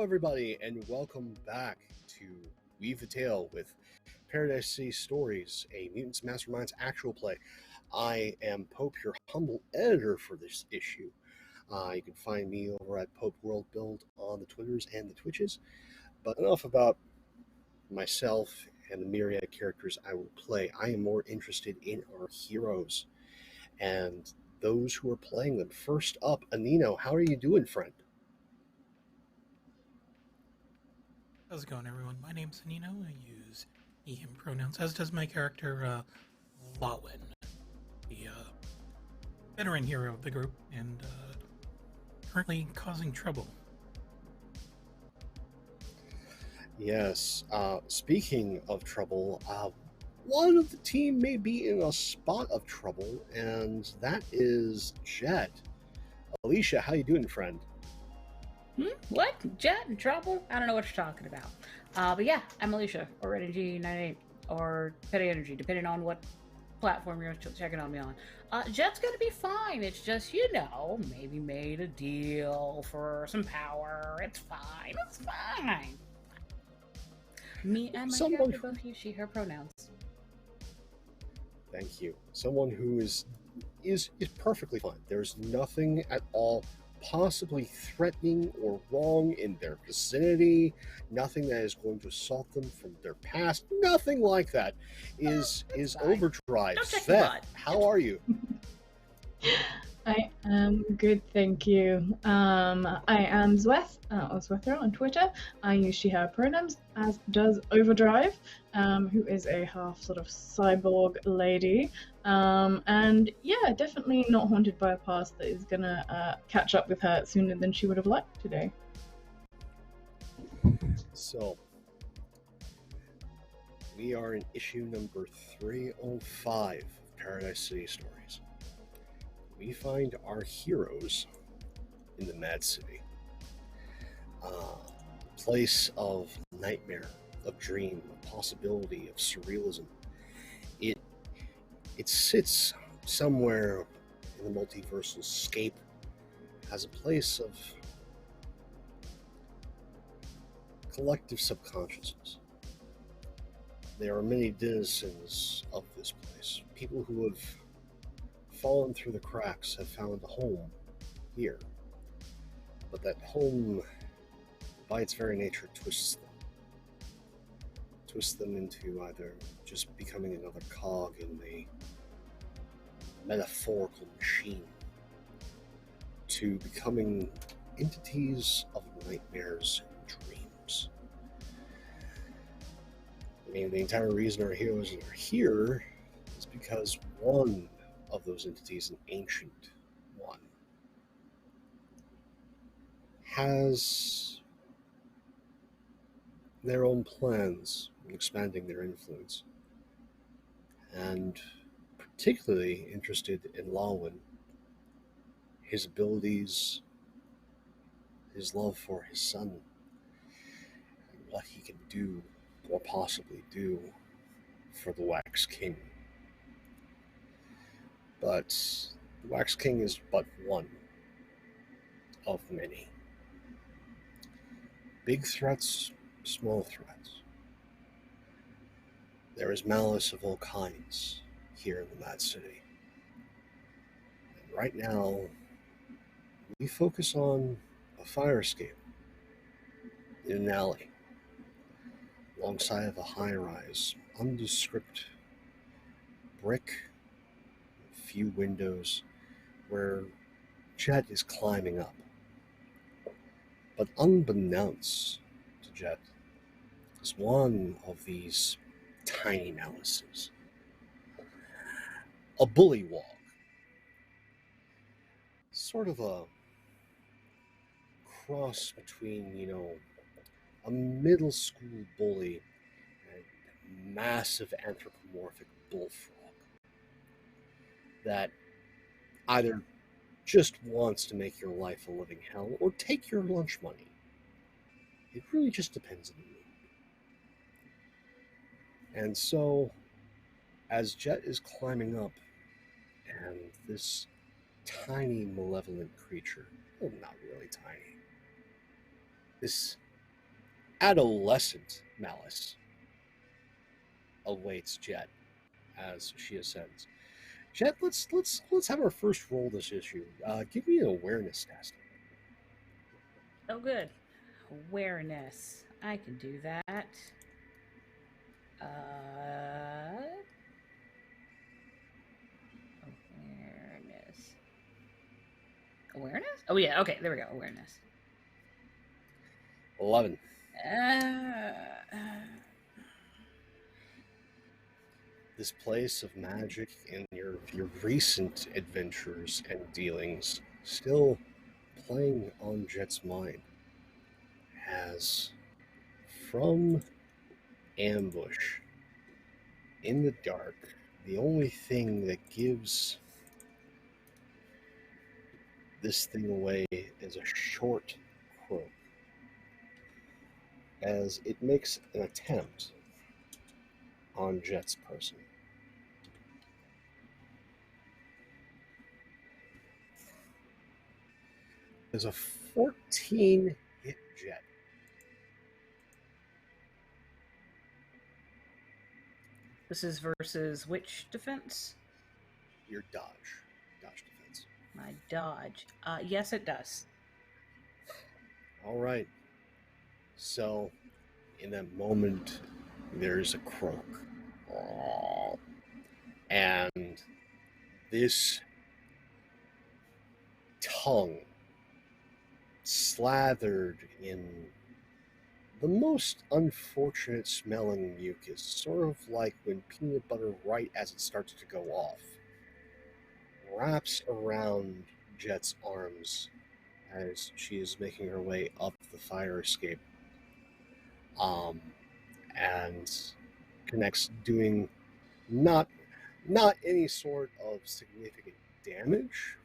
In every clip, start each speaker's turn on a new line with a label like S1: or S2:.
S1: everybody, and welcome back to Weave the Tale with Paradise City Stories, a Mutants Masterminds actual play. I am Pope, your humble editor for this issue. You can find me over at Pope World Build on the Twitters and the Twitches. But enough about myself and the myriad characters I will play. I am more interested in our heroes and those who are playing them. First up, Anino, how are you doing, friend?
S2: How's it going, everyone? My name's Nino. I use he, him pronouns, as does my character, Lawin, the veteran hero of the group, and currently causing trouble.
S1: Yes. Speaking of trouble, one of the team may be in a spot of trouble, and that is Jet. Alicia, how you doing, friend?
S3: What? Jet in trouble? I don't know what you're talking about. But yeah, I'm Alicia, or Energy 98, or Petty Energy, depending on what platform you're checking on me on. Jet's gonna be fine. It's just, maybe made a deal for some power. It's fine. It's fine. Me and my character both use she, her pronouns.
S1: Thank you. Someone who is perfectly fine. There's nothing at all possibly threatening or wrong in their vicinity, nothing that is going to assault them from their past, nothing like that. Is Overdrive. Svet, how are you?
S4: I am good, thank you. I am Zweth, or Zwethra on Twitter. I use she, her pronouns, as does Overdrive, who is a half sort of cyborg lady. And yeah, definitely not haunted by a past that is gonna catch up with her sooner than she would have liked today.
S1: So, we are in issue number 305 of Paradise City Stories. We find our heroes in the Mad City, a place of nightmare, of dream, of possibility, of surrealism. It sits somewhere in the multiversal scape as a place of collective subconsciousness. There are many denizens of this place, people who have fallen through the cracks, have found a home here. But that home, by its very nature, twists them into either just becoming another cog in the metaphorical machine, to becoming entities of nightmares and dreams. I mean, the entire reason our heroes are here is because one of those entities, an ancient one, has their own plans in expanding their influence, and particularly interested in Lawin, his abilities, his love for his son, and what he can do, or possibly do, for the Wax King. But the Wax King is but one of many. Big threats, small threats. There is malice of all kinds here in the Mad City. And right now, we focus on a fire escape in an alley, alongside of a high-rise, nondescript brick, few windows, where Jet is climbing up. But unbeknownst to Jet is one of these tiny malices, a bullywog, sort of a cross between, a middle school bully and a massive anthropomorphic bullfrog that either just wants to make your life a living hell or take your lunch money. It really just depends on the mood. And so, as Jet is climbing up, and this tiny malevolent creature, well, not really tiny, this adolescent malice awaits Jet as she ascends. Jet, let's have our first roll this issue. Give me an awareness test.
S3: Oh, good. Awareness. I can do that. Awareness. Awareness? Oh, yeah. Okay, there we go. Awareness.
S1: 11. This place of magic in your recent adventures and dealings still playing on Jet's mind has, from ambush in the dark, the only thing that gives this thing away is a short croak as it makes an attempt on Jet's person. There's a 14 hit Jet.
S3: This is versus which defense?
S1: Your dodge defense.
S3: My dodge. Yes, it does.
S1: All right. So, in that moment, there's a croak. And this tongue slathered in the most unfortunate smelling mucus, sort of like when peanut butter, right as it starts to go off, wraps around Jet's arms as she is making her way up the fire escape, and connects, doing not any sort of significant damage,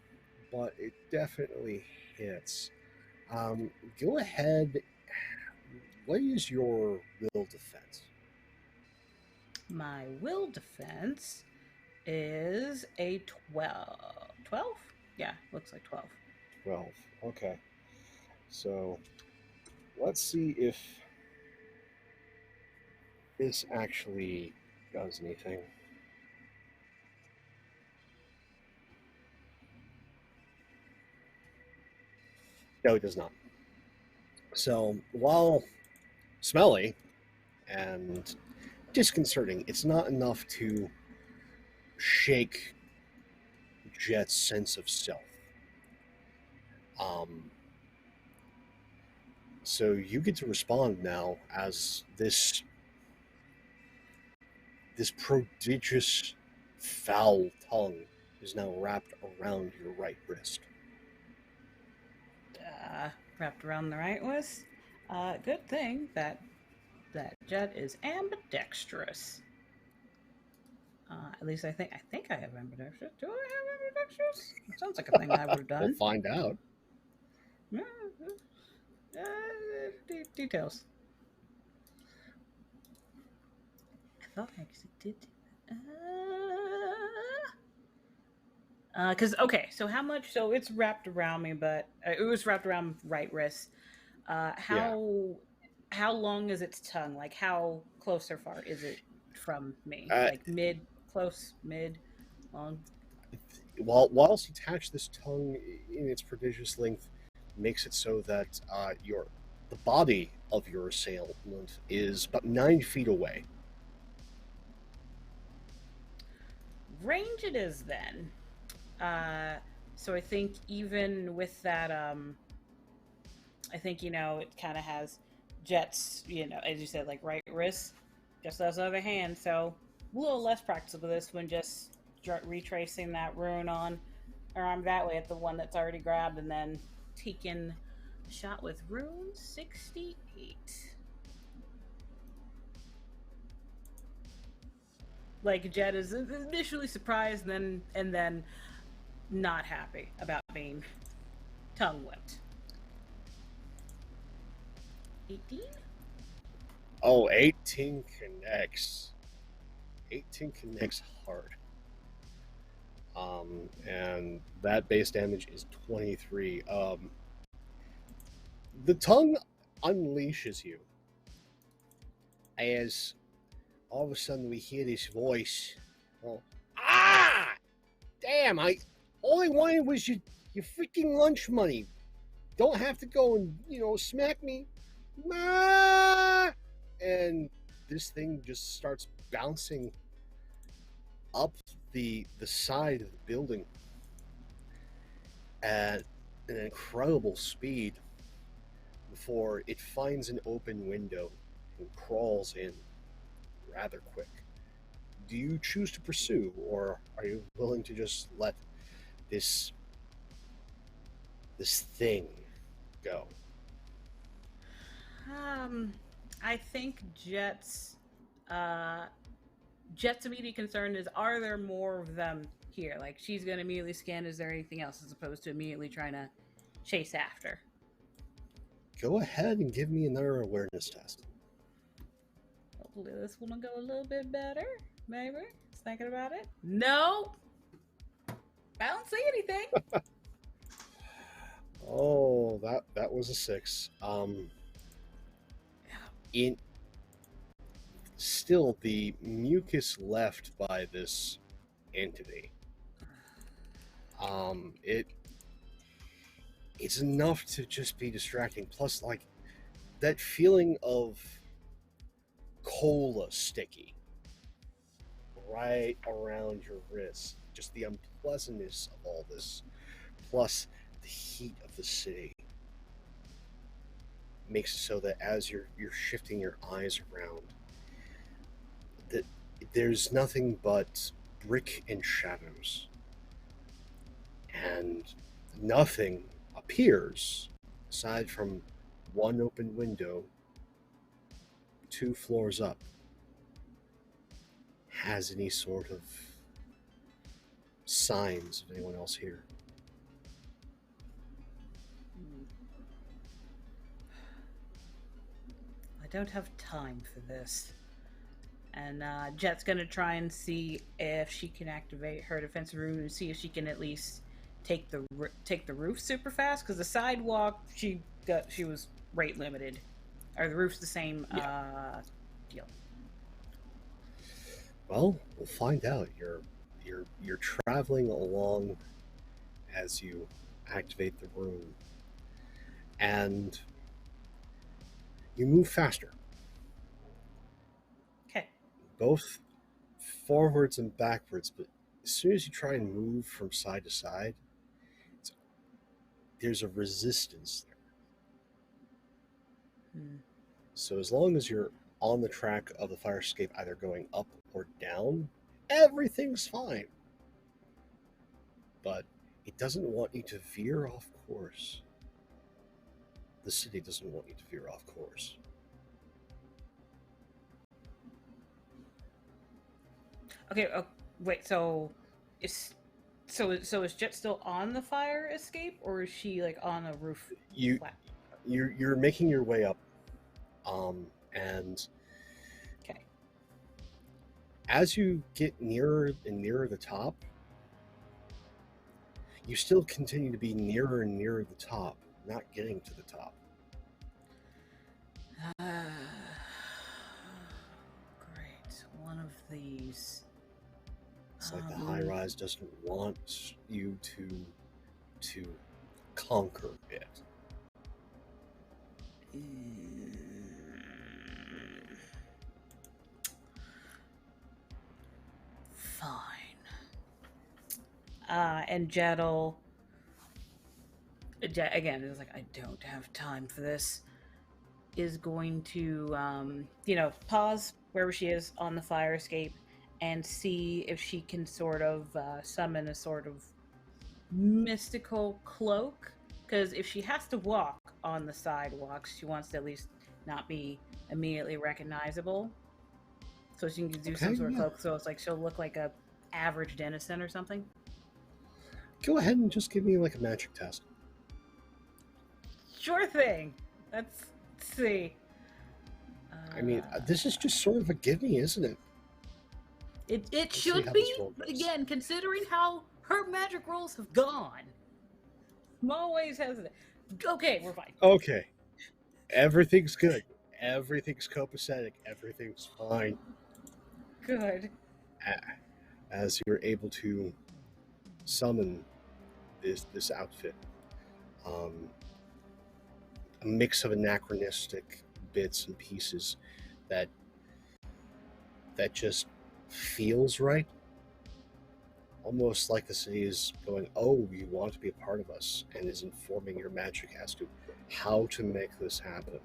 S1: but it definitely hits. Go ahead. What is your will defense?
S3: My will defense is a 12. 12? Yeah, looks like 12.
S1: 12. Okay. So let's see if this actually does anything. No, it does not. So while smelly and disconcerting, it's not enough to shake Jet's sense of self. So you get to respond now as this prodigious foul tongue is now wrapped around your right wrist.
S3: Wrapped around the right wrist. Good thing that Jet is ambidextrous. At least I think I have ambidextrous. Do I have ambidextrous? It sounds like a thing I would have done.
S1: We'll find out.
S3: Details. I thought I actually did. Because okay, so how much? So it's wrapped around me, but it was wrapped around right wrist. How long is its tongue? Like how close or far is it from me? Like mid, close, mid, long.
S1: Whilst attached, this tongue in its prodigious length makes it so that the body of your assailant is about 9 feet away.
S3: Range it is then. So I think even with that, I think, it kind of has Jet's, as you said, like right wrist, just as other hand. So a little less practice with this one, just retracing that rune on arm that way at the one that's already grabbed, and then taking a shot with rune 68. Like Jet is initially surprised, and then not happy about being tongue whipped. 18?
S1: Oh, 18 connects. 18 connects hard. And that base damage is 23. The tongue unleashes you as all of a sudden we hear this voice. Well, damn! I all I wanted was your freaking lunch money. Don't have to go and smack me. And this thing just starts bouncing up the side of the building at an incredible speed before it finds an open window and crawls in rather quick. Do you choose to pursue, or are you willing to just let this thing go?
S3: I think Jet's immediate concern is, are there more of them here? Like, she's gonna immediately scan, is there anything else, as opposed to immediately trying to chase after.
S1: Go ahead and give me another awareness test.
S3: Hopefully this one will go a little bit better. Maybe. Just thinking about it. No! I don't see anything.
S1: Oh, that was a 6. Still, the mucus left by this entity, it's enough to just be distracting. Plus, like, that feeling of cola sticky right around your wrist, just the unpleasantness of all this, plus the heat of the city, makes it so that as you're shifting your eyes around, that there's nothing but brick and shadows, and nothing appears aside from one open window 2 floors up has any sort of signs of anyone else here.
S3: I don't have time for this. And Jet's gonna try and see if she can activate her defensive room and see if she can at least take the roof super fast, because the sidewalk she was rate limited, or the roof's the same deal.
S1: Well, we'll find out. You're traveling along as you activate the room, and you move faster.
S3: Okay.
S1: Both forwards and backwards, but as soon as you try and move from side to side, there's a resistance there. So as long as you're on the track of the fire escape, either going up or down, everything's fine. But it doesn't want you to veer off course. The city doesn't want you to veer off course.
S3: Okay, wait, so is Jet still on the fire escape, or is she like on a roof?
S1: You're making your way up, and
S3: okay.
S1: As you get nearer and nearer the top, you still continue to be nearer and nearer the top, not getting to the top.
S3: Great. One of these.
S1: It's like the high rise doesn't want you to conquer it.
S3: Fine. And Jet again is like, I don't have time for this. Is going to pause wherever she is on the fire escape and see if she can sort of summon a sort of mystical cloak. Because if she has to walk on the sidewalks, she wants to at least not be immediately recognizable. So she can do some sort of cloak, so it's like she'll look like a average denizen or something.
S1: Go ahead and just give me like a magic test.
S3: Sure thing. Let's see.
S1: I mean, this is just sort of a gimme, isn't it?
S3: It should be, but again, considering how her magic rolls have gone, I'm always hesitant. Okay, we're fine.
S1: Okay. Everything's good. Everything's copacetic. Everything's fine.
S3: Good.
S1: As you're able to summon this outfit, a mix of anachronistic bits and pieces that just feels right. Almost like the city is going, "Oh, you want to be a part of us," and is informing your magic as to how to make this happen.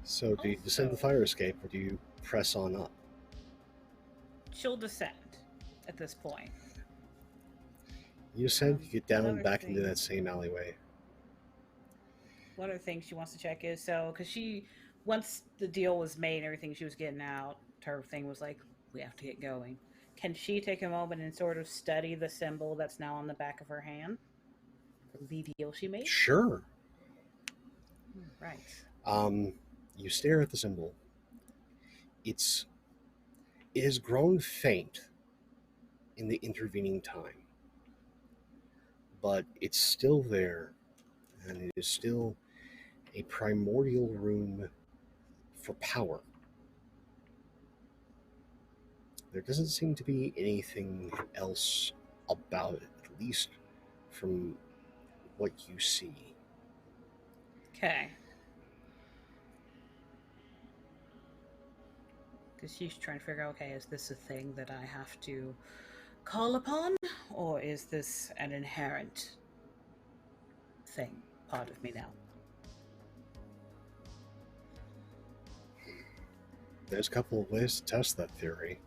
S1: So, do you descend the fire escape, or do you press on up?
S3: She'll descend at this point.
S1: You descend, you get down
S3: another
S1: back into
S3: thing-
S1: that same alleyway.
S3: One of the things she wants to check is because once the deal was made and everything she was getting out, her thing was like, we have to get going. Can she take a moment and sort of study the symbol that's now on the back of her hand? The deal she made?
S1: Sure.
S3: Right.
S1: You stare at the symbol. It has grown faint in the intervening time, but it's still there, and it is still a primordial rune for power. There doesn't seem to be anything else about it, at least from what you see.
S3: Okay. Because she's trying to figure out, okay, is this a thing that I have to call upon? Or is this an inherent thing, part of me now?
S1: There's a couple of ways to test that theory.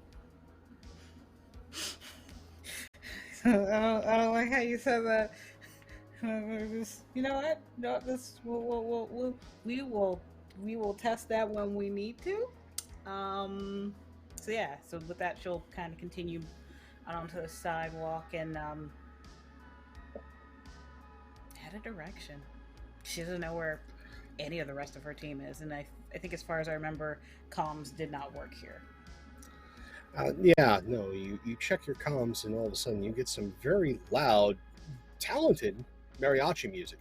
S3: I don't like how you said that. You know what? No, this we will test that when we need to. So yeah. So with that, she'll kind of continue onto the sidewalk and head a direction. She doesn't know where any of the rest of her team is, and I think as far as I remember, comms did not work here.
S1: You check your comms, and all of a sudden you get some very loud, talented mariachi music.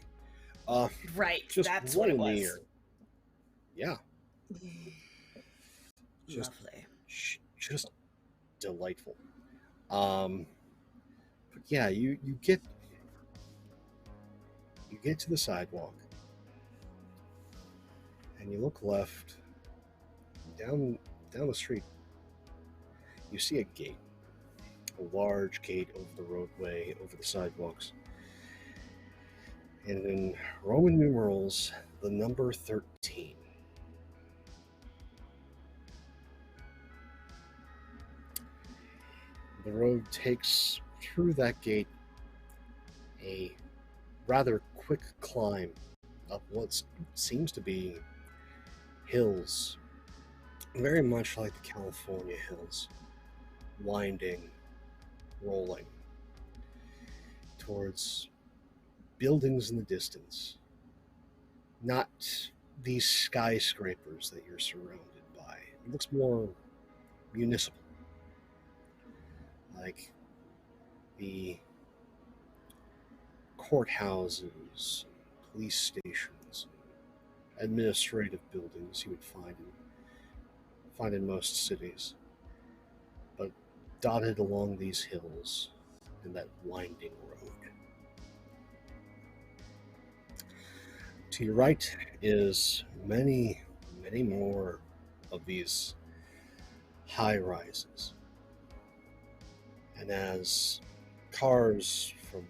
S3: Right,
S1: just
S3: that's
S1: right
S3: what it
S1: in
S3: was.
S1: the ear. Yeah.
S3: Lovely.
S1: Just delightful. But yeah, you get to the sidewalk, and you look left, down the street. You see a gate, a large gate over the roadway, over the sidewalks, and in Roman numerals, the number 13. The road takes through that gate a rather quick climb up what seems to be hills, very much like the California hills, winding, rolling towards buildings in the distance. Not these skyscrapers that you're surrounded by. It looks more municipal, like the courthouses, police stations, administrative buildings you would find in most cities, but dotted along these hills in that winding road. To your right is many, many more of these high rises. And as cars from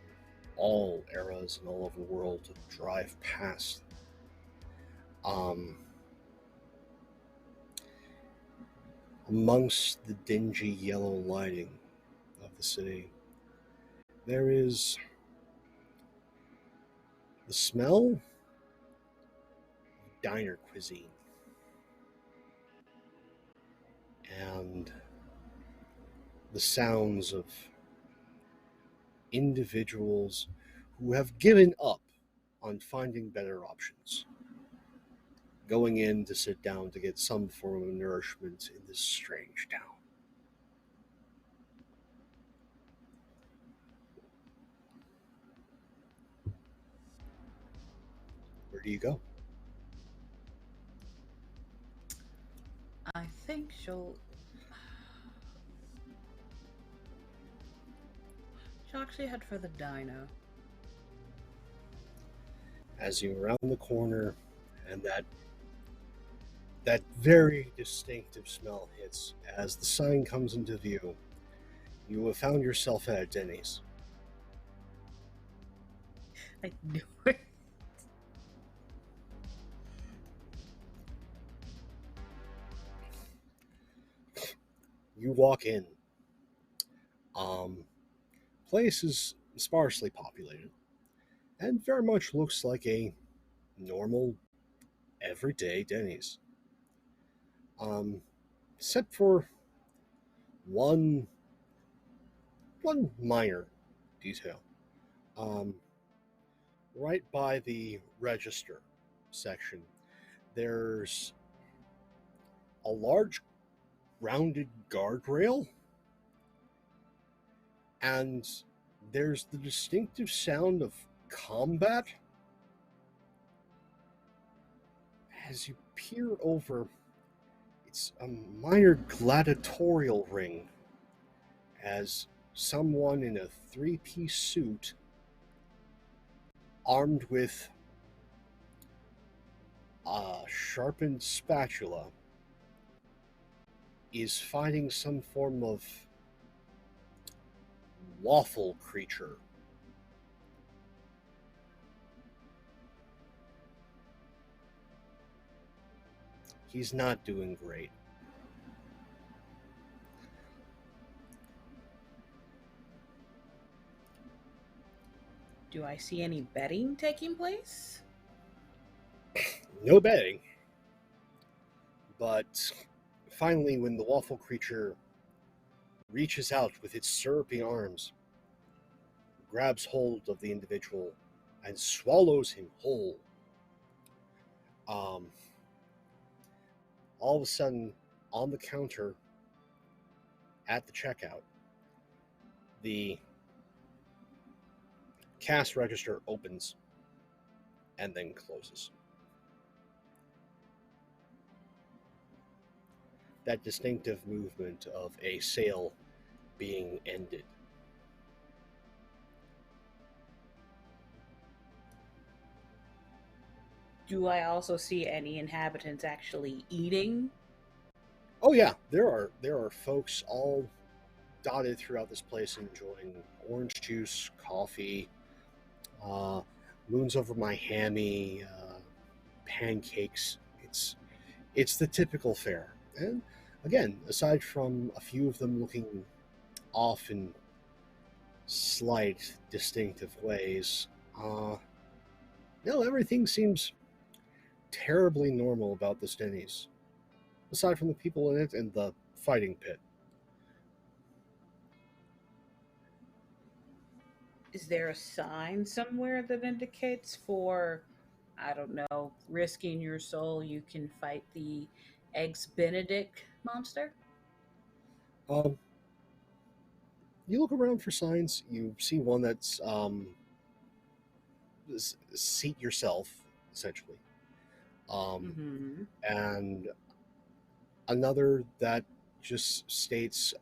S1: all eras and all over the world drive past, amongst the dingy yellow lighting of the city, there is the smell of diner cuisine and the sounds of individuals who have given up on finding better options, going in to sit down to get some form of nourishment in this strange town. Where do you go?
S3: I think she'll actually head for the dino.
S1: As you round the corner and that very distinctive smell hits as the sign comes into view, you have found yourself at a Denny's.
S3: I knew it.
S1: You walk in. Place is sparsely populated and very much looks like a normal, everyday Denny's. Um, Except for one minor detail. Um, right by the register section, there's a large rounded guardrail, and there's the distinctive sound of combat. As you peer over, it's a minor gladiatorial ring as someone in a three-piece suit, armed with a sharpened spatula, is fighting some form of waffle creature. He's not doing great.
S3: Do I see any betting taking place?
S1: No betting. But finally, when the waffle creature reaches out with its syrupy arms, grabs hold of the individual, and swallows him whole, all of a sudden, on the counter at the checkout, the cash register opens and then closes. That distinctive movement of a sale being ended.
S3: Do I also see any inhabitants actually eating?
S1: Oh yeah, there are folks all dotted throughout this place enjoying orange juice, coffee, moons over my hammy, pancakes. It's the typical fare. And again, aside from a few of them looking off in slight distinctive ways, no, everything seems terribly normal about the Denny's, aside from the people in it and the fighting pit.
S3: Is there a sign somewhere that indicates for, I don't know, risking your soul, you can fight the Eggs Benedict monster?
S1: Um, you look around for signs. You see one that's seat yourself, essentially,
S3: Mm-hmm.
S1: and another that just states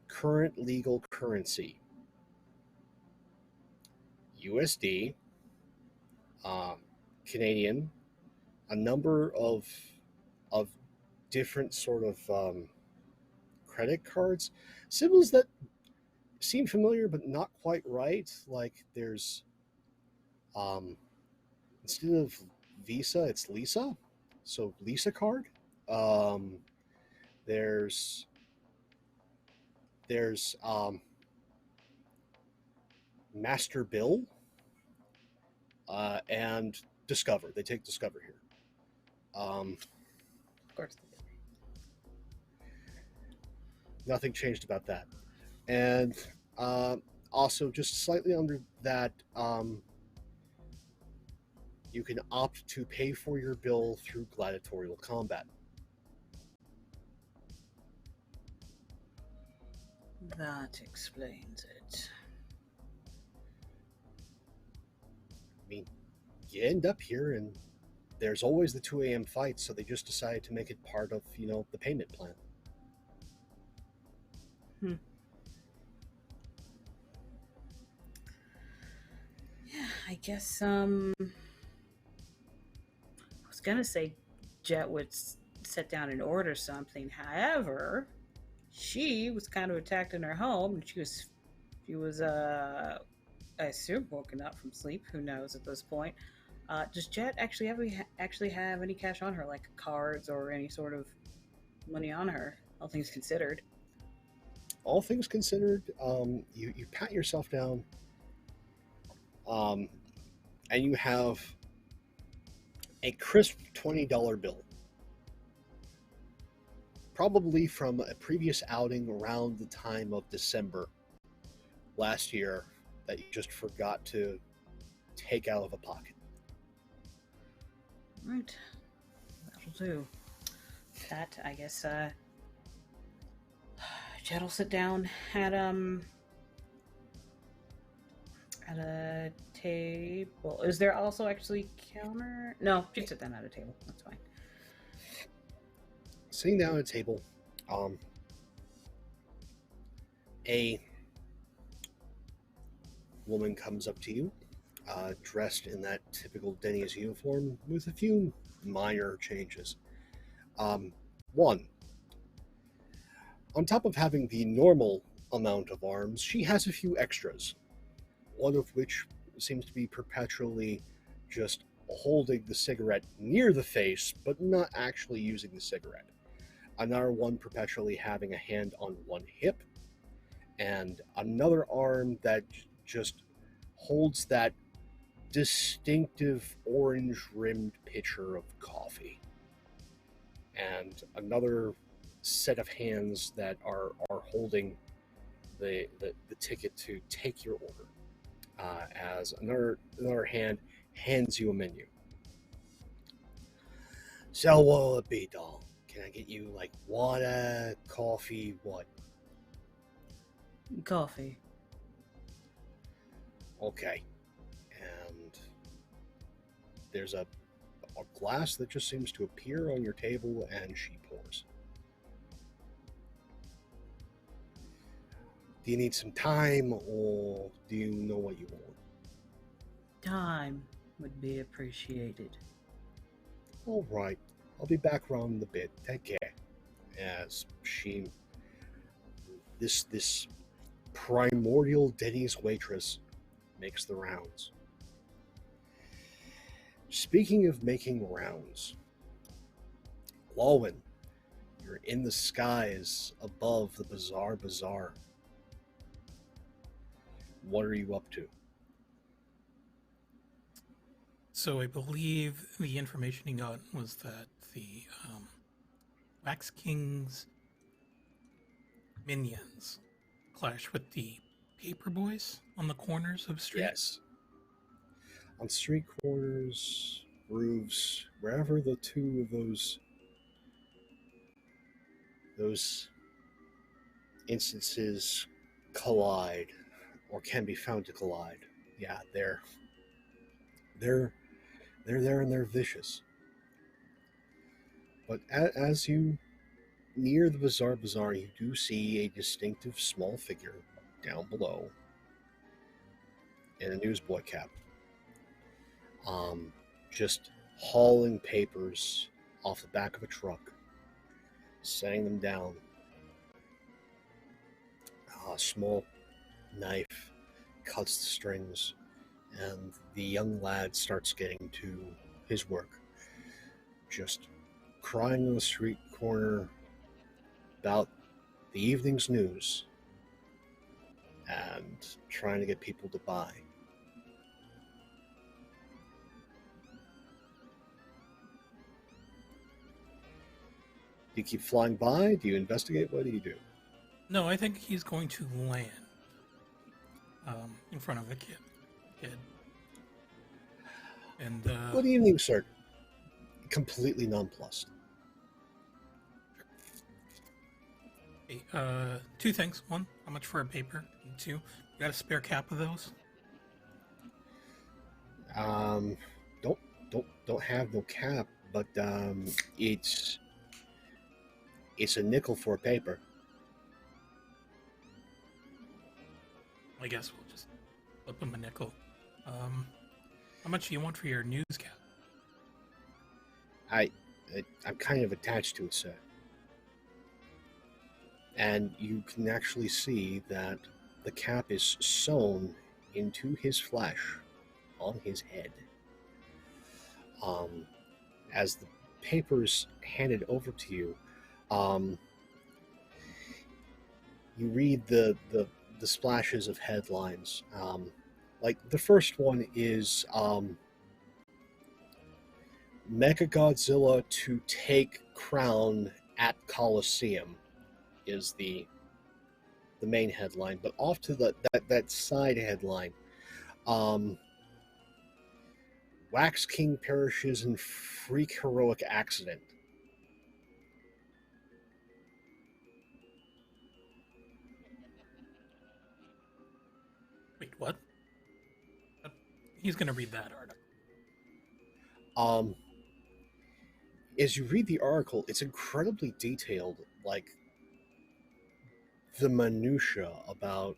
S1: current legal currency, USD, um, Canadian, a number of different sort of credit cards, symbols that seem familiar but not quite right. Like there's instead of Visa, it's Lisa, so Lisa card. Um, there's there's Master Bill and Discover. They take Discover here.
S3: Of course they do.
S1: Nothing changed about that. And also, just slightly under that, you can opt to pay for your bill through gladiatorial combat.
S3: That explains it.
S1: I mean, you end up here, and there's always the 2 a.m. fight, so they just decided to make it part of, the payment plan.
S3: Yeah, I guess, I was gonna say Jet would sit down and order something. However, she was kind of attacked in her home, and she was, I assume, woken up from sleep. Who knows at this point? Does Jet actually have any cash on her, like cards or any sort of money on her? All things considered.
S1: All things considered, you pat yourself down, and you have a crisp $20 bill, probably from a previous outing around the time of December last year that you just forgot to take out of a pocket.
S3: Right, that'll do. That, I guess, Jet will sit down at a table. Is there also actually counter? No, she'd sit down at a table. That's fine.
S1: Sitting down at a table, a woman comes up to you, dressed in that typical Denny's uniform with a few minor changes. One, on top of having the normal amount of arms, she has a few extras, one of which seems to be perpetually just holding the cigarette near the face, but not actually using the cigarette. Another one perpetually having a hand on one hip, and another arm that just holds that distinctive orange-rimmed pitcher of coffee. And another set of hands that are holding the ticket to take your order, as another hand hands you a menu. So what will it be, doll? Can I get you like water, coffee, what?
S3: Coffee.
S1: Okay. And there's a glass that just seems to appear on your table, and she pours. Do you need some time, or do you know what you want?
S3: Time would be appreciated.
S1: All right. I'll be back around in a bit. Take care. As this primordial Denny's waitress makes the rounds. Speaking of making rounds, Lawin, you're in the skies above the bazaar. What are you up to?
S2: So I believe the information he got was that the Wax King's minions clash with the paper boys on the corners of streets.
S1: Yes. On street corners, roofs, wherever the two of those instances collide or can be found to collide. Yeah, they're there and they're vicious. But as you near the bazaar, you do see a distinctive small figure down below in a newsboy cap, just hauling papers off the back of a truck, setting them down. A small knife cuts the strings, and the young lad starts getting to his work, just crying on the street corner about the evening's news and trying to get people to buy. Do you keep flying by? Do you investigate? What do you do?
S2: No, I think he's going to land in front of the kid. And
S1: Good evening, sir. Completely nonplussed.
S2: hey, two things. One, how much for a paper? And two, you got a spare cap of those?
S1: Um, don't don't have no cap, but it's a nickel for a paper.
S2: I guess we'll just flip him a nickel. How much do you want for your newscap?
S1: I'm kind of attached to it, sir. And you can actually see that the cap is sewn into his flesh on his head. As the paper's handed over to you, you read the splashes of headlines. Like the first one is Mechagodzilla to take crown at Coliseum is the main headline, but off to that side headline, Wax King perishes in freak heroic accident.
S2: Wait, what? He's gonna read that article.
S1: As you read the article, it's incredibly detailed, like the minutia about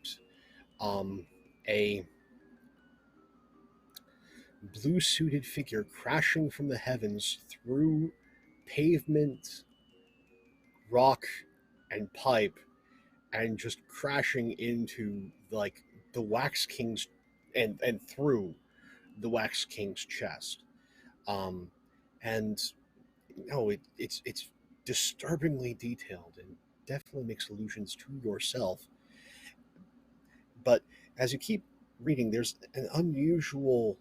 S1: a blue-suited figure crashing from the heavens through pavement, rock, and pipe, and just crashing into like the Wax King's and through the Wax King's chest. And no, it's disturbingly detailed and definitely makes allusions to yourself. But as you keep reading, there's an unusual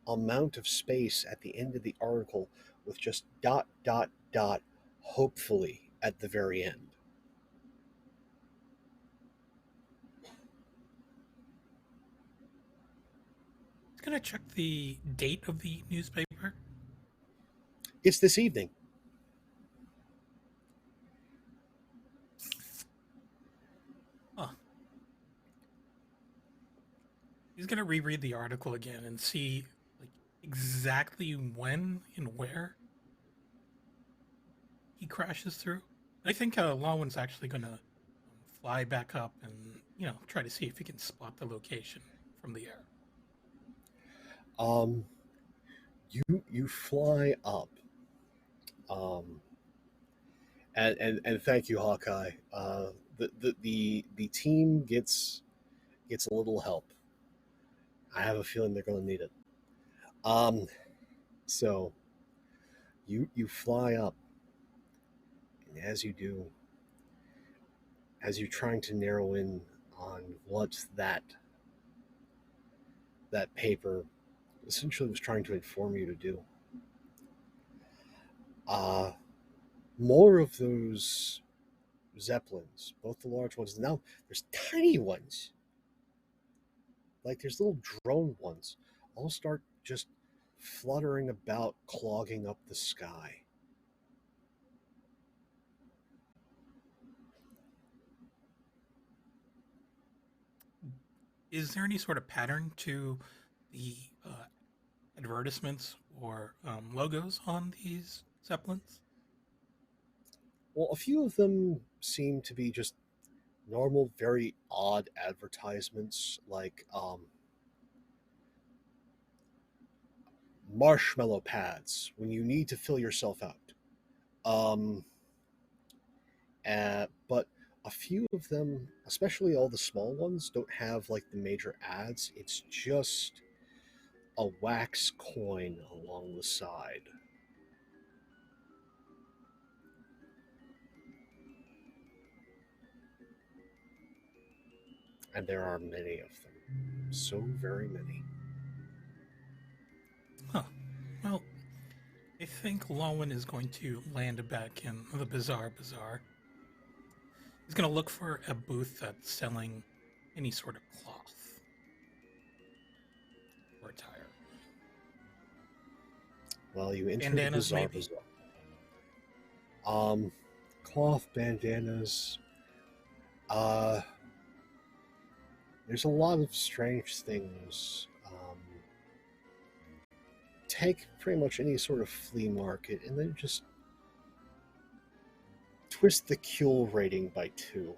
S1: amount of space at the end of the article with just dot dot dot hopefully at the very end.
S2: He's gonna check the date of the newspaper.
S1: It's this evening.
S2: Huh. He's gonna reread the article again and see like exactly when and where he crashes through. I think Lawin's actually gonna fly back up and try to see if he can spot the location from the air.
S1: You fly up. And thank you, Hawkeye. The team gets a little help. I have a feeling they're going to need it. So you fly up, and as you do, as you're trying to narrow in on what that paper essentially was trying to inform you to do, more of those Zeppelins, both the large ones. Now there's tiny ones, like there's little drone ones, all start just fluttering about, clogging up the sky.
S2: Is there any sort of pattern to the advertisements or logos on these Zeppelins?
S1: Well, a few of them seem to be just normal, very odd advertisements, like marshmallow pads when you need to fill yourself out. But a few of them, especially all the small ones, don't have like the major ads. It's just a wax coin along the side. And there are many of them. So very many.
S2: Huh. Well, I think Lawin is going to land back in the Bazaar. He's going to look for a booth that's selling any sort of cloth or attire.
S1: Well, you enter
S2: Bandanas,
S1: the
S2: maybe?
S1: Bazaar. Cloth, bandanas. There's a lot of strange things. take pretty much any sort of flea market and then just twist the kill rating by 2.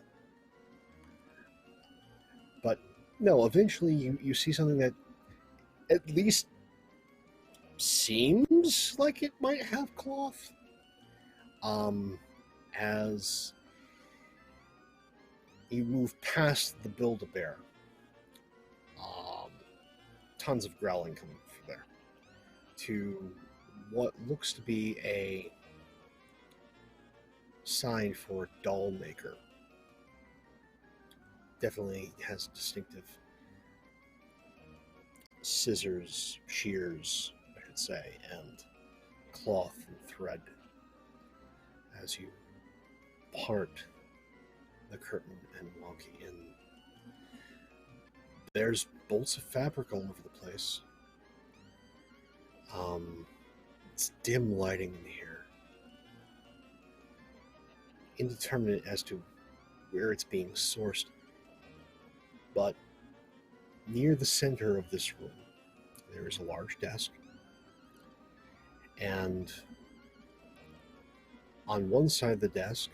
S1: But no, eventually you see something that at least seems like it might have cloth. As you move past the Build-A-Bear, tons of growling coming from there, to what looks to be a sign for a doll maker. Definitely has distinctive scissors, shears, I should say, and cloth and thread as you part the curtain and walk in. There's bolts of fabric all over the place. It's dim lighting in here. Indeterminate as to where it's being sourced. But near the center of this room, there is a large desk. And on one side of the desk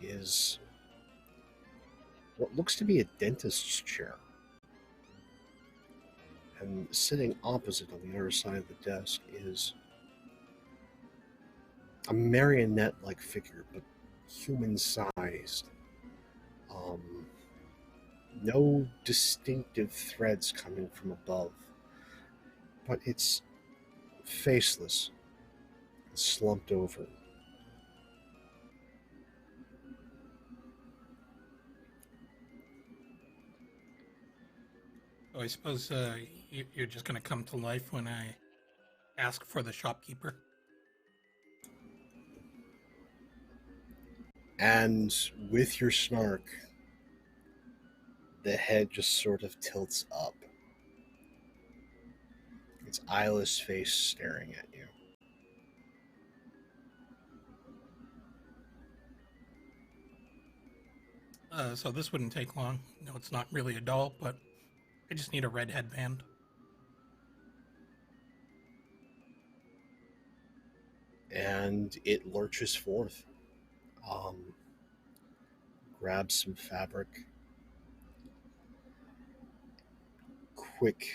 S1: is what looks to be a dentist's chair. And sitting opposite on the other side of the desk is a marionette-like figure, but human-sized. No distinctive threads coming from above, but it's faceless and slumped over.
S2: So I suppose you're just going to come to life when I ask for the shopkeeper.
S1: And with your snark, the head just sort of tilts up. Its eyeless face staring at you.
S2: So this wouldn't take long. No, it's not really a doll, but I just need a red headband.
S1: And it lurches forth. Grabs some fabric. Quick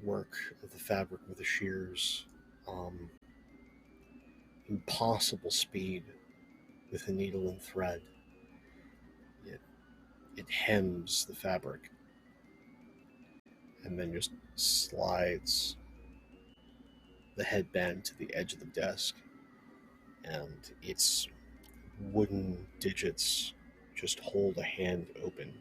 S1: work of the fabric with the shears. Impossible speed with the needle and thread. It hems the fabric and then just slides the headband to the edge of the desk, and its wooden digits just hold a hand open.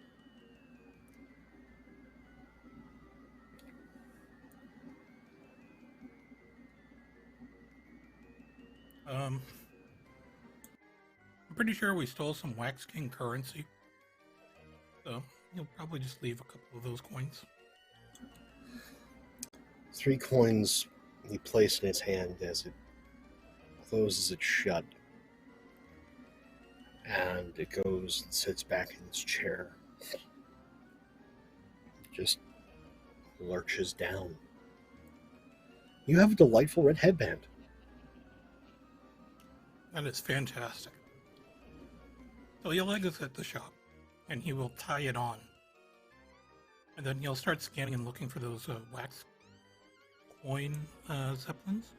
S2: I'm pretty sure we stole some Wax King currency. So you'll probably just leave a couple of those coins.
S1: 3 coins he placed in his hand as it closes it shut. And it goes and sits back in its chair. Just lurches down. You have a delightful red headband.
S2: That is fantastic. So he'll exit the shop, and he will tie it on. And then he'll start scanning and looking for those wax coin zeppelins.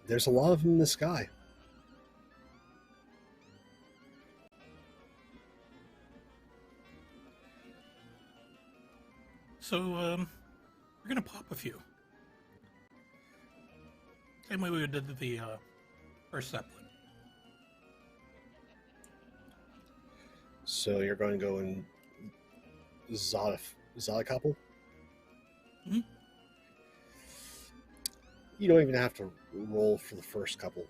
S1: There's a lot of them in the sky.
S2: So, we're gonna pop a few. Same way we did the first zeppelin.
S1: So you're going to go and Zod a couple?
S2: Mm-hmm.
S1: You don't even have to roll for the first couple.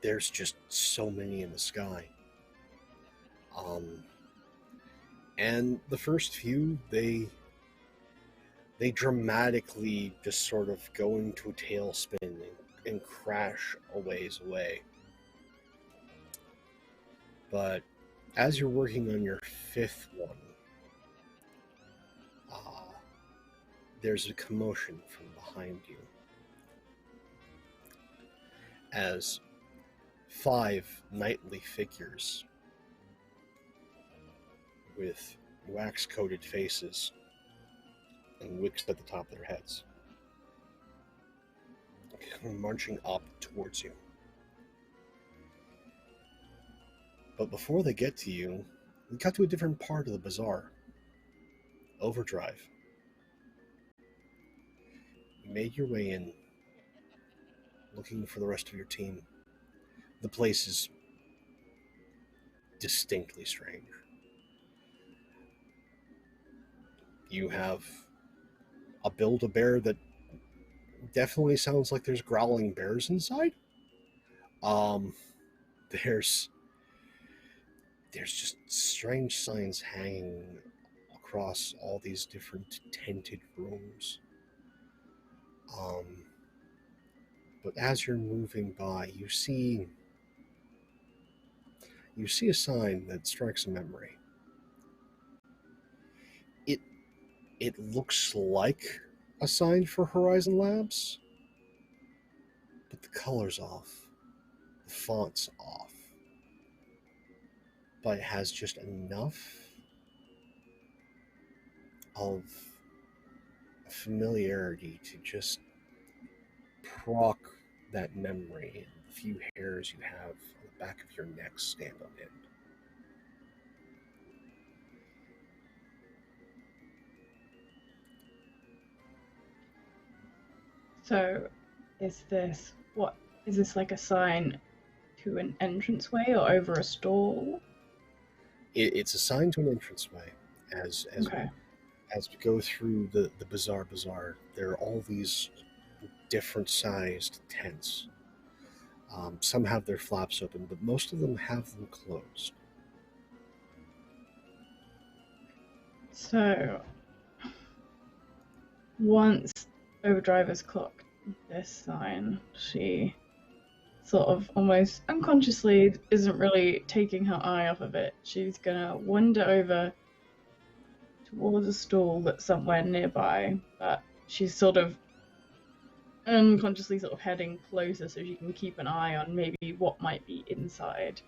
S1: There's just so many in the sky. And the first few, they dramatically just sort of go into a tailspin and crash a ways away. But as you're working on your 5th one, there's a commotion from behind you as 5 knightly figures with wax-coated faces and wicks at the top of their heads come marching up towards you. But before they get to you, we cut to a different part of the bazaar. Overdrive. You made your way in, looking for the rest of your team. The place is distinctly strange. You have a Build-A-Bear that definitely sounds like there's growling bears inside. There's just strange signs hanging across all these different tented rooms. But as you're moving by, you see a sign that strikes a memory. It looks like a sign for Horizon Labs, but the color's off, the font's off, but it has just enough of familiarity to just proc that memory, and the few hairs you have on the back of your neck stand on end.
S4: So, is this like a sign to an entranceway or over a stall?
S1: It's a sign to an entranceway. As
S4: Okay.
S1: as we go through the bazaar, there are all these different sized tents. Some have their flaps open, but most of them have them closed.
S4: So, once Overdrive has clocked this sign, she sort of almost unconsciously isn't really taking her eye off of it. She's gonna wander over towards a stall that's somewhere nearby, but she's sort of unconsciously sort of heading closer so she can keep an eye on maybe what might be inside.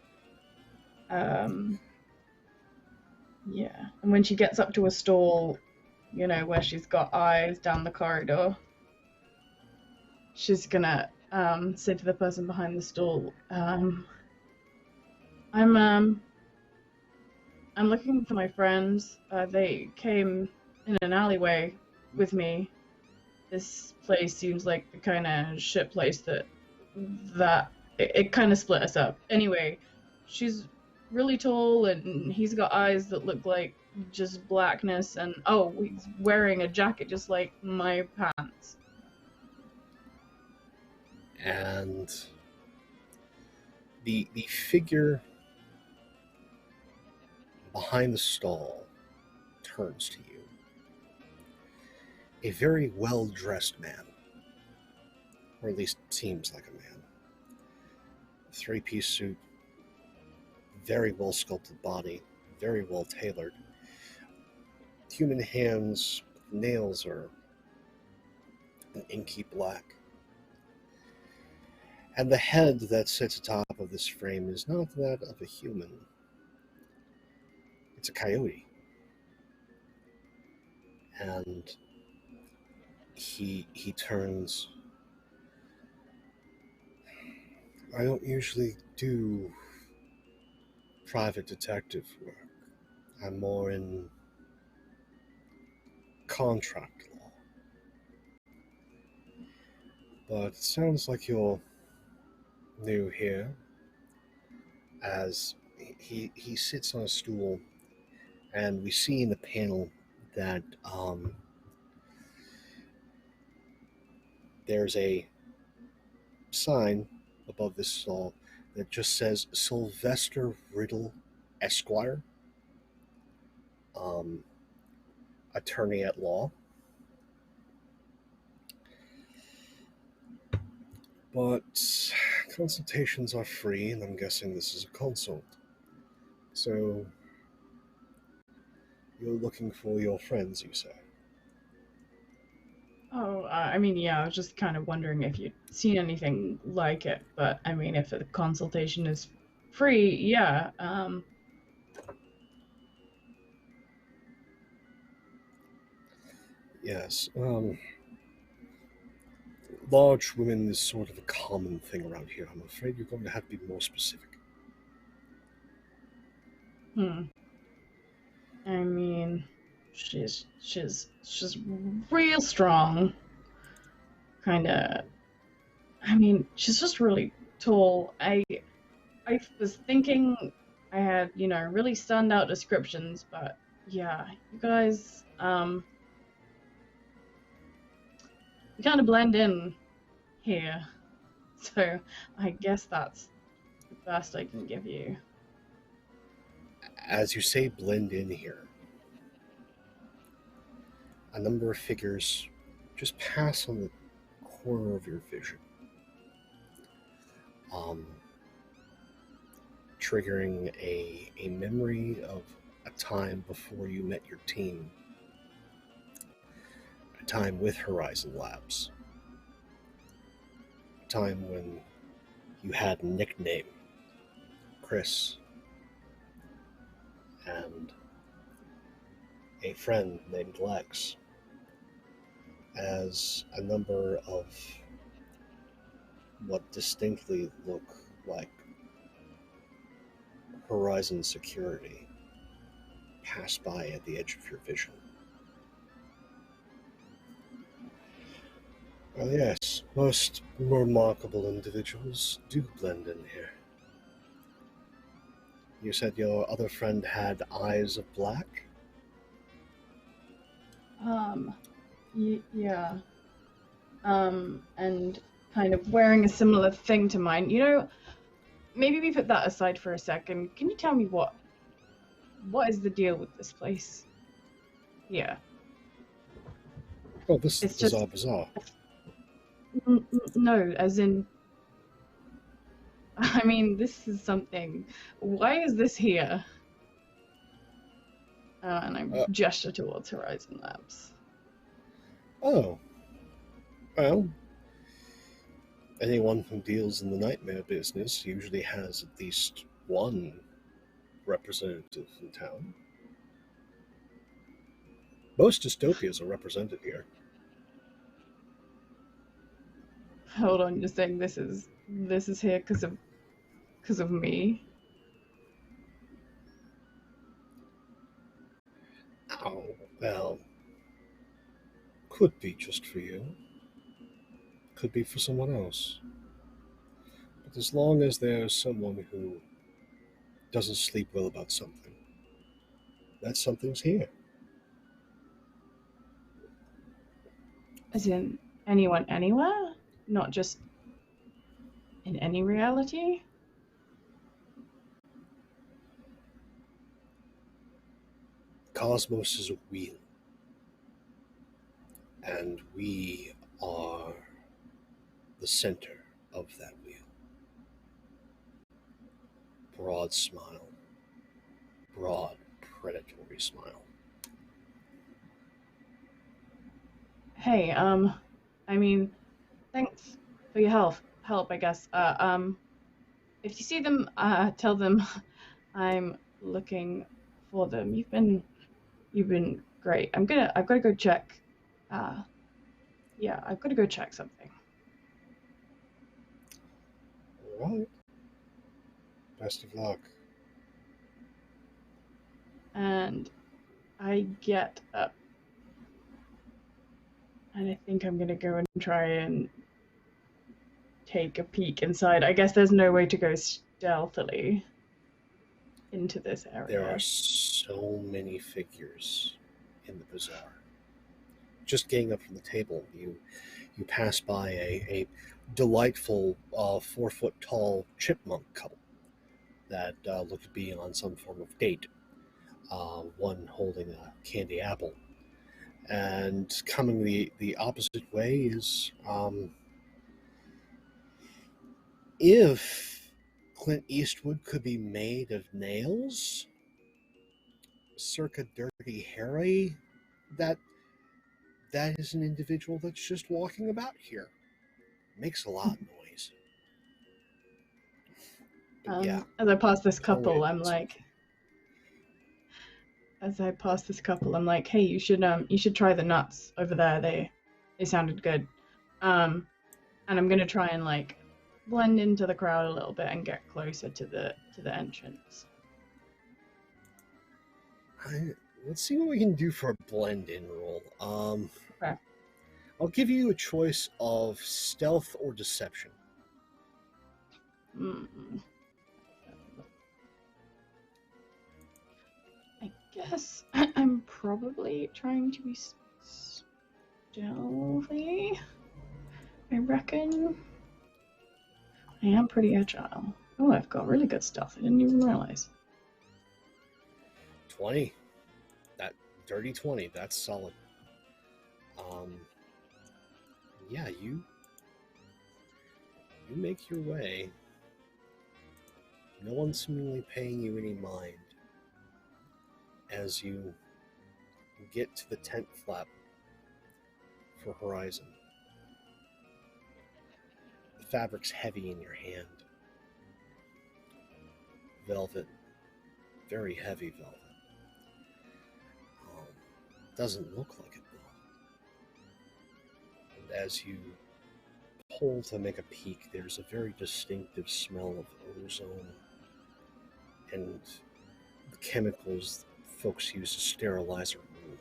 S4: Yeah, and when she gets up to a stall, where she's got eyes down the corridor, she's gonna say to the person behind the stall, I'm looking for my friends. They came in an alleyway with me. This place seems like the kind of shit place that it kind of split us up. Anyway, she's really tall and he's got eyes that look like just blackness, and he's wearing a jacket just like my pants.
S1: And the figure behind the stall turns to you. A very well-dressed man, or at least seems like a man. 3-piece suit, very well-sculpted body, very well-tailored. Human hands, nails are an inky black. And the head that sits atop of this frame is not that of a human. It's a coyote. And he turns. I don't usually do private detective work. I'm more in contract law. But it sounds like you're new here, as he sits on a stool, and we see in the panel that there's a sign above this stall that just says Sylvester Riddle Esquire, attorney at law. But consultations are free, and I'm guessing this is a consult. So, you're looking for your friends, you say?
S4: Oh, I mean, yeah, I was just kind of wondering if you'd seen anything like it, but I mean, if the consultation is free, yeah.
S1: Yes. Large women is sort of a common thing around here. I'm afraid you're going to have to be more specific.
S4: Hmm. I mean, she's real strong. Kind of. I mean, she's just really tall. I was thinking I had, really standout descriptions, but yeah, you guys, you kind of blend in here. So I guess that's the best I can give you.
S1: As you say, blend in here. A number of figures just pass on the corner of your vision, triggering a memory of a time before you met your team, a time with Horizon Labs, a time when you had a nickname, Chris, and a friend named Lex, as a number of what distinctly look like Horizon security pass by at the edge of your vision. Well, yes, most remarkable individuals do blend in here. You said your other friend had eyes of black?
S4: Yeah. And kind of wearing a similar thing to mine. Maybe we put that aside for a second. Can you tell me what is the deal with this place? Yeah.
S1: Oh, this
S4: It's
S1: is
S4: just
S1: bizarre.
S4: no, as in, I mean, this is something. Why is this here? And I gesture towards Horizon Labs.
S1: Oh. Well, anyone who deals in the nightmare business usually has at least one representative in town. Most dystopias are represented here.
S4: Hold on, you're saying this is here because of me?
S1: Oh, well, could be just for you. Could be for someone else. But as long as there's someone who doesn't sleep well about something, that something's here.
S4: As in anyone anywhere? Not just in any reality?
S1: Cosmos is a wheel, and we are the center of that wheel. Broad smile. Broad, predatory smile.
S4: Hey, I mean, thanks for your help, I guess. If you see them, tell them I'm looking for them. You've been great. I've got to go check. Yeah, I've got to go check something.
S1: All right. Best of luck.
S4: And I get up. And I think I'm gonna go and try and take a peek inside. I guess there's no way to go stealthily into this area.
S1: There are so many figures in the bazaar. Just getting up from the table, you pass by a delightful 4-foot tall chipmunk couple that look to be on some form of date. One holding a candy apple, and coming the opposite way is if Clint Eastwood could be made of nails, circa Dirty Harry, that that is an individual that's just walking about here. Makes a lot of noise. But yeah,
S4: As I pass this
S1: no way
S4: couple,
S1: to
S4: I'm
S1: describe
S4: like, hey, you should try the nuts over there. They sounded good. And I'm gonna try and like blend into the crowd a little bit and get closer to the entrance.
S1: Let's see what we can do for a blend-in roll.
S4: Okay.
S1: I'll give you a choice of stealth or deception.
S4: I guess I'm probably trying to be stealthy. I reckon. I am pretty agile. Oh, I've got really good stealth. I didn't even realize.
S1: 20. That dirty 20. That's solid. Yeah, you make your way. No one's seemingly paying you any mind as you get to the tent flap for Horizon. The fabric's heavy in your hand. Velvet. Very heavy velvet. Doesn't look like it though. And as you pull to make a peek, there's a very distinctive smell of ozone and the chemicals folks use to sterilize a room.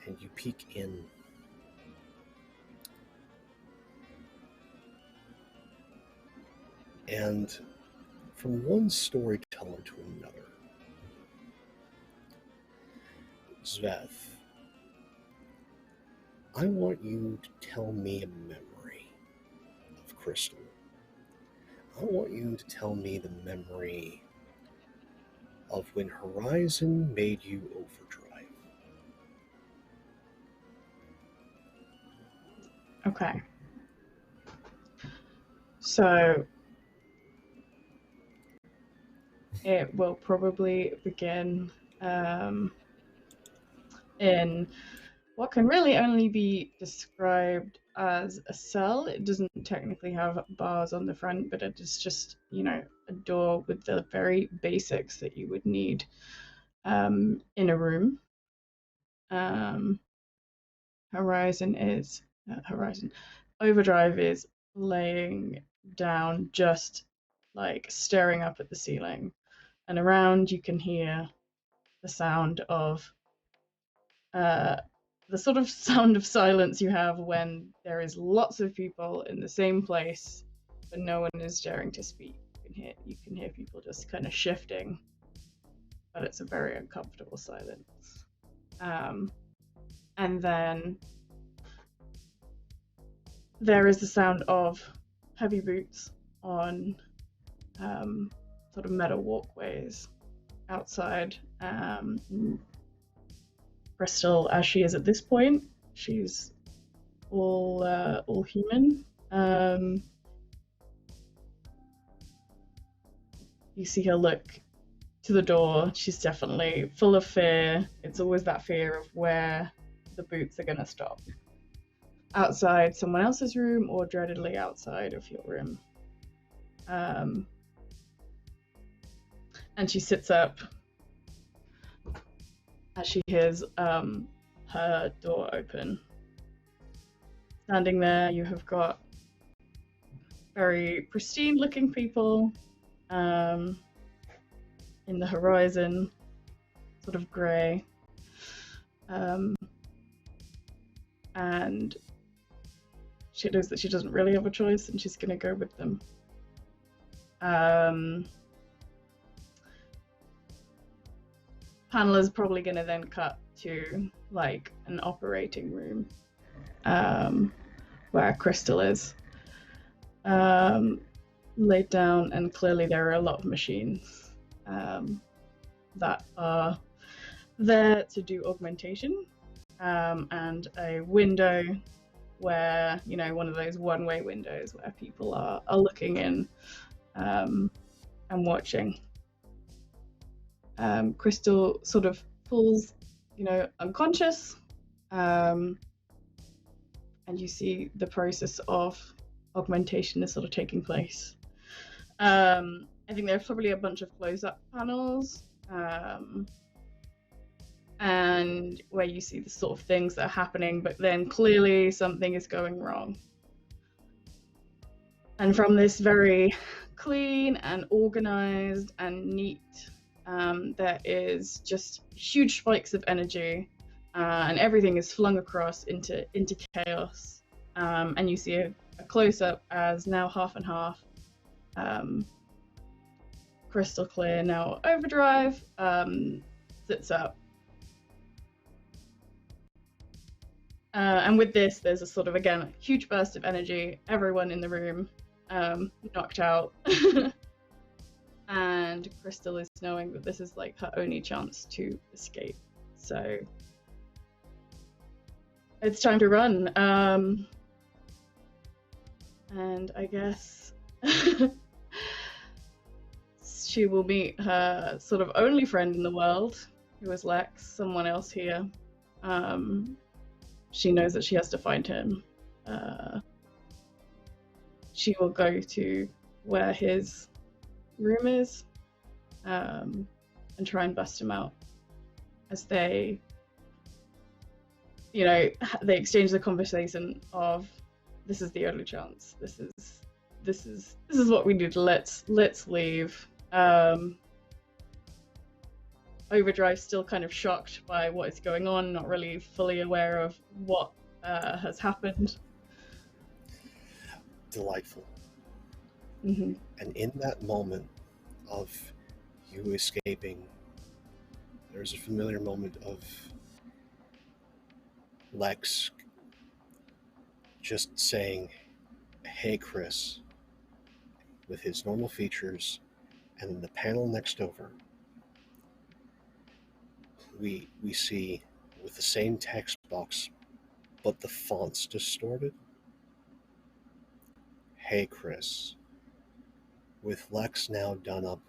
S1: And you peek in. And from one storyteller to another, Zveth, I want you to tell me a memory of Crystal. I want you to tell me the memory of when Horizon made you Overdrive.
S4: Okay. So it will probably begin in what can really only be described as a cell. It doesn't technically have bars on the front, but it is just, a door with the very basics that you would need in a room. Overdrive is laying down, just like staring up at the ceiling, and around you can hear the sound of the sort of sound of silence you have when there is lots of people in the same place, but no one is daring to speak. You can hear people just kind of shifting, but it's a very uncomfortable silence. And then there is the sound of heavy boots on sort of metal walkways outside. Crystal, as she is at this point, she's all human. You see her look to the door. She's definitely full of fear. It's always that fear of where the boots are going to stop. Outside someone else's room or dreadedly outside of your room. And she sits up as she hears her door open. Standing there, you have got very pristine looking people in the horizon, sort of grey. And she knows that she doesn't really have a choice and she's going to go with them. Panel is probably going to then cut to like an operating room where Crystal is laid down, and clearly there are a lot of machines that are there to do augmentation, and a window where, one of those one-way windows where people are looking in and watching. Crystal sort of falls, unconscious, and you see the process of augmentation is sort of taking place. I think there's probably a bunch of close-up panels, and where you see the sort of things that are happening, but then clearly something is going wrong. And from this very clean and organized and neat, there is just huge spikes of energy, and everything is flung across into chaos. And you see a close-up as now half and half. Crystal clear, now Overdrive sits up. And with this, there's a sort of, again, a huge burst of energy. Everyone in the room knocked out. And Crystal is knowing that this is like her only chance to escape. So it's time to run. And I guess she will meet her sort of only friend in the world, who is Lex, someone else here. She knows that she has to find him. She will go to where his room is, and try and bust him out as they exchange the conversation of, this is the only chance. This is what we did. Let's leave. Overdrive's still kind of shocked by what is going on, not really fully aware of what has happened.
S1: Delightful.
S4: Mm-hmm.
S1: And in that moment of you escaping, there's a familiar moment of Lex just saying, "Hey, Chris," with his normal features, and in the panel next over, we see, with the same text box, but the font's distorted, "Hey, Chris," with Lex now done up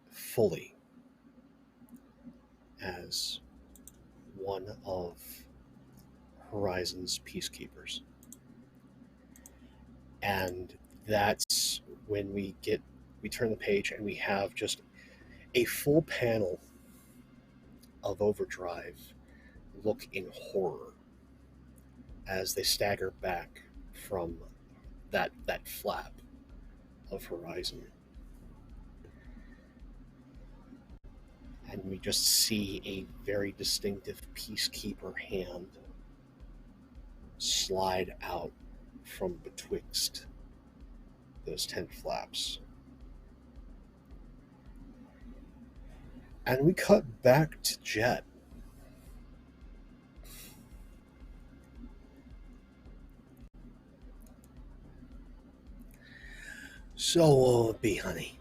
S1: fully as one of Horizon's peacekeepers. And that's when we turn the page and we have just a full panel of Overdrive look in horror as they stagger back from that flap of Horizon. And we just see a very distinctive peacekeeper hand slide out from betwixt those tent flaps. And we cut back to Jet. So, B, honey.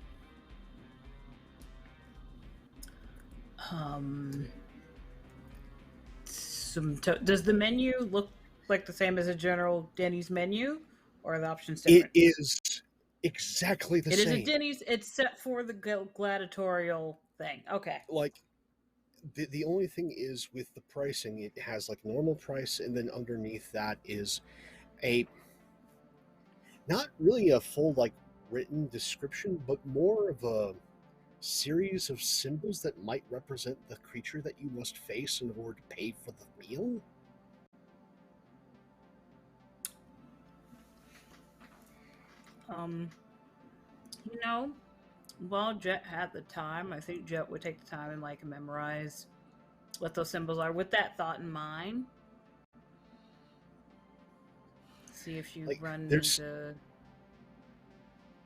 S3: Does the menu look like the same as a general Denny's menu, or are the options different?
S1: It is exactly the same.
S3: It is a Denny's, except for the gladiatorial thing. Okay.
S1: Like, the only thing is with the pricing, it has like normal price, and then underneath that is not really a full like written description, but more of a series of symbols that might represent the creature that you must face in order to pay for the meal.
S3: While Jet had the time, I think Jet would take the time and like memorize what those symbols are with that thought in mind. See if you run into...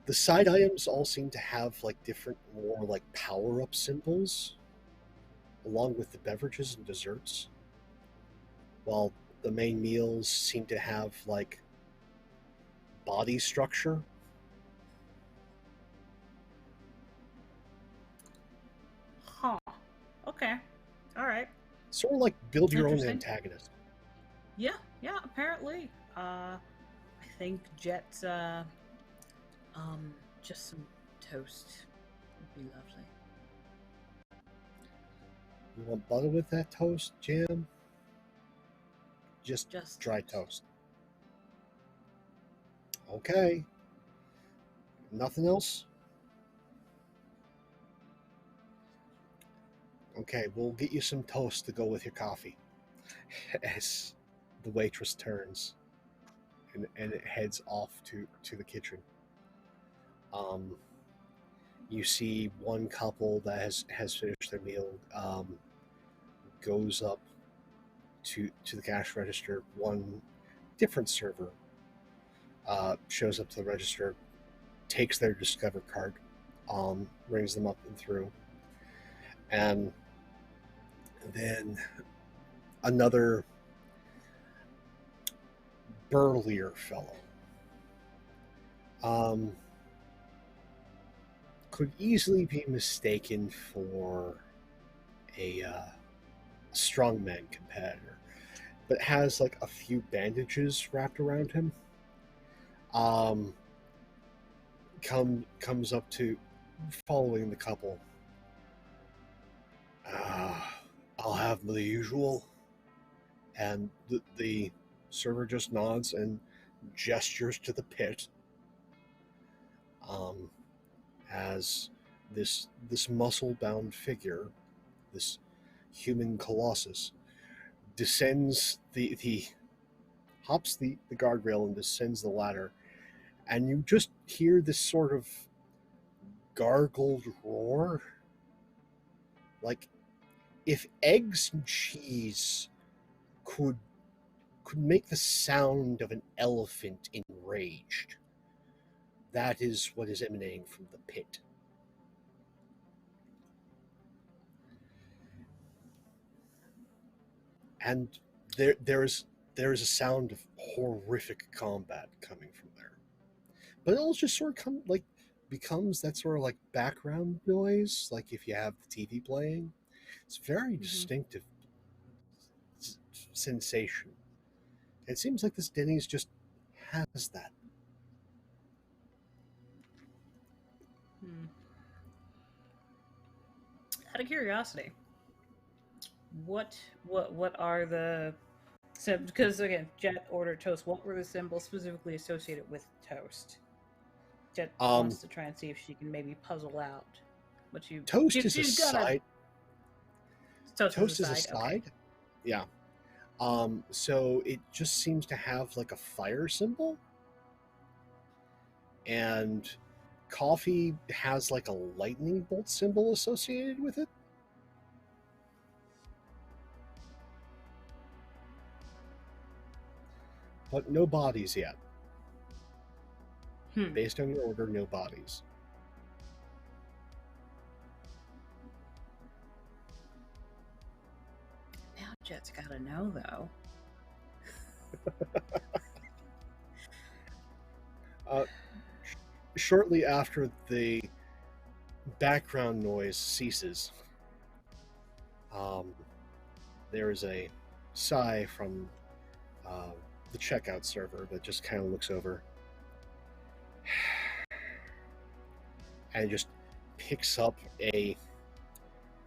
S1: The side items all seem to have like different, more like power-up symbols, along with the beverages and desserts, while the main meals seem to have like body structure.
S3: Huh. Okay. All right.
S1: Sort of like build your own antagonist.
S3: Yeah, apparently. I think Jet's just some toast would be lovely.
S1: You want butter with that toast, jam? Just dry toast. Okay. Nothing else? Okay, we'll get you some toast to go with your coffee. As the waitress turns and it heads off to the kitchen. You see one couple that has finished their meal goes up to the cash register. One different server shows up to the register, takes their Discover card, rings them up and through, and then another burlier fellow could easily be mistaken for a strongman competitor, but has like a few bandages wrapped around him. Comes up to following the couple. I'll have the usual. And the server just nods and gestures to the pit. As this muscle-bound figure, this human colossus, descends hops the guardrail and descends the ladder, and you just hear this sort of gargled roar, like if eggs and cheese could make the sound of an elephant enraged. That is what is emanating from the pit. And there is a sound of horrific combat coming from there. But it'll just sort of becomes that sort of like background noise, like if you have the TV playing. It's very distinctive sensation. It seems like this Denny's just has that.
S3: Out of curiosity, what are the because again, Jet ordered toast. What were the symbols specifically associated with toast? Jet wants to try and see if she can maybe puzzle out what you.
S1: Toast is a side.
S3: Toast is a side. Okay.
S1: Yeah. So it just seems to have like a fire symbol, and coffee has like a lightning bolt symbol associated with it. But no bodies yet. Based on your order, no bodies.
S3: Now Jet's gotta know, though.
S1: Shortly after the background noise ceases, there is a sigh from the checkout server that just kind of looks over and just picks up a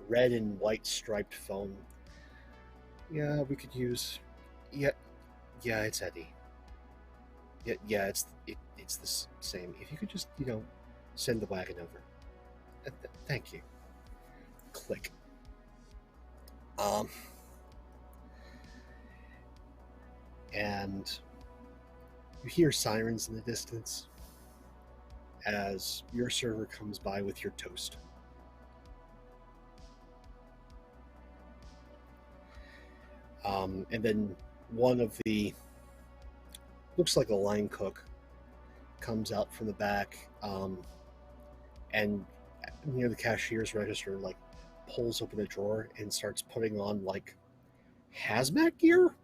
S1: red and white striped phone. Yeah, we could use. Yeah, it's Eddie. Yeah, it's the same. If you could just, send the wagon over. Thank you. Click. And you hear sirens in the distance as your server comes by with your toast. And then one of the, looks like a line cook, comes out from the back, and near the cashier's register, like, pulls open a drawer and starts putting on, like, hazmat gear?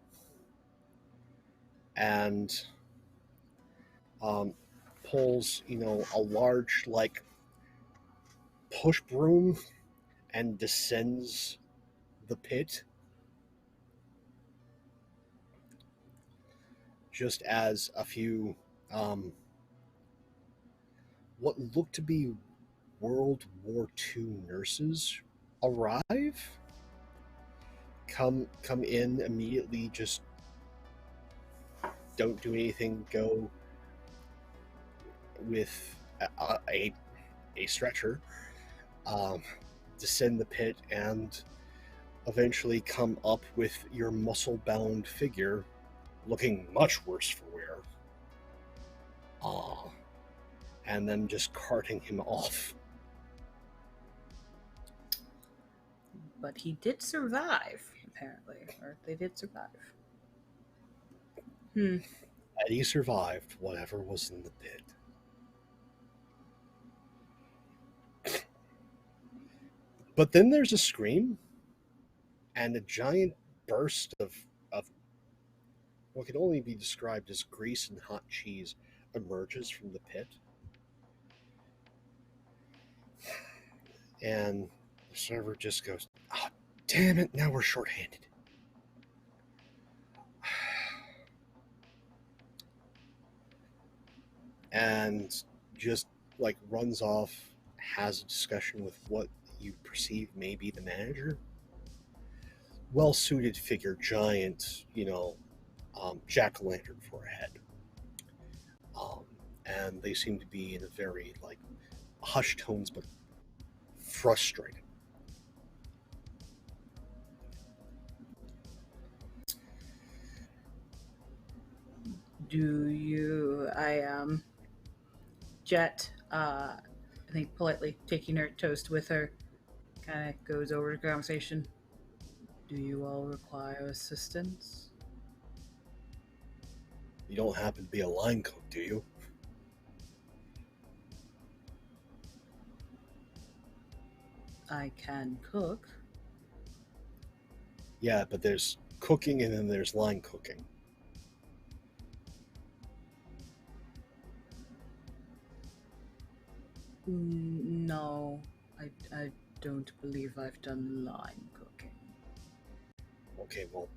S1: And pulls, a large, like, push broom and descends the pit. Just as a few, what look to be World War II nurses arrive come in immediately, just don't do anything, go with a stretcher, descend the pit, and eventually come up with your muscle-bound figure looking much worse for wear. And then just carting him off.
S3: But he did survive, apparently. Or they did survive.
S1: And he survived whatever was in the pit. But then there's a scream, and a giant burst of what can only be described as grease and hot cheese emerges from the pit. And the server just goes, "Oh, damn it, now we're shorthanded." And just like runs off, has a discussion with what you perceive may be the manager. Well-suited figure, giant, jack-o'-lantern for a head. And they seem to be in a very, like, hushed tones, but frustrated.
S3: Jet, I think politely taking her toast with her, kind of goes over to conversation. Do you all require assistance?
S1: You don't happen to be a line cook, do you?
S3: I can cook.
S1: Yeah, but there's cooking and then there's line cooking.
S3: No, I don't believe I've done line cooking.
S1: Okay, well,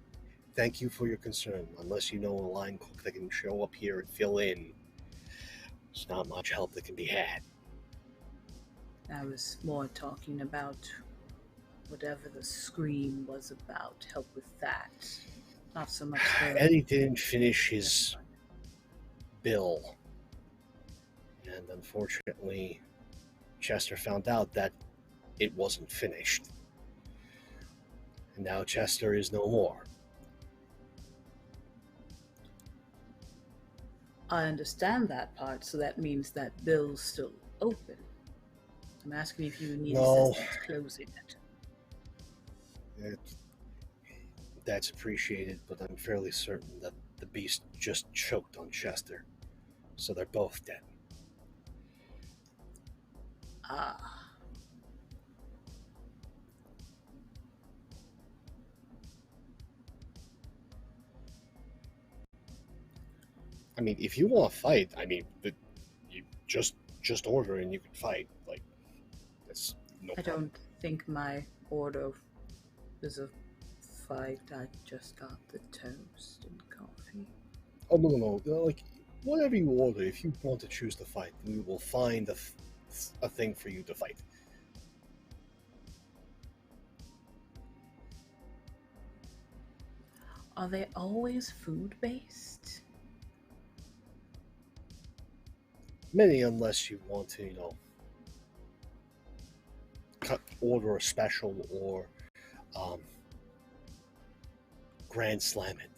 S1: thank you for your concern. Unless you know a line cook that can show up here and fill in, there's not much help that can be had.
S3: I was more talking about whatever the scream was about. Help with that. Not so much the...
S1: Eddie didn't finish his bill. And unfortunately, Chester found out that it wasn't finished. And now Chester is no more.
S3: I understand that part, so that means that bill's still open. I'm asking if you need assistance closing it.
S1: That's appreciated, but I'm fairly certain that the beast just choked on Chester. So they're both dead.
S3: Ah.
S1: I mean, if you want to fight, I mean, you just order and you can fight. Like, that's no problem.
S3: Don't think my order is a fight. I just got the toast and coffee.
S1: Oh, no. Like, whatever you order, if you want to choose to fight, we will find a thing for you to fight.
S3: Are they always food-based?
S1: Many, unless you want to, order a special or grand slam it.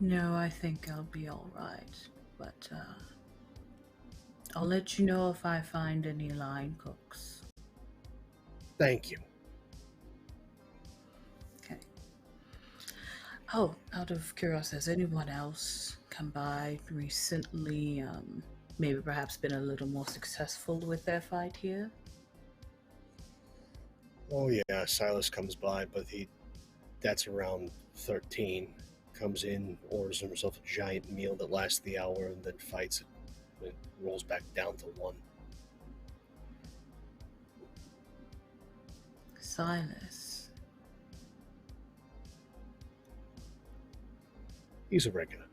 S3: No, I think I'll be all right. But I'll let you know if I find any line cooks.
S1: Thank you.
S3: Okay. Oh, out of curiosity, has anyone else come by recently? Maybe perhaps been a little more successful with their fight here?
S1: Oh yeah, Silas comes by, but that's around 13. Comes in, orders himself a giant meal that lasts the hour, and then fights it. It rolls back down to 1.
S3: Silas.
S1: He's a regular.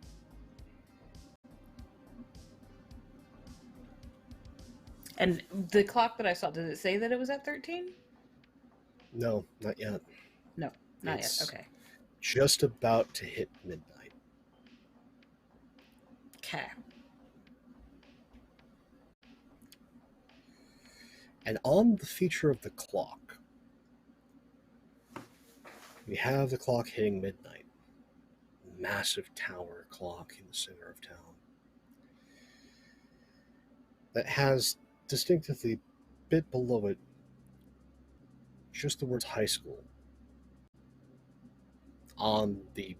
S3: And the clock that I saw, did it say that it was at 13?
S1: No, not yet.
S3: No, not
S1: It's
S3: yet. Okay.
S1: just about to hit midnight.
S3: Okay.
S1: And on the feature of the clock, we have the clock hitting midnight. Massive tower clock in the center of town that has distinctively, bit below it, just the words high school on the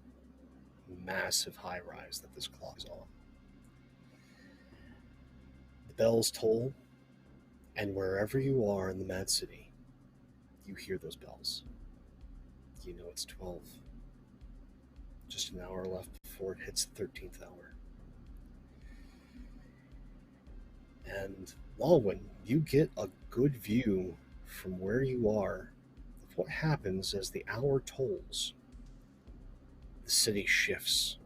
S1: massive high rise that this clock is on. The bells toll, and wherever you are in the Mad City, you hear those bells. You know it's 12. Just an hour left before it hits the 13th hour. And Lawin, you get a good view from where you are of what happens as the hour tolls. The city shifts.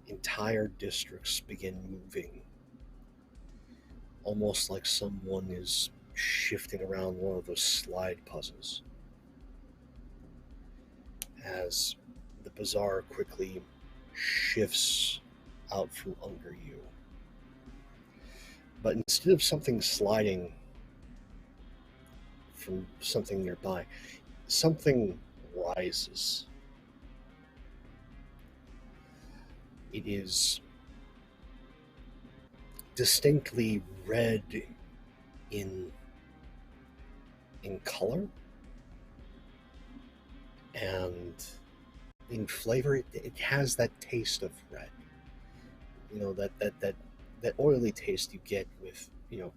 S1: Entire districts begin moving, almost like someone is shifting around one of those slide puzzles, as the bazaar quickly shifts out from under you. But instead of something sliding from something nearby, something rises. It is distinctly red in color and in flavor. It has that taste of red. You know, that oily taste you get with, you know,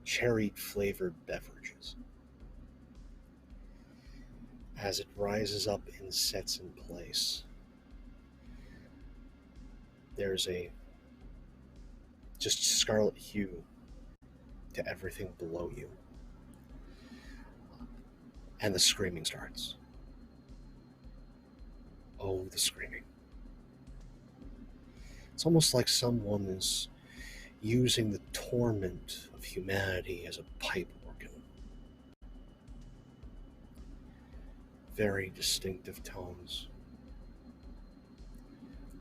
S1: cherry flavored beverages. As it rises up and sets in place, there's a just scarlet hue to everything below you. And the screaming starts. Oh, the screaming. It's almost like someone is using the torment of humanity as a pipe organ. Very distinctive tones.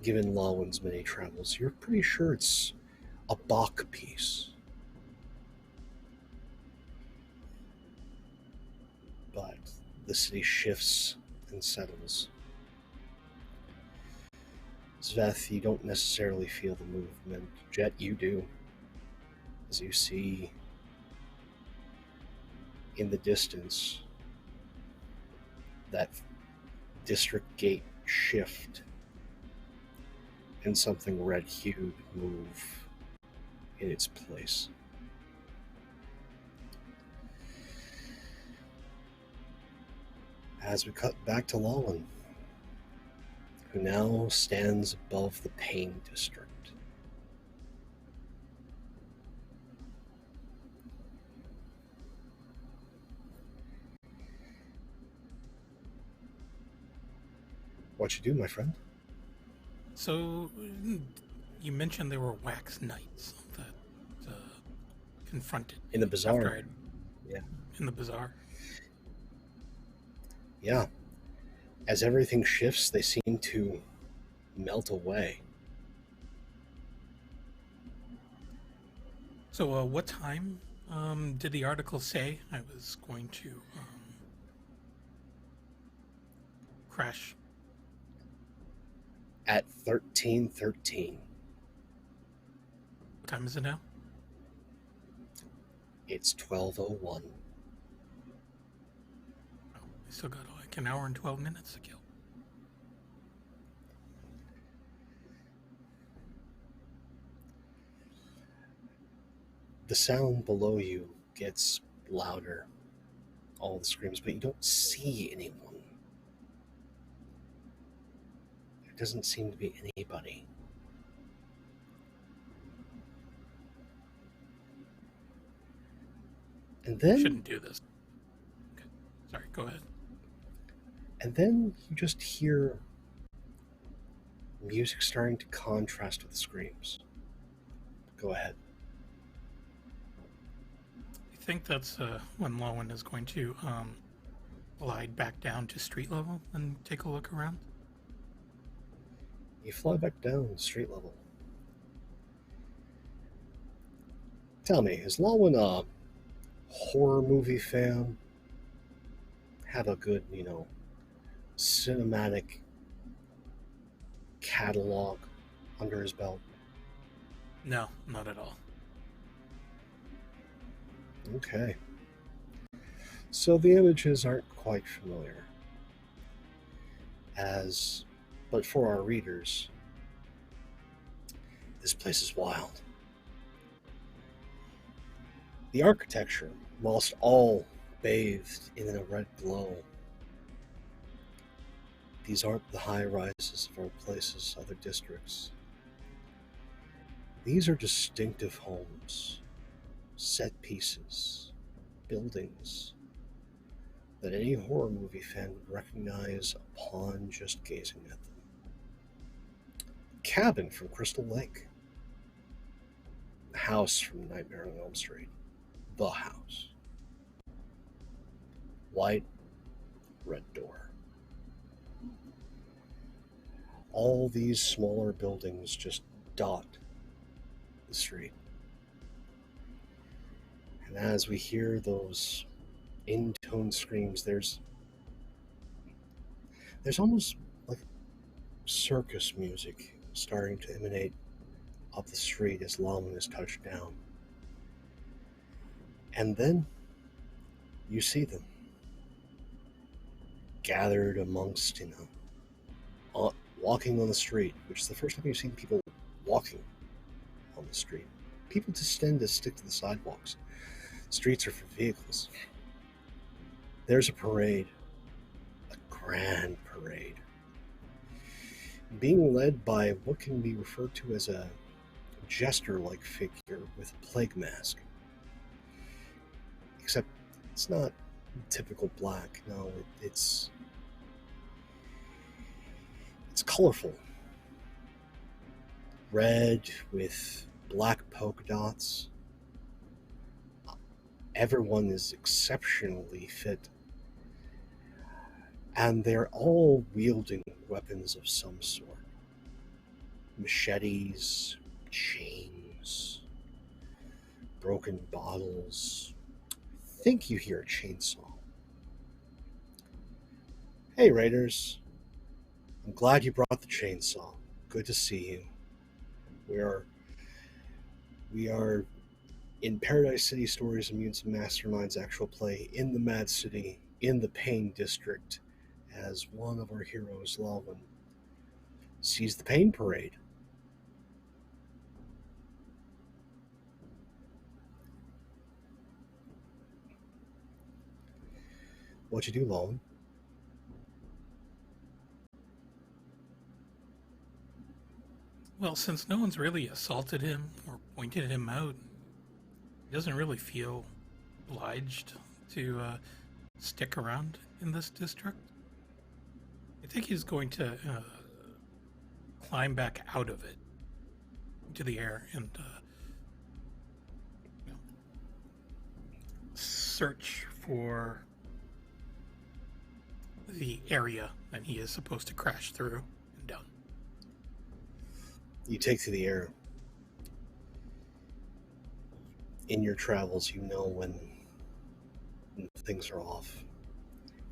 S1: Given Lawin's many travels, you're pretty sure it's a Bach piece. But the city shifts and settles. Sveth, you don't necessarily feel the movement. Jet, you do. As you see in the distance that district gate shift and something red-hued move in its place. As we cut back to Lawin, who now stands above the Pain District. What you do, my friend?
S2: So, you mentioned there were wax knights that confronted
S1: In the bazaar.
S2: Yeah. In the bazaar.
S1: Yeah. As everything shifts, they seem to melt away.
S2: So, what time did the article say I was going to crash?
S1: At 13:13.
S2: What time is it now?
S1: It's 12:01.
S2: Oh, I still got like an hour and 12 minutes to kill.
S1: The sound below you gets louder. All the screams, but you don't see anyone. There doesn't seem to be anybody. And then...
S2: Shouldn't do this. Okay. Sorry, go ahead.
S1: And then you just hear music starting to contrast with the screams. Go ahead.
S2: think that's when Lawin is going to glide back down to street level and take a look around.
S1: You fly back down street level. Tell me, is Lawin a horror movie fan? Have a good, cinematic catalog under his belt?
S2: No, not at all.
S1: Okay. So the images aren't quite familiar. But for our readers, this place is wild. The architecture, whilst all bathed in a red glow, these aren't the high rises of our places, other districts. These are distinctive homes, set pieces, buildings that any horror movie fan would recognize upon just gazing at them. Cabin from Crystal Lake. The house from Nightmare on Elm Street. The house. White, red door. All these smaller buildings just dot the street. And as we hear those in-tone screams, there's almost like circus music starting to emanate up the street as Lawin is touched down. And then you see them gathered amongst, walking on the street, which is the first time you've seen people walking on the street. People just tend to stick to the sidewalks. Streets are for vehicles. There's a parade, a grand parade, being led by what can be referred to as a jester-like figure with a plague mask. Except it's not typical black. No, it's colorful. Red with black polka dots. Everyone is exceptionally fit. And they're all wielding weapons of some sort. Machetes, chains, broken bottles. I think you hear a chainsaw. Hey, Raiders. I'm glad you brought the chainsaw. Good to see you. We are in Paradise City Stories and Mutants and Masterminds actual play in the Mad City, in the Pain District, as one of our heroes, Lawin, sees the Pain Parade. What'd you do, Lawin?
S2: Well, since no one's really assaulted him or pointed him out, he doesn't really feel obliged to stick around in this district. I think he's going to climb back out of it into the air and search for the area that he is supposed to crash through and down.
S1: You take to the air. In your travels, you know when things are off.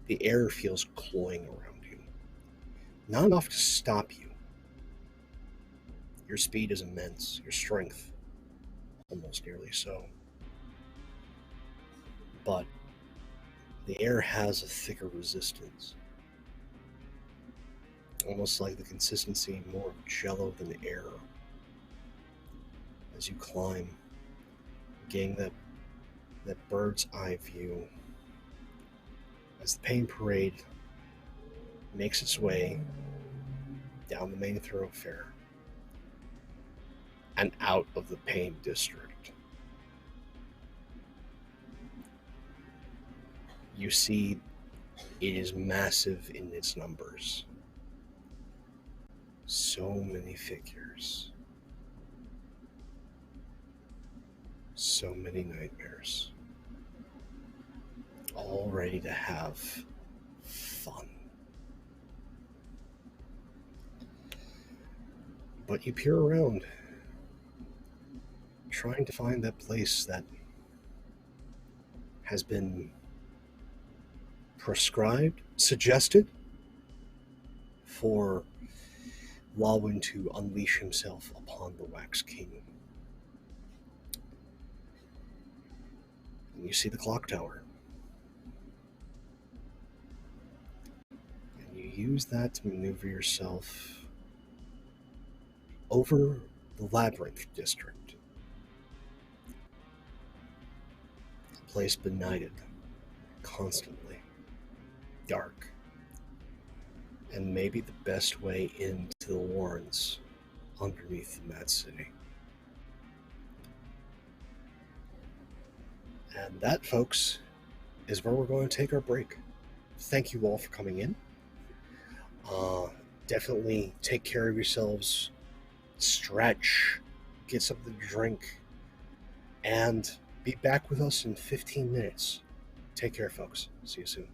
S1: The air feels cloying around you. Not enough to stop you. Your speed is immense. Your strength, almost nearly so. But the air has a thicker resistance. Almost like the consistency more of jello than air. As you climb, getting that bird's eye view as the Pain Parade makes its way down the main thoroughfare and out of the Pain District. You see it is massive in its numbers. So many figures. So many nightmares. all ready to have fun. But you peer around, trying to find that place that has been prescribed, suggested for Lawin to unleash himself upon the Wax King. And you see the clock tower. And you use that to maneuver yourself over the Labyrinth District. A place benighted, constantly dark, and maybe the best way into the Warrens underneath the Mad City. And that, folks, is where we're going to take our break. Thank you all for coming in. Definitely take care of yourselves, stretch, get something to drink, and be back with us in 15 minutes. Take care, folks. See you soon.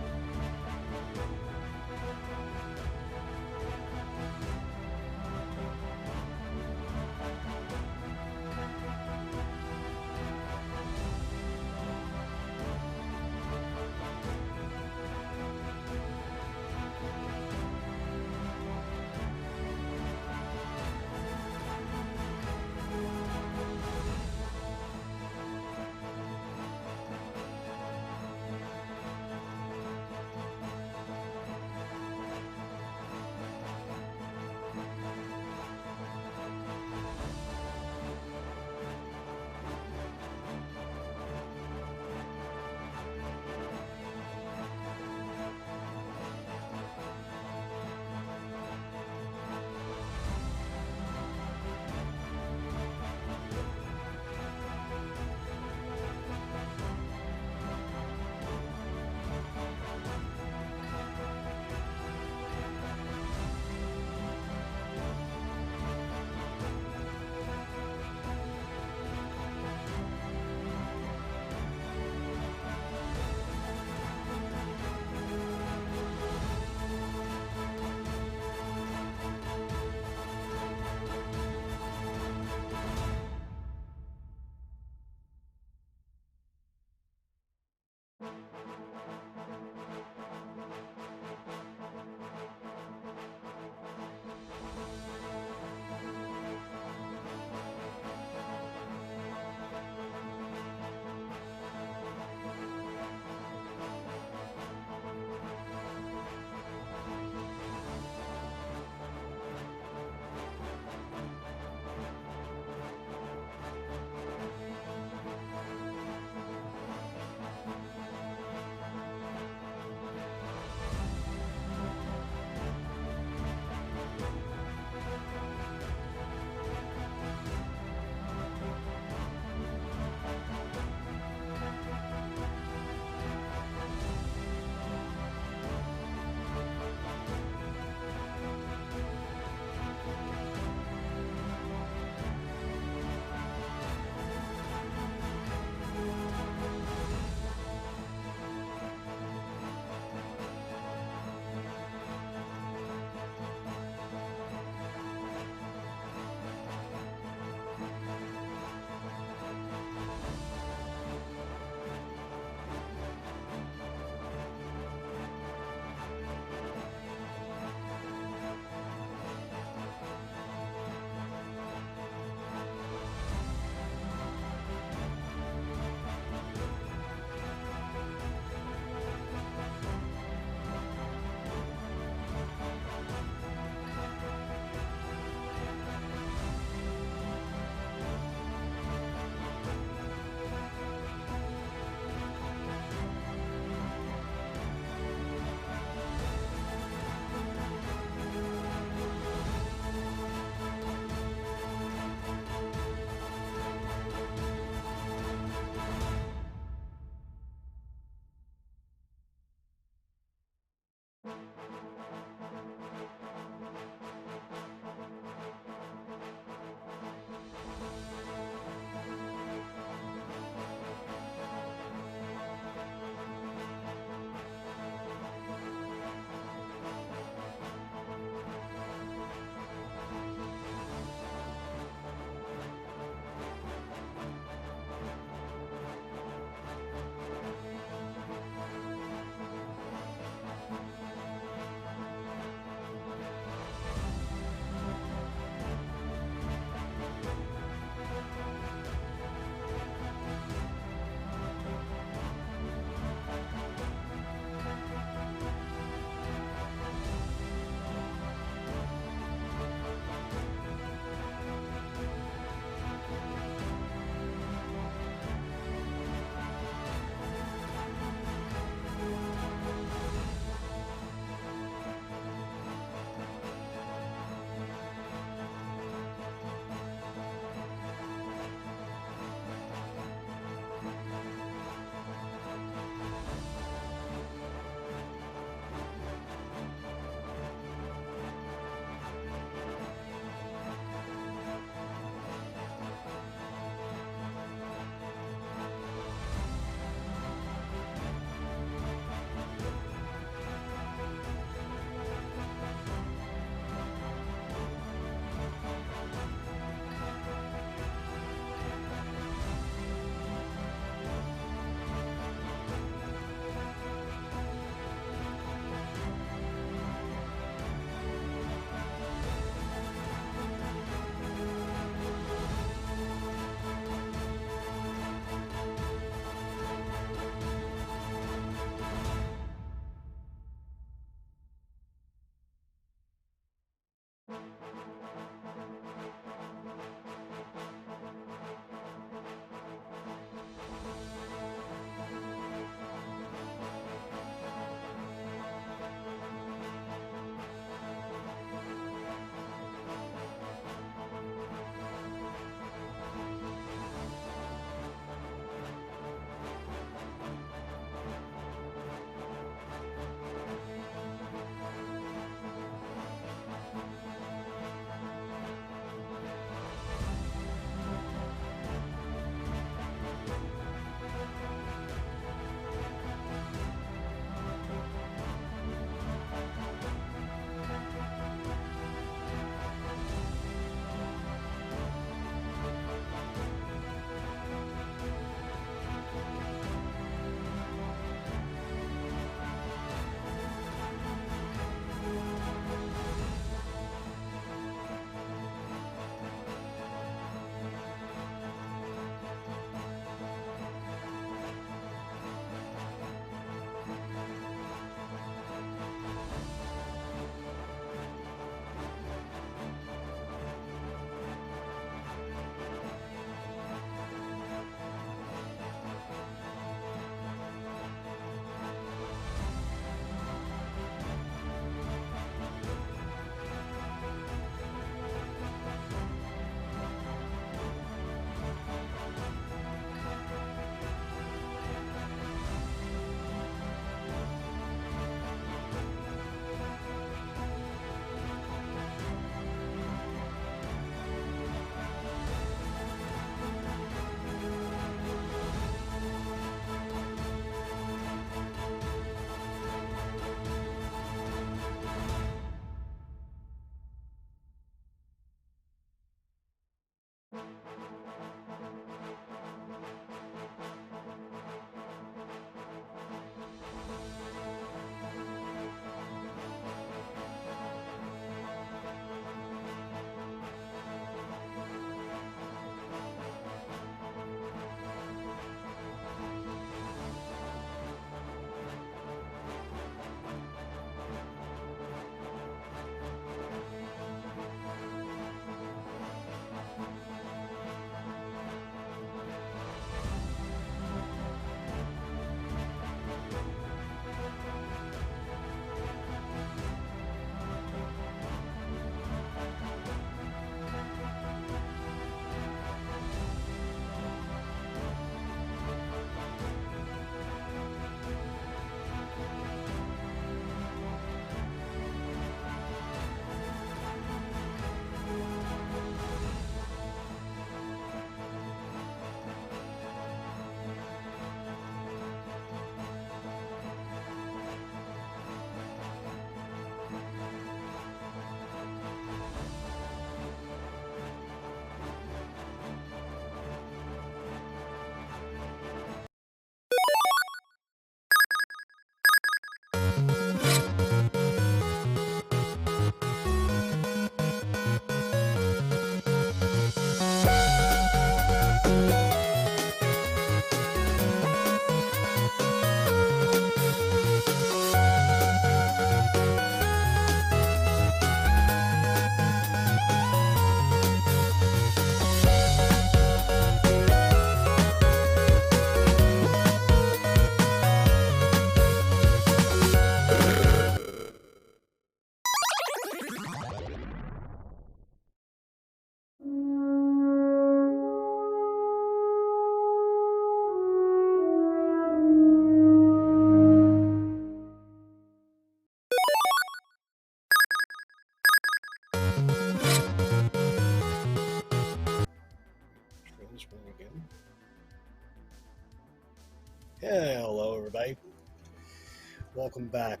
S1: Welcome back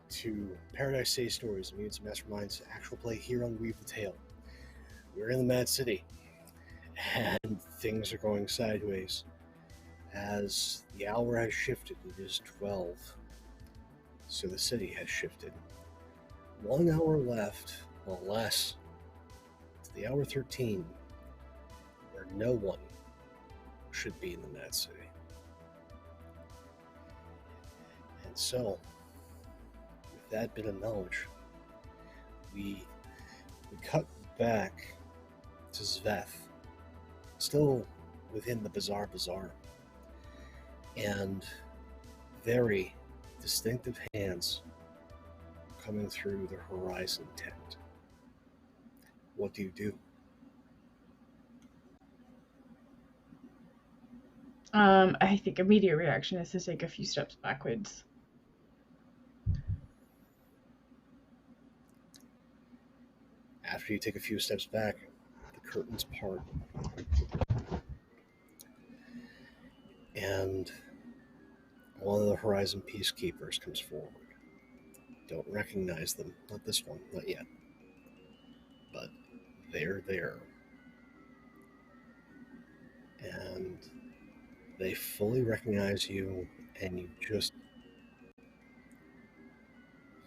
S1: to Paradise City Stories, Mutants Masterminds actual play here on Weave the Tale. We're in the Mad City, and things are going sideways as the hour has shifted. It is 12, so the city has shifted. 1 hour left, well, less, to the hour 13, where no one should be in the Mad City. And so, with that bit of knowledge, we cut back to Zveth, still within the Bizarre Bazaar, and very distinctive hands coming through the horizon tent. What do you do?
S4: I think immediate reaction is to take a few steps backwards.
S1: After you take a few steps back, the curtains part. And one of the Horizon Peacekeepers comes forward. Don't recognize them. Not this one, not yet. But they're there. And they fully recognize you, and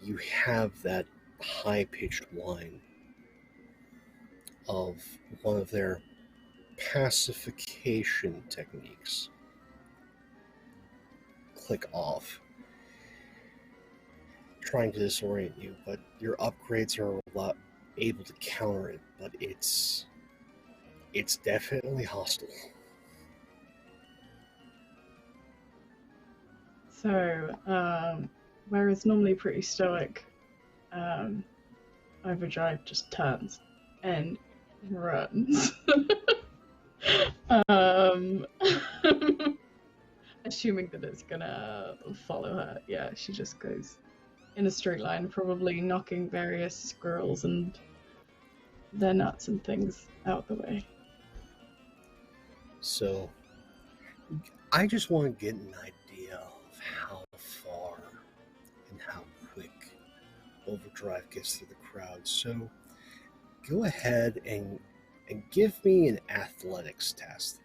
S1: you have that high-pitched whine of one of their pacification techniques click off, trying to disorient you, but your upgrades are able to counter it, but it's definitely hostile.
S4: So, whereas normally pretty stoic, Overdrive just turns and runs. Assuming that it's gonna follow her. Yeah, she just goes in a straight line, probably knocking various squirrels and their nuts and things out the way.
S1: So, I just want to get an idea of how far and how quick Overdrive gets through the crowd. So, go ahead and give me an athletics test.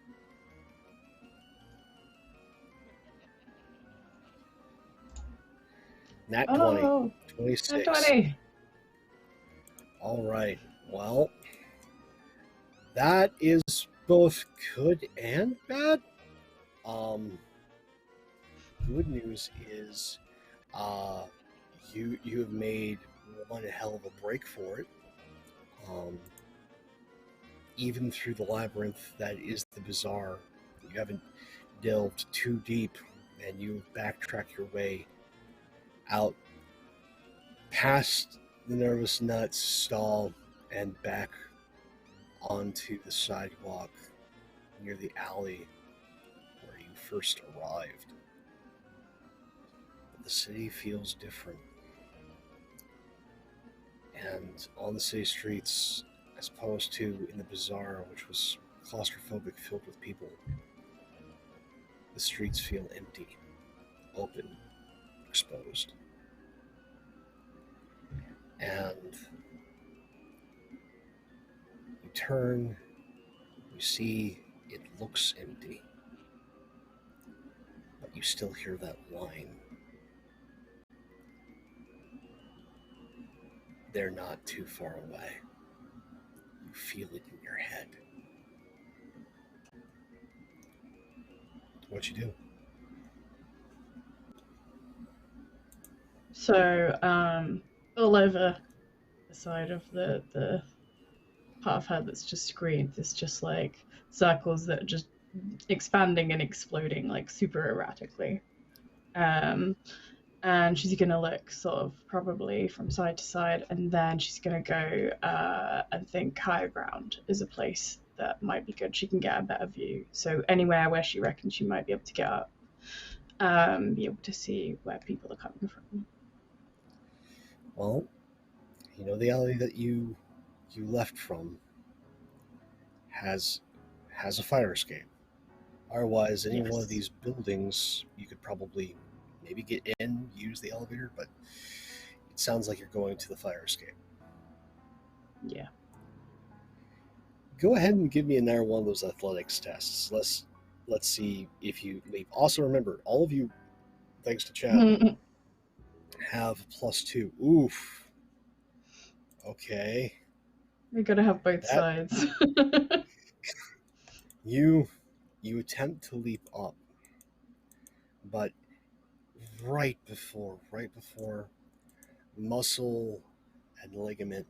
S1: Nat 20. 26.
S4: Nat 20.
S1: All right. Well, that is both good and bad. Good news is you have made one hell of a break for it. Even through the labyrinth that is the Bazaar, you haven't delved too deep, and you backtrack your way out past the Nervous Nuts stall and back onto the sidewalk near the alley where you first arrived. But the city feels different. And on the city streets, as opposed to in the Bazaar, which was claustrophobic, filled with people, the streets feel empty, open, exposed. And you turn, you see it looks empty, but you still hear that whine. They're not too far away. You feel it in your head. What you do?
S4: So, all over the side of the part of her that's just screens, it's just like circles that are just expanding and exploding like super erratically. And she's gonna look sort of probably from side to side, and then she's gonna go and think higher ground is a place that might be good. She can get a better view. So anywhere where she reckons she might be able to get up, be able to see where people are coming from.
S1: Well, you know the alley that you left from has a fire escape. Otherwise, any one of these buildings you could probably maybe get in, use the elevator, but it sounds like you're going to the fire escape.
S4: Yeah.
S1: Go ahead and give me another one of those athletics tests. Let's see if you leap. Also remember, all of you, thanks to chat, have +2. Oof. Okay.
S4: We gotta have both
S1: That-
S4: sides.
S1: You attempt to leap up, but right before muscle and ligament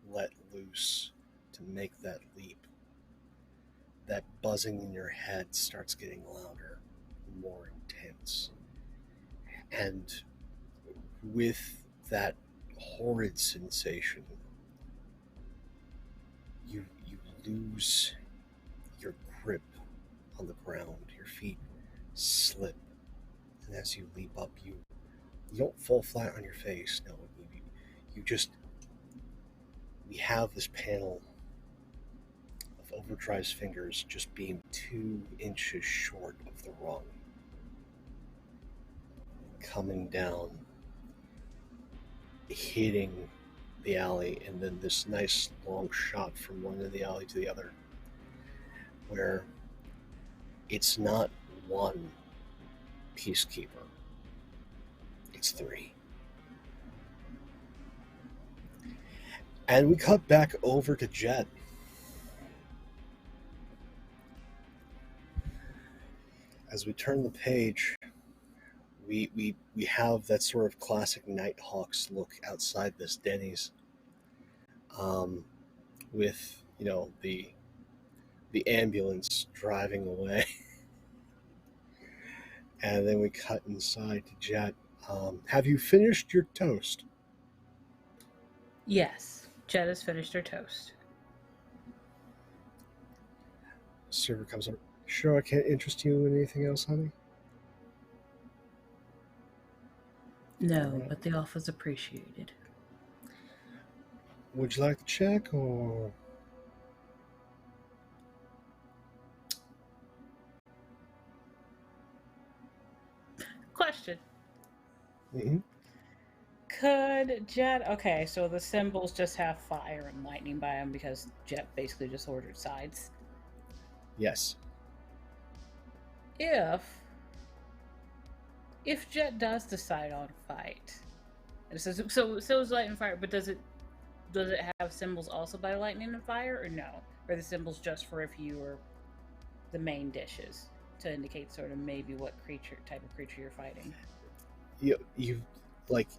S1: let loose to make that leap, that buzzing in your head starts getting louder, more intense. And with that horrid sensation, you lose your grip on the ground. Your feet slip, and as you leap up, you don't fall flat on your face. No, you just, we have this panel of Overdrive's fingers just being 2 inches short of the rung, coming down, hitting the alley, and then this nice long shot from one end of the alley to the other, where it's not one peacekeeper, it's 3. And we cut back over to Jet. As we turn the page, we have that sort of classic Nighthawks look outside this Denny's, with the ambulance driving away, and then we cut inside to Jet. Have you finished your toast?
S3: Yes. Jet has finished her toast.
S1: Server comes up. Sure, I can't interest you in anything else, honey?
S3: No,
S1: Alright.
S3: but the offer's appreciated.
S1: Would you like to check, or...
S3: Question.
S1: Mm-hmm.
S3: Could Jet... Okay, so the symbols just have fire and lightning by them because Jet basically just ordered sides.
S1: Yes.
S3: If Jet does decide on fight, and it says so is light and fire, but does it have symbols also by lightning and fire, or no? Or the symbols just for if you are the main dishes to indicate sort of maybe what type of creature you're fighting?
S1: You like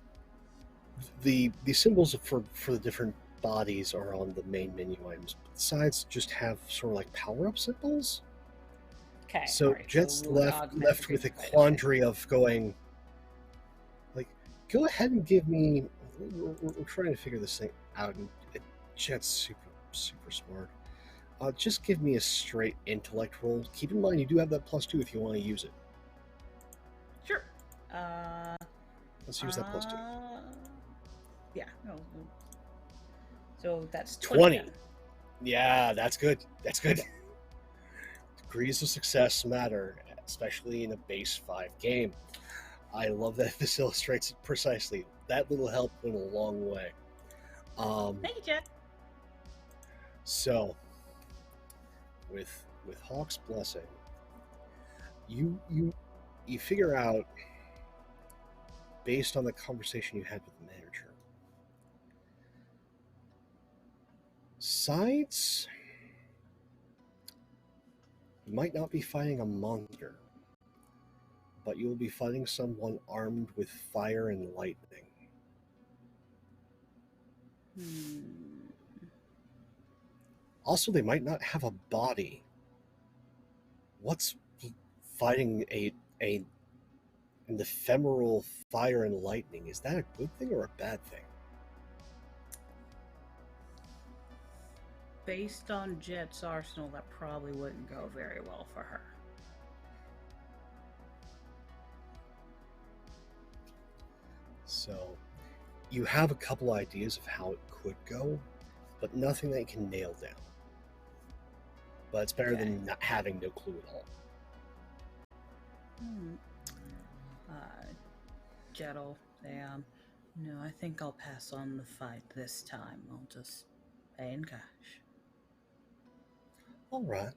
S1: the symbols for the different bodies are on the main menu items. But the sides just have sort of like power-up symbols.
S3: Okay.
S1: So
S3: right,
S1: Jet's
S3: so
S1: left with a quandary of going, like, go ahead and give me. We're trying to figure this thing out, and Jet's super smart. Just give me a straight intellect roll. Keep in mind you do have that +2 if you want to use it.
S3: Sure.
S1: Let's use that +2.
S3: Yeah. No. So that's
S1: 20.
S3: then.
S1: Yeah, that's good. That's good. Degrees of success matter, especially in a base 5 game. I love that this illustrates it precisely. That little help went a long way.
S3: Thank you, Jet.
S1: So, with Hawk's blessing, you figure out, based on the conversation you had with the manager, sides might not be fighting a monster, but you will be fighting someone armed with fire and lightning. Also, they might not have a body. What's fighting an ephemeral fire and lightning? Is that a good thing or a bad thing?
S3: Based on Jet's arsenal, that probably wouldn't go very well for her.
S1: So, you have a couple ideas of how it could go, but nothing that you can nail down. But it's better than not having no clue at all.
S3: Jet'll say, no, I think I'll pass on the fight this time. I'll just pay in cash.
S1: All right.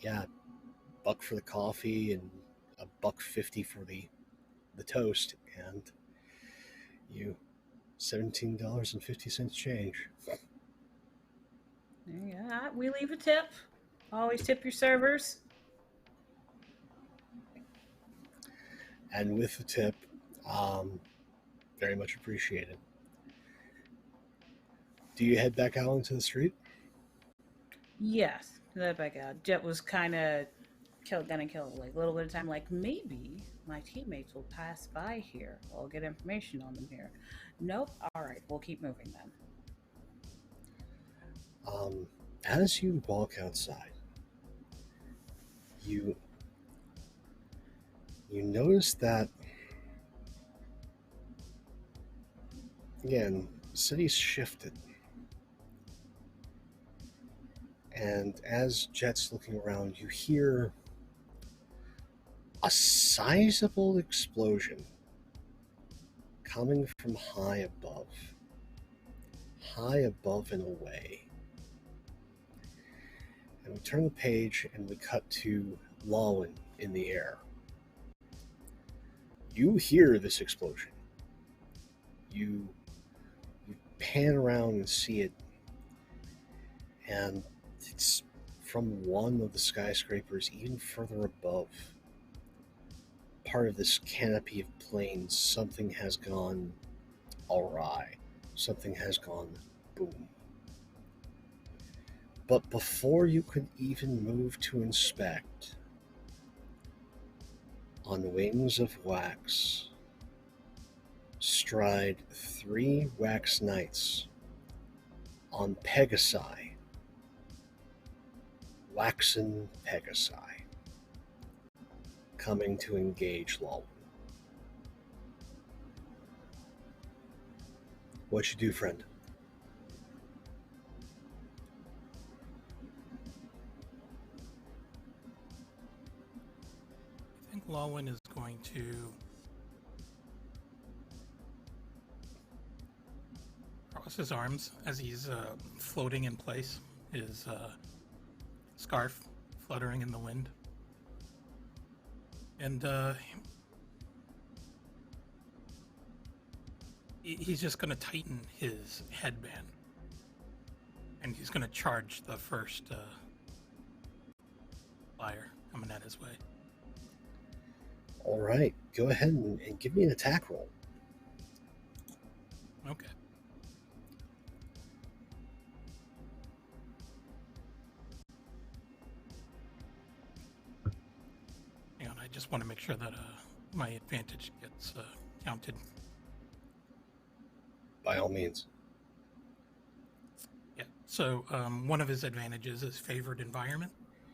S1: Yeah, $1 for the coffee and $1.50 for the toast, and you $17.50 change.
S3: Yeah, we leave a tip. Always tip your servers.
S1: And with the tip, very much appreciated. Do you head back out into the street?
S3: Yes, head back out. Jet was kind of gonna kill like a little bit of time. Like maybe my teammates will pass by here. I'll get information on them here. Nope. All right, we'll keep moving then.
S1: As you walk outside, you notice that, again, the city's shifted. And as Jet's looking around, you hear a sizable explosion coming from high above and away. And we turn the page and we cut to Lawin in the air. You hear this explosion. You pan around and see it, and it's from one of the skyscrapers even further above. Part of this canopy of planes, something has gone awry. Something has gone boom. But before you could even move to inspect, on wings of wax, stride 3 wax knights on Pegasi, waxen Pegasi, coming to engage Lawin. What you do, friend?
S2: I think Lawin is going to cross his arms as he's floating in place, his scarf fluttering in the wind. And he's just going to tighten his headband. And he's going to charge the first fire coming at his way.
S1: All right, go ahead and give me an attack roll.
S2: Okay. Hang on, I just want to make sure that my advantage gets counted.
S1: By all means.
S2: Yeah, so one of his advantages is favored environment,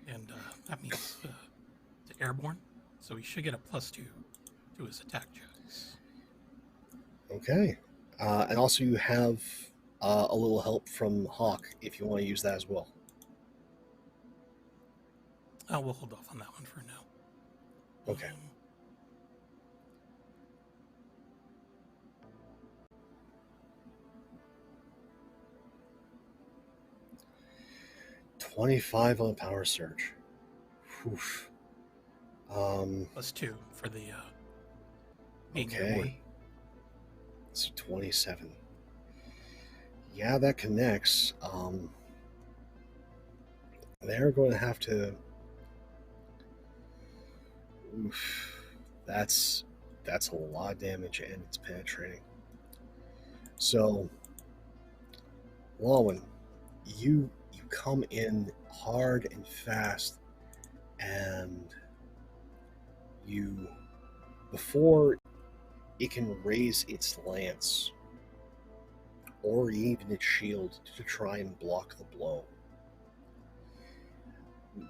S2: and that means it's airborne, so he should get a +2 to his attack checks.
S1: Okay. And also you have a little help from Hawk if you want to use that as well.
S2: We'll hold off on that one for now.
S1: Okay. 25 on power surge. Oof.
S2: +2 for the being airborne.
S1: Okay. So 27. Yeah, that connects. They're going to have to. Oof. That's a lot of damage, and it's penetrating. So, Lawin, you come in hard and fast, and you, before it can raise its lance or even its shield to try and block the blow,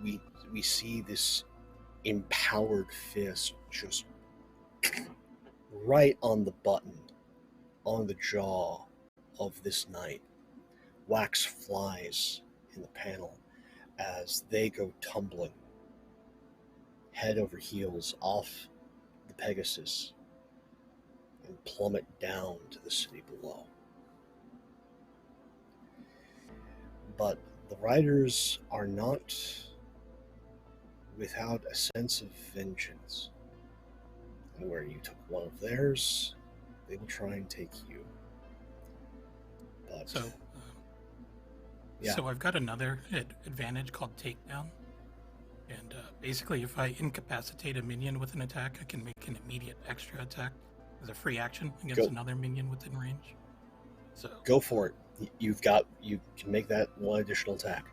S1: we see this empowered fist just right on the button, on the jaw of this knight. Wax flies in the panel as they go tumbling, head over heels, off the Pegasus and plummet down to the city below. But the riders are not without a sense of vengeance. And where you took one of theirs, they will try and take you. But
S2: So,
S1: yeah.
S2: so I've got another advantage called takedown. And basically, if I incapacitate a minion with an attack, I can make an immediate extra attack as a free action against another minion within range. So
S1: go for it. You can make that one additional attack.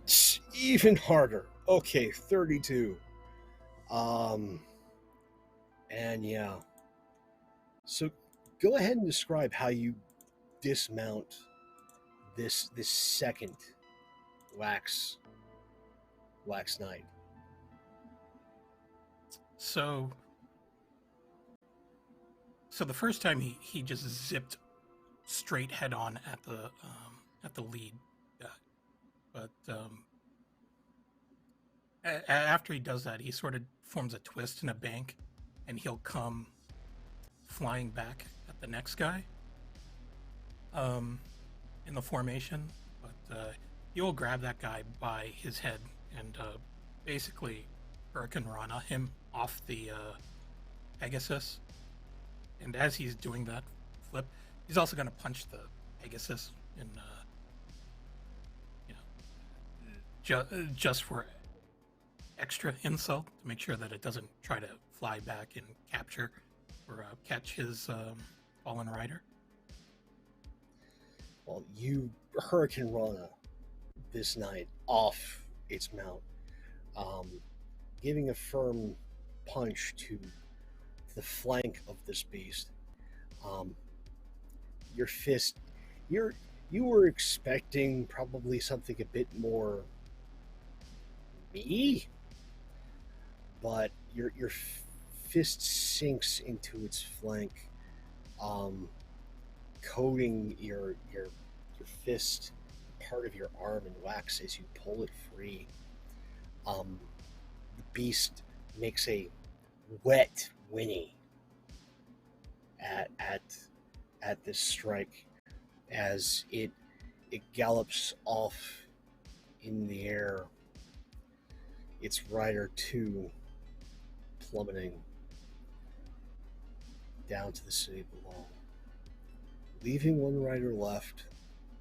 S1: It's even harder. Okay, 32. And yeah. So go ahead and describe how you dismount this second wax knight.
S2: So the first time he just zipped straight head on at the lead guy, but after he does that, he sort of forms a twist in a bank, and he'll come flying back at the next guy in the formation, but you'll grab that guy by his head and basically Hurricane Rana him off the Pegasus. And as he's doing that flip, he's also going to punch the Pegasus in, just for extra insult, to make sure that it doesn't try to fly back and capture or catch his fallen rider.
S1: Well, you Hurricane Rana this knight off its mount, giving a firm punch to the flank of this beast. Your fist, you were expecting probably something a bit more meaty, but your fist sinks into its flank, coating your fist, part of your arm, in wax as you pull it free. The beast makes a wet whinny at this strike as it gallops off in the air, its rider too plummeting down to the city below, leaving one rider left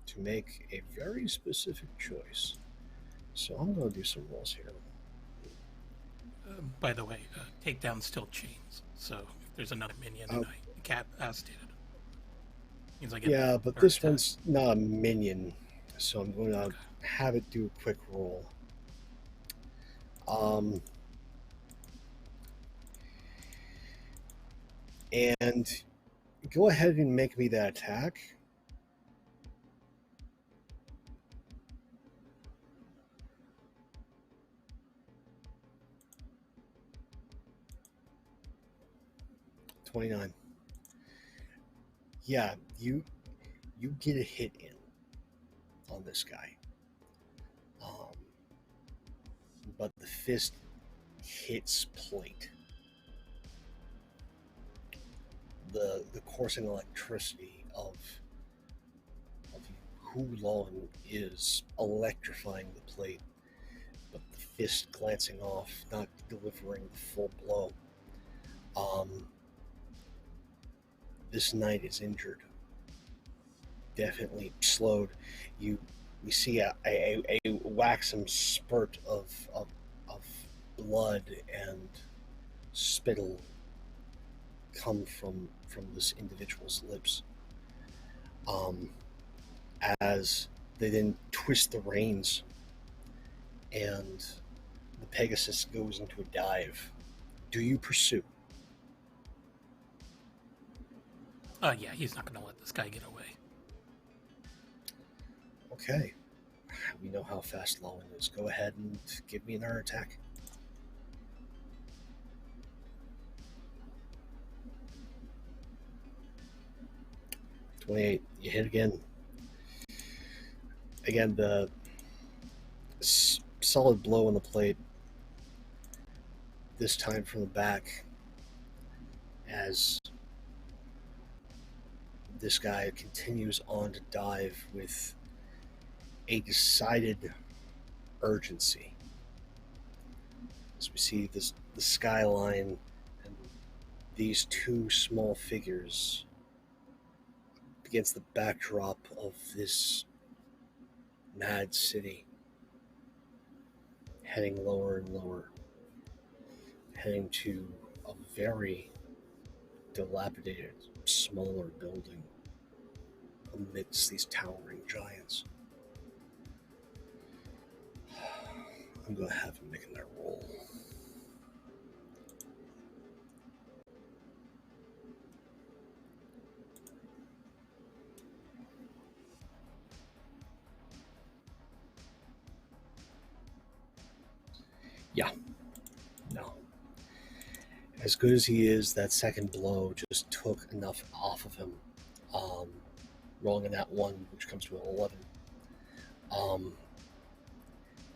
S1: to make a very specific choice. So I'm going to do some rolls here.
S2: By the way, takedown still chains, so if there's another minion and I incapacitated, means I get
S1: but this one's not a minion, so I'm going to have it do a quick roll. And go ahead and make me that attack. $29. Yeah, you get a hit in on this guy. But the fist hits plate. The coursing electricity of who Lawin is electrifying the plate, but the fist glancing off, not delivering the full blow. This knight is injured, definitely slowed. We see a waxen spurt of blood and spittle come from this individual's lips, as they then twist the reins and the Pegasus goes into a dive. Do you pursue?
S2: Yeah, he's not going to let this guy get away.
S1: Okay. We know how fast Lawin is. Go ahead and give me another attack. $28. You hit again. Again, the solid blow on the plate, this time from the back, as this guy continues on to dive with a decided urgency. As we see the skyline and these two small figures against the backdrop of this mad city, heading lower and lower, heading to a very dilapidated, smaller building amidst these towering giants. I'm going to have him making that roll. Yeah. No. As good as he is, that second blow just took enough off of him. Rolling in that one, which comes to an 11.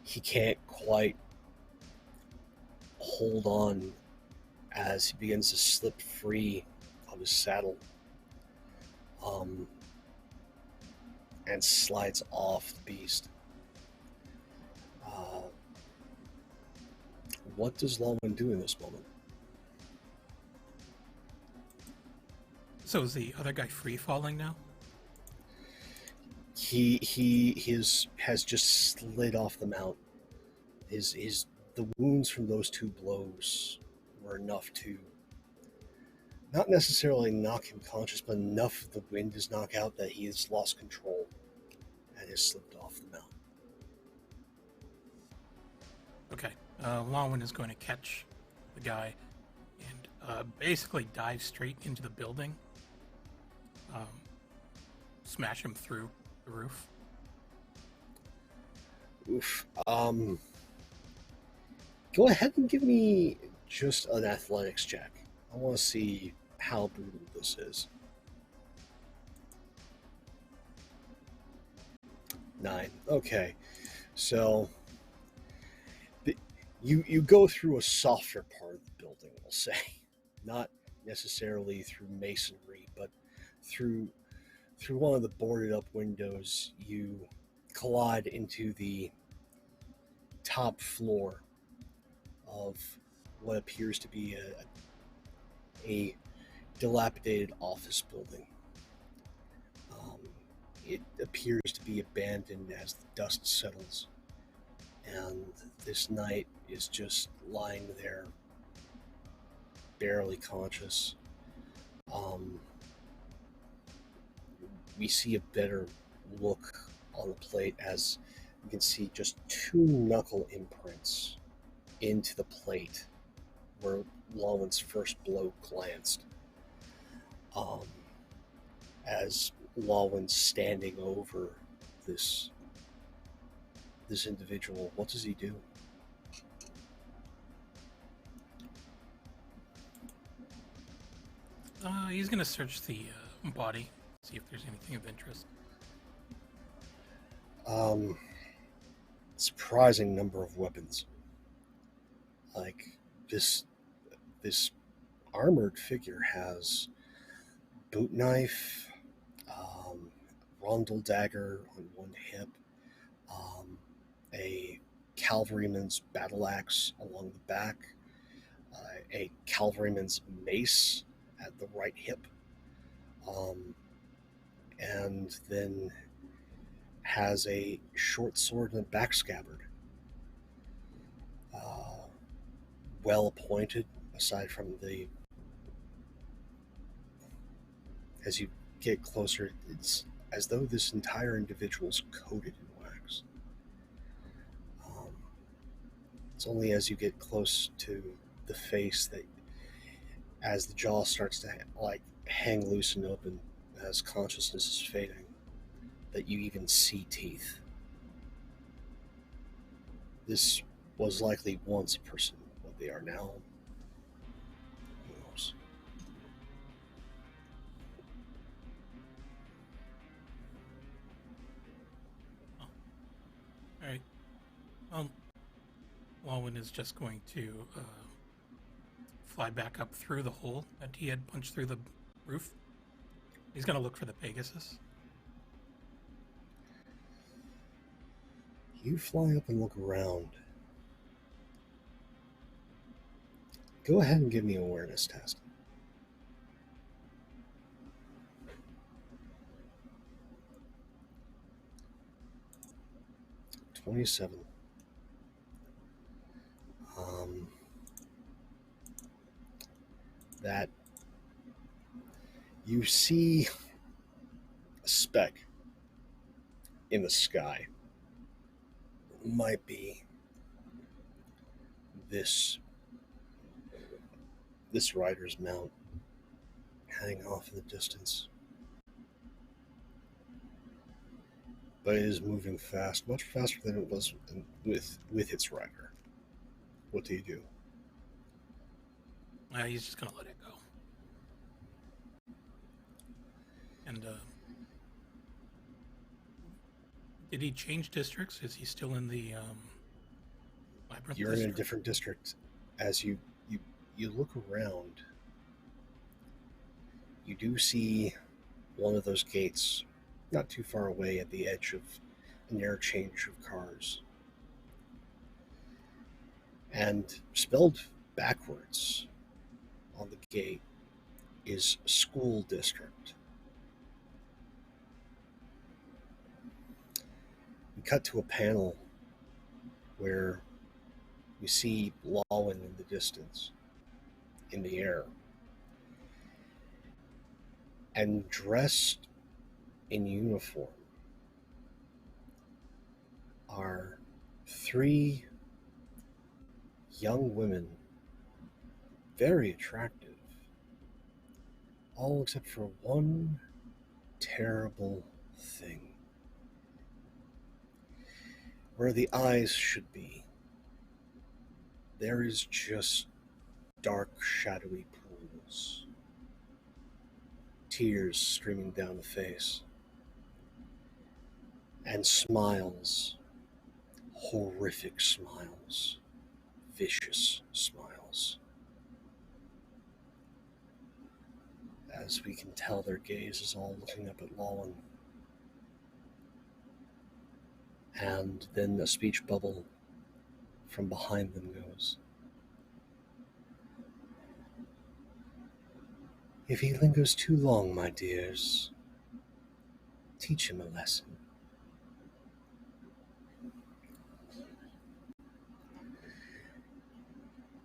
S1: He can't quite hold on as he begins to slip free of his saddle, and slides off the beast. What does Lawin do in this moment?
S2: So is the other guy free falling now?
S1: He has just slid off the mount. The wounds from those two blows were enough to not necessarily knock him conscious, but enough the wind has knocked out that he has lost control and has slipped off the mount.
S2: Okay. Lawin is going to catch the guy and basically dive straight into the building. Smash him through the roof.
S1: Oof. Go ahead and give me just an athletics check. I want to see how brutal this is. 9. Okay. So you go through a softer part of the building, we'll say. Not necessarily through masonry, but through one of the boarded up windows. You collide into the top floor of what appears to be a dilapidated office building. It appears to be abandoned as the dust settles, and this knight is just lying there, barely conscious. We see a better look on the plate as you can see just 2 knuckle imprints into the plate where Lawin's first blow glanced. As Lawin's standing over this individual, what does he do?
S2: He's going to search the body, see if there's anything of interest.
S1: Surprising number of weapons. Like this armored figure has boot knife, rondel dagger on one hip, a cavalryman's battle axe along the back, a cavalryman's mace at the right hip, and then has a short sword and a back scabbard. Well appointed, aside from as you get closer, it's as though this entire individual's coated in wax. It's only as you get close to the face that, as the jaw starts to hang loose and open, as consciousness is fading, that you even see teeth. This was likely once a person. What they are now, who knows?
S2: Lawin is just going to fly back up through the hole that he had punched through the roof. He's going to look for the Pegasus.
S1: You fly up and look around. Go ahead and give me an awareness test. $27. That you see a speck in the sky. Might be this rider's mount heading off in the distance. But it is moving fast, much faster than it was with its rider. What do you do?
S2: He's just going to let it go. And did he change districts? Is he still in the Labyrinth
S1: You're
S2: district?
S1: in a different district. As you look around, you do see one of those gates not too far away at the edge of an interchange of cars. And spelled backwards on the gate is school district. We cut to a panel where we see Lawin in the distance, in the air. And dressed in uniform are 3 young women, very attractive, all except for one terrible thing. Where the eyes should be, there is just dark, shadowy pools, tears streaming down the face, and smiles, horrific smiles, vicious smiles. As we can tell, their gaze is all looking up at Lawin. And then a speech bubble from behind them goes. If he lingers too long, my dears, teach him a lesson.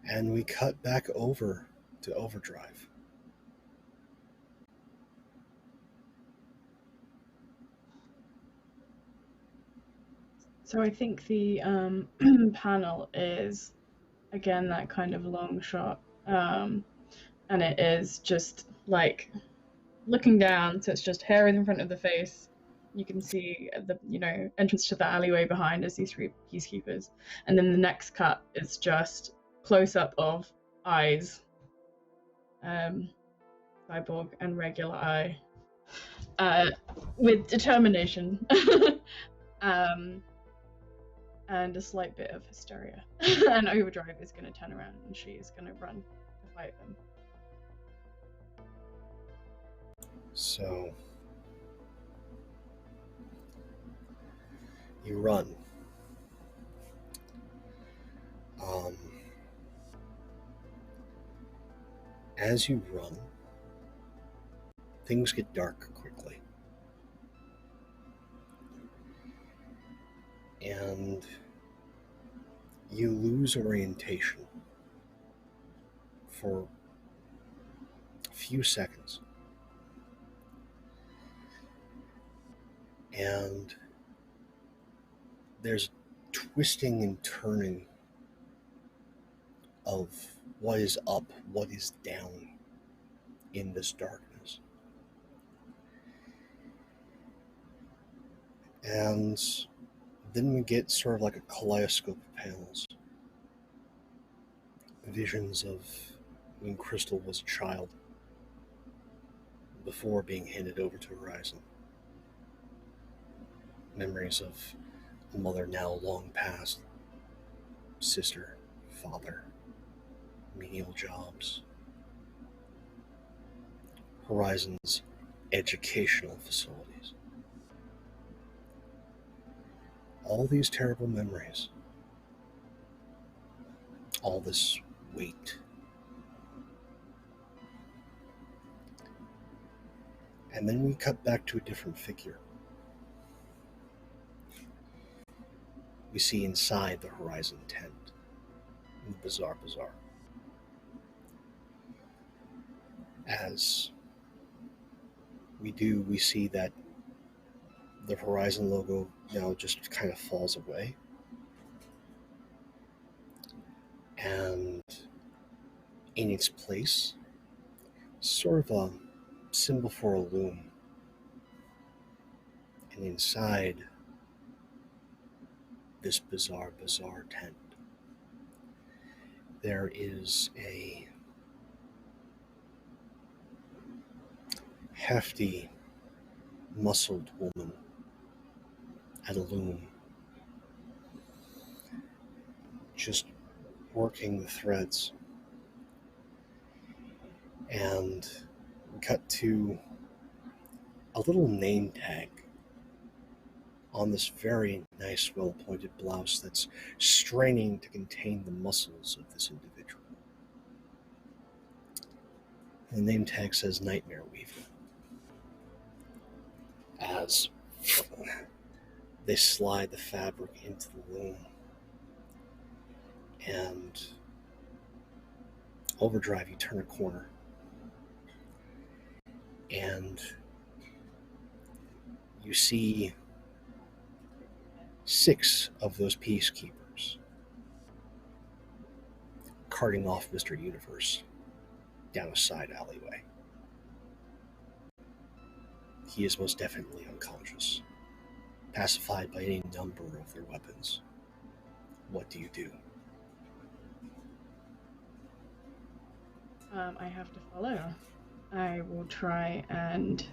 S1: And we cut back over to Overdrive.
S4: So I think the panel is, again, that kind of long shot. And it is just like looking down, so it's just hair in front of the face. You can see the entrance to the alleyway behind as these 3 peacekeepers. And then the next cut is just close up of eyes. Cyborg and regular eye. With determination. And a slight bit of hysteria. And Overdrive is going to turn around and she is going to run to fight them.
S1: So you run. As you run, things get dark quickly. And you lose orientation for a few seconds. And there's twisting and turning of what is up, what is down in this darkness. And then we get sort of like a kaleidoscope of panels. Visions of when Crystal was a child, before being handed over to Horizon. Memories of a mother now long past, sister, father, menial jobs, Horizon's educational facilities. All these terrible memories, all this weight. And then we cut back to a different figure. We see inside the Horizon tent, in the Bizarre Bazaar. As we do, we see that the Horizon logo now just kind of falls away. And in its place, sort of a symbol for a loom. And inside this Bizarre Bazaar tent, there is a hefty, muscled woman at a loom, just working the threads. And we cut to a little name tag on this very nice, well-pointed blouse that's straining to contain the muscles of this individual. The name tag says Nightmare Weaver. As they slide the fabric into the loom, and Overdrive, you turn a corner, and you see 6 of those peacekeepers carting off Mr. Universe down a side alleyway. He is most definitely unconscious, pacified by any number of their weapons. What do you do?
S4: I have to follow. I will try and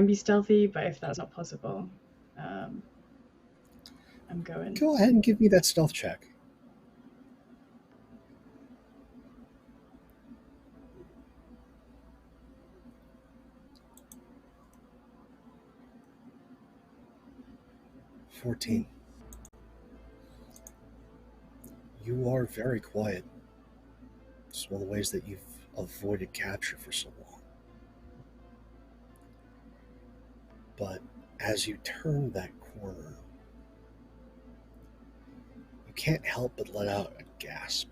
S4: be stealthy, but if that's not possible, I'm going.
S1: Go ahead and give me that stealth check. "14. You are very quiet. It's one of the ways that you've avoided capture for so long. But as you turn that corner, you can't help but let out a gasp,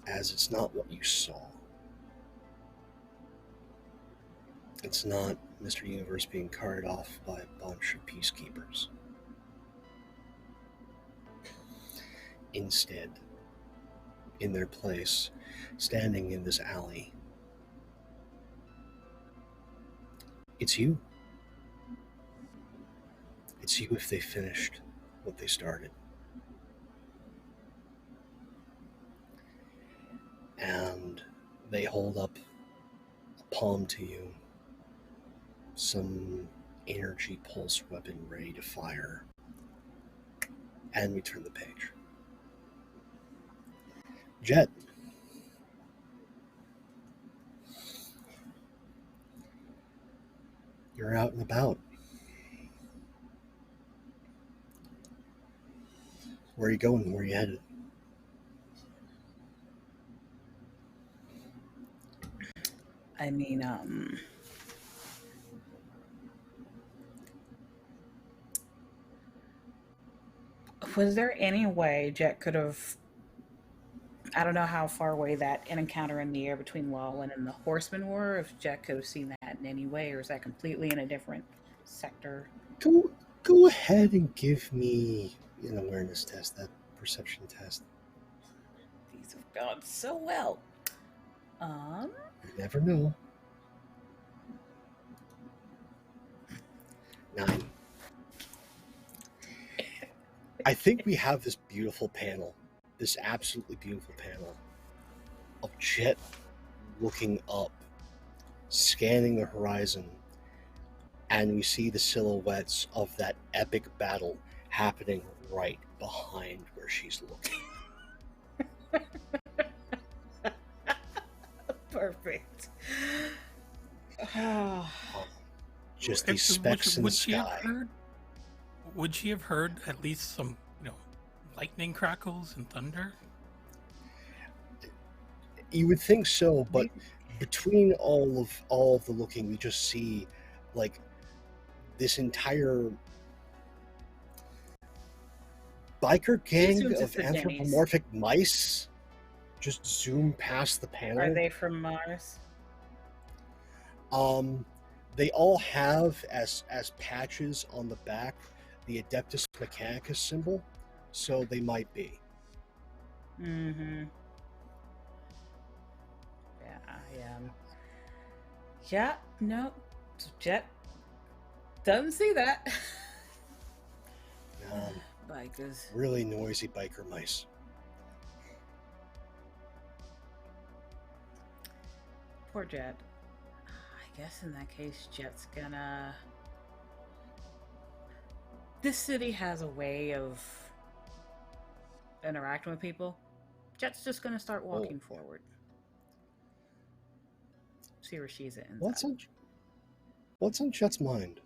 S1: as it's not what you saw. It's not Mr. Universe being carried off by a bunch of peacekeepers. Instead, in their place, standing in this alley, it's you. It's you if they finished what they started. And they hold up a palm to you, some energy pulse weapon ready to fire, and we turn the page. Jet. You're out and about. Where are you going? Where are you headed?
S5: I mean, was there any way Jet could have, I don't know how far away that encounter in the air between Lawin and the Horsemen were, if Jet could have seen that in any way, or is that completely in a different sector?
S1: Go ahead and give me an awareness test, that perception test.
S5: These have gone so well.
S1: You never know. 9. I think we have this beautiful panel, this absolutely beautiful panel of Jet looking up, scanning the horizon, and we see the silhouettes of that epic battle happening right behind where she's looking.
S5: Perfect.
S1: Just these specks in the sky.
S2: Would she have heard at least some, lightning crackles and thunder?
S1: You would think so, but between all of the looking, we just see like this entire biker gang of anthropomorphic mice just zoom past the panel.
S5: Are they from Mars?
S1: They all have as patches on the back the Adeptus Mechanicus symbol, so they might be.
S5: Mm-hmm. Yeah, no. Jet doesn't see that. Bikers.
S1: Really noisy biker mice.
S5: Poor Jet. I guess in that case, Jet's gonna... This city has a way of interacting with people. Jet's just gonna start walking forward. See where she's at.
S1: What's on Jet's mind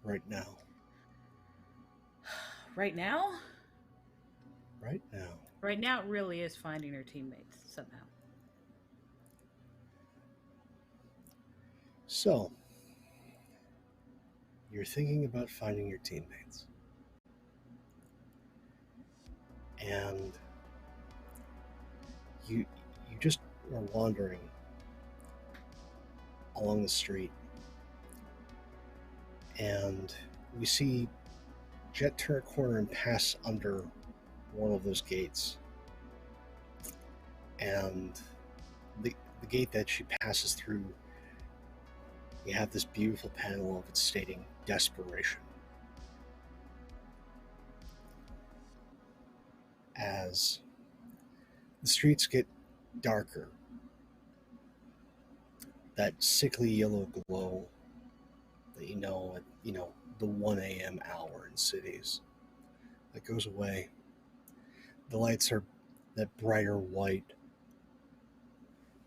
S1: right now?
S5: Right now?
S1: Right now.
S5: Right now, it really is finding her teammates somehow.
S1: So, you're thinking about finding your teammates. And you just are wandering along the street. And we see Jet turn a corner and pass under one of those gates. And the gate that she passes through, we have this beautiful panel of it stating desperation. As the streets get darker, that sickly yellow glow that you know at the 1 a.m. hour in cities, that goes away. The lights are that brighter white,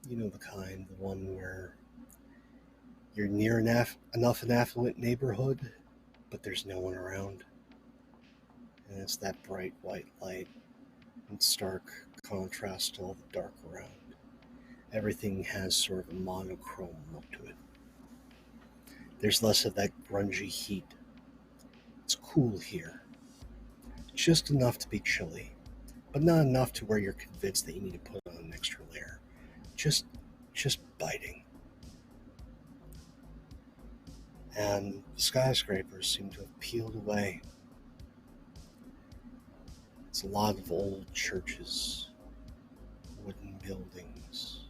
S1: the kind, the one where you're near enough an affluent neighborhood, but there's no one around. And it's that bright white light in stark contrast to all the dark around. Everything has sort of a monochrome look to it. There's less of that grungy heat. It's cool here. Just enough to be chilly, but not enough to where you're convinced that you need to put on an extra layer. Just biting. And the skyscrapers seem to have peeled away. It's a lot of old churches, wooden buildings,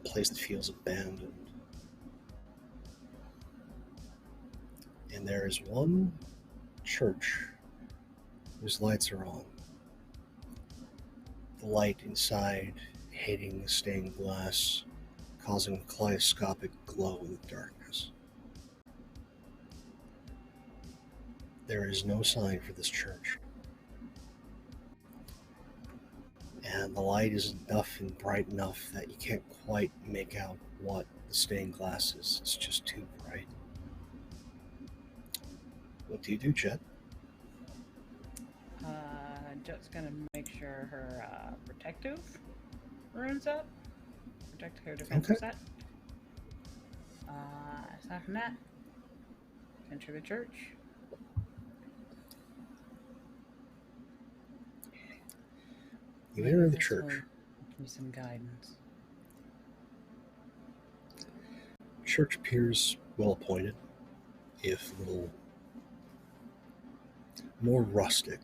S1: a place that feels abandoned. And there is one church whose lights are on. The light inside hitting the stained glass, causing a kaleidoscopic glow in the darkness. There is no sign for this church. And the light is enough and bright enough that you can't quite make out what the stained glass is. It's just too bright. What do you do, Jet?
S5: Jet's gonna make sure her protective runes up. Protect her defense set. Aside from that, enter the church.
S1: You enter the church.
S5: Give me some guidance.
S1: Church appears well appointed, if a little more rustic.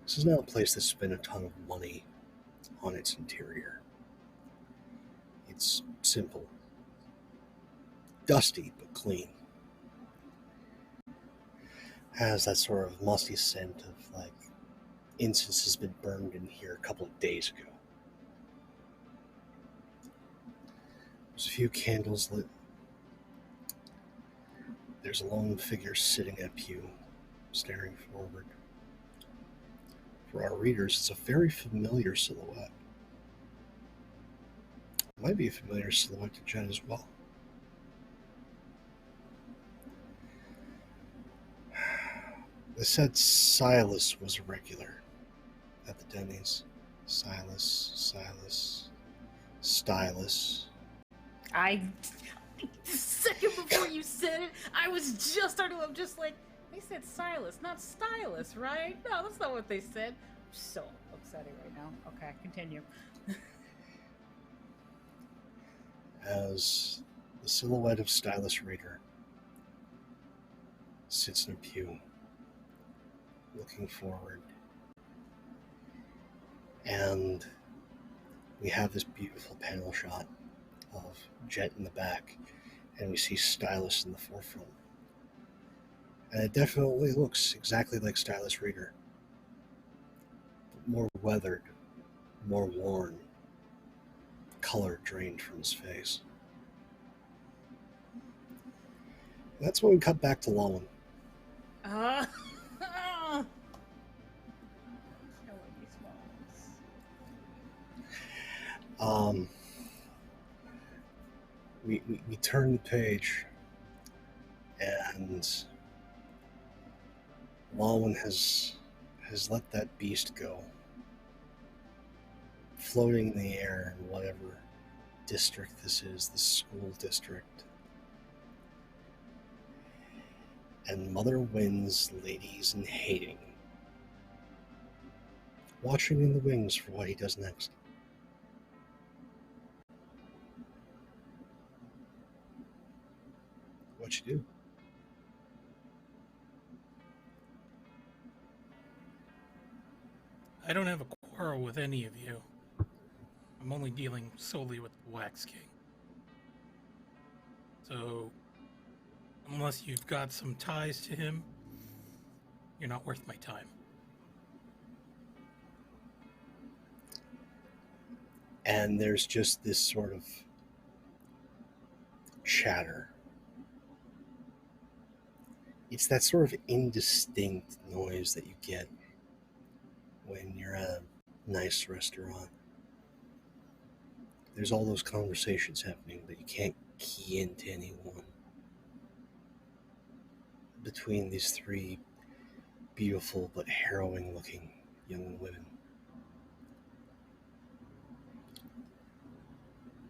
S1: This is not a place that spent a ton of money on its interior. It's simple, dusty but clean. Has that sort of musty scent of like incense has been burned in here a couple of days ago. There's a few candles lit. There's a lone figure sitting at a pew, staring forward. For our readers, it's a very familiar silhouette. It might be a familiar silhouette to Jen as well. They said Silas was a regular at the Denny's. Silas, Stylus.
S5: The second before you said it, I was just starting. I'm just like, they said Silas, not Stylus, right? No, that's not what they said. I'm so upsetting right now. Okay, continue.
S1: As the silhouette of Stylus Reader sits in a pew, looking forward, and we have this beautiful panel shot of Jet in the back, and we see Stylus in the forefront. And it definitely looks exactly like Stylus Reader, but more weathered, more worn, color drained from his face. And that's when we cut back to Lawin. We turn the page, and Lawin has let that beast go, floating in the air in whatever district this is, the school district. And Mother Wind's ladies in hating, watching in the wings for what he does next. What you do?
S2: I don't have a quarrel with any of you. I'm only dealing solely with the Wax King. So, unless you've got some ties to him, you're not worth my time.
S1: And there's just this sort of chatter. It's that sort of indistinct noise that you get when you're at a nice restaurant. There's all those conversations happening, but you can't key into any one. Between these three beautiful but harrowing looking young women.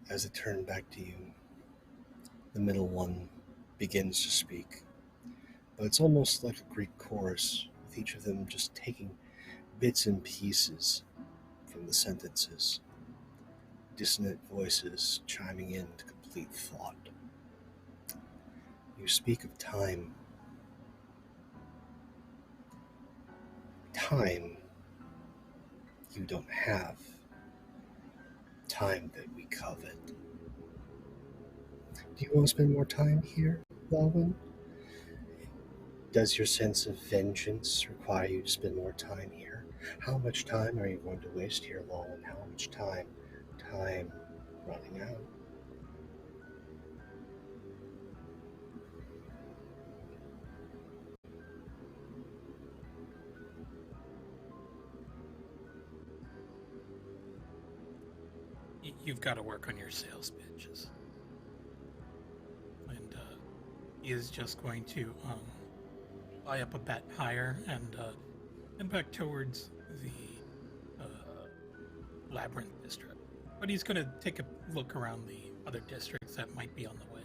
S1: As it turned back to you, the middle one begins to speak. But it's almost like a Greek chorus, with each of them just taking bits and pieces from the sentences, dissonant voices chiming in to complete thought. You speak of time. Time you don't have. Time that we covet. Do you want to spend more time here, Lawin? Does your sense of vengeance require you to spend more time here? How much time are you going to waste here, Lawin? How much time? Time running out.
S2: You've got to work on your sales pitches. And he is just going to buy up a bet higher and back towards the Labyrinth district. But he's going to take a look around the other districts that might be on the way.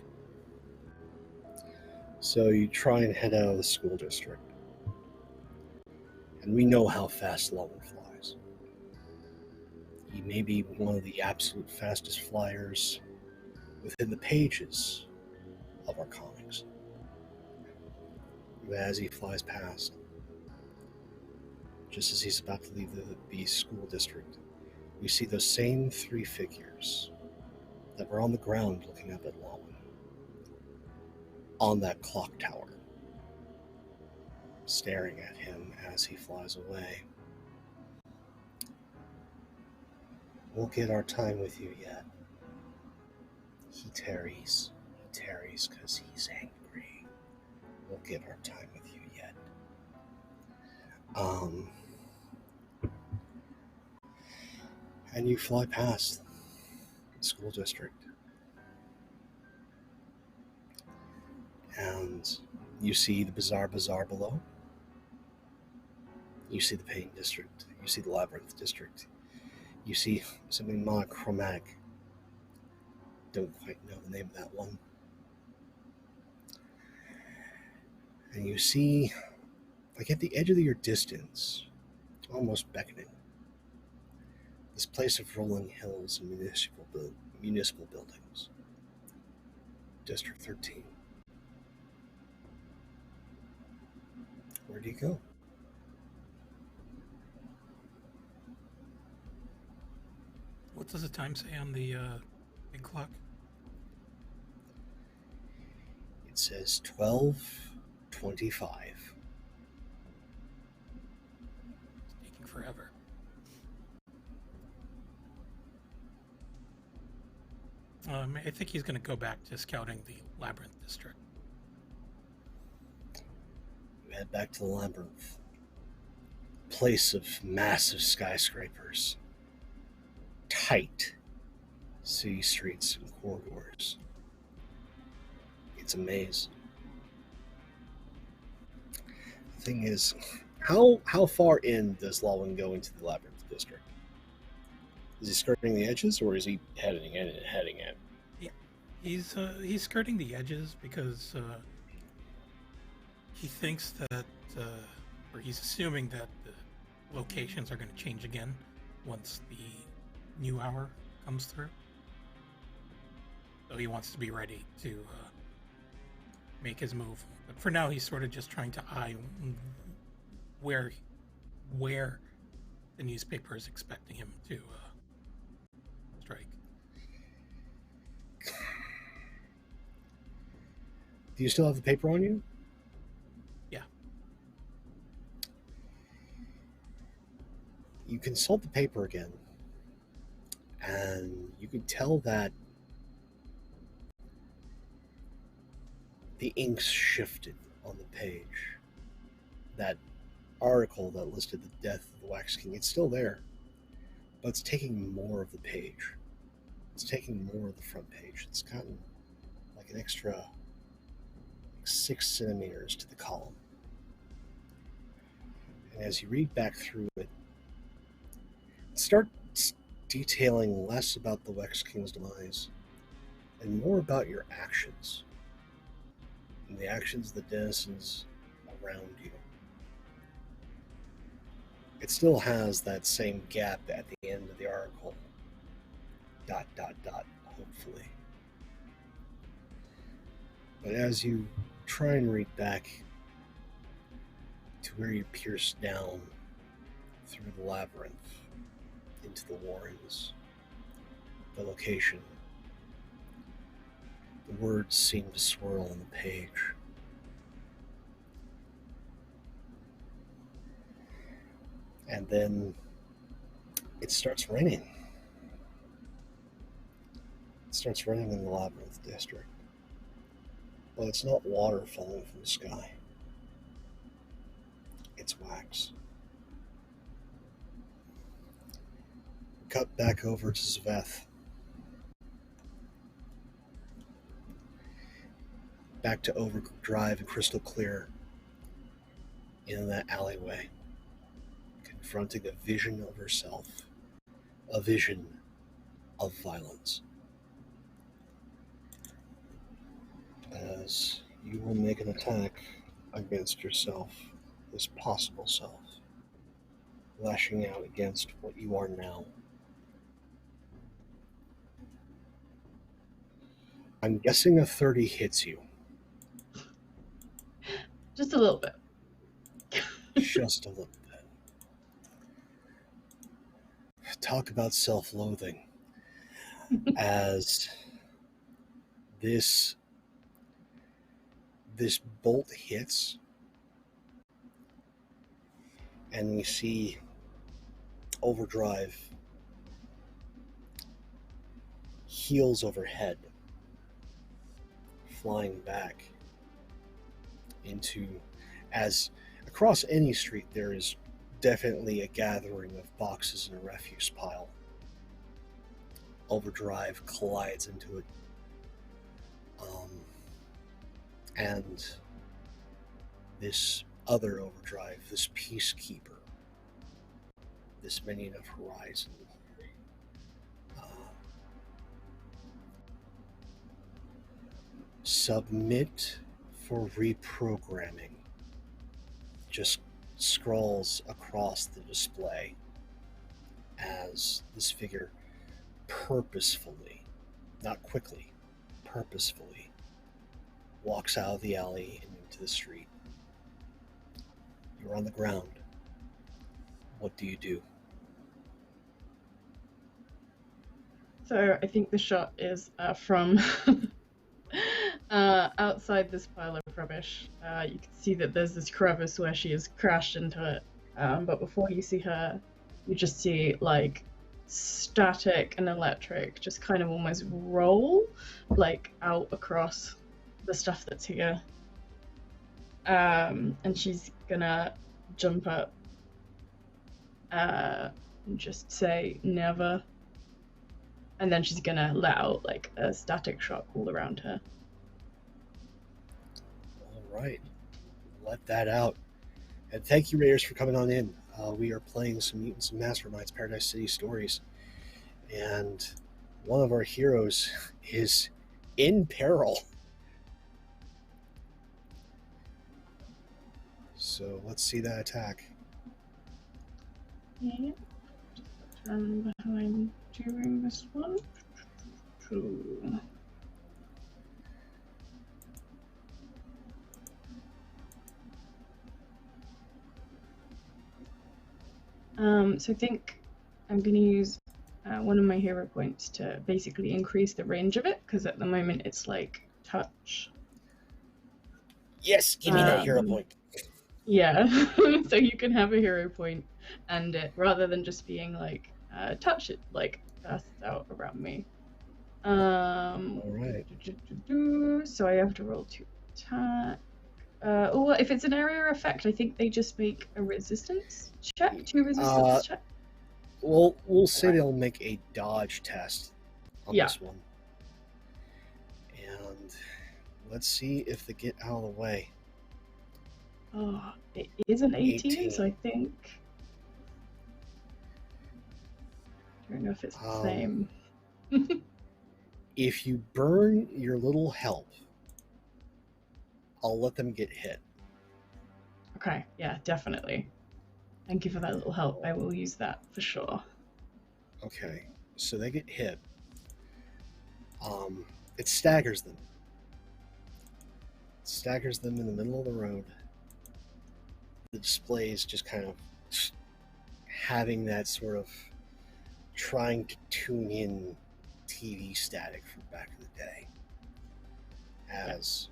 S1: So you try and head out of the school district. And we know how fast Lawin flies. He may be one of the absolute fastest flyers within the pages of our comics. But as he flies past, just as he's about to leave the school district, we see those same three figures that were on the ground looking up at Lawin on that clock tower, staring at him as he flies away. We'll get our time with you yet. He tarries. He tarries because he's angry. We'll get our time with you yet. And you fly past the school district. And you see the Bizarre Bazaar below. You see the Pain District. You see the Labyrinth District. You see something monochromatic. Don't quite know the name of that one. And you see, like at the edge of your distance, almost beckoning, this place of rolling hills and municipal buildings. District 13. Where do you go?
S2: What does the time say on the big clock?
S1: It says 12:25.
S2: It's taking forever. I think he's going to go back to scouting the Labyrinth District.
S1: You head back to the Labyrinth. Place of massive skyscrapers. Tight city streets and corridors. It's a maze. The thing is, how far in does Lawin go into the Labyrinth District? Is he skirting the edges, or is he heading in?
S2: Yeah, he's skirting the edges because he thinks that, or he's assuming that the locations are going to change again once the new hour comes through. So he wants to be ready to make his move. But for now, he's sort of just trying to eye where the newspaper is expecting him to strike.
S1: Do you still have the paper on you?
S2: Yeah.
S1: You consult the paper again, and you can tell that the ink's shifted on the page. That article that listed the death of the Wax King, it's still there, but it's taking more of the page. It's taking more of the front page. It's gotten like an extra 6 centimeters to the column. And as you read back through it, it starts detailing less about the Wax King's demise and more about your actions and the actions of the denizens around you. It still has that same gap at the end of the article. ... hopefully. But as you try and read back to where you pierce down through the labyrinth into the warrens, the location, the words seem to swirl on the page. And then it starts raining. It starts raining in the Labyrinth District. But it's not water falling from the sky. It's wax. Cut back over to Zveth. Back to Overdrive and Crystal Clear in that alleyway, confronting a vision of herself, a vision of violence. As you will make an attack against yourself, this possible self, lashing out against what you are now. I'm guessing a 30 hits you.
S4: Just a little bit.
S1: Just a little bit. Talk about self-loathing. As this bolt hits, and we see Overdrive heels overhead flying back into, as across any street there is definitely a gathering of boxes in a refuse pile. Overdrive collides into it. And this other Overdrive, this Peacekeeper, this Minion of Horizon, submit for reprogramming, just scrawls across the display as this figure purposefully, not quickly, purposefully walks out of the alley and into the street. You're on the ground. What do you do?
S4: So I think the shot is from outside this pile of rubbish. You can see that there's this crevice where she has crashed into it. But before you see her, you just see like static and electric just kind of almost roll like out across the stuff that's here. And she's gonna jump up and just say never. And then she's gonna let out like a static shock all around her.
S1: All right, let that out. And thank you, Raiders, for coming on in. We are playing some Mutants and Masterminds Paradise City stories. And one of our heroes is in peril. So let's see that attack.
S4: Yeah. Just turn behind doing this one. So I think I'm going to use one of my hero points to basically increase the range of it, because at the moment it's like touch.
S1: Yes, give me that hero point.
S4: Yeah, so you can have a hero point, and it, rather than just being like touch, it like casts out around me.
S1: All right.
S4: So I have to roll to attack. Well, if it's an area effect, I think they just make a resistance check, 2 resistance check.
S1: Well, we'll say they'll make a dodge test on this one. And let's see if they get out of the way.
S4: Oh, it is an 18. So I think... I don't know if it's the same.
S1: If you burn your little help, I'll let them get hit.
S4: Okay, yeah, definitely. Thank you for that little help. I will use that for sure.
S1: Okay, so they get hit. It staggers them. It staggers them in the middle of the road. The display is just kind of having that sort of trying to tune in TV static from back in the day. As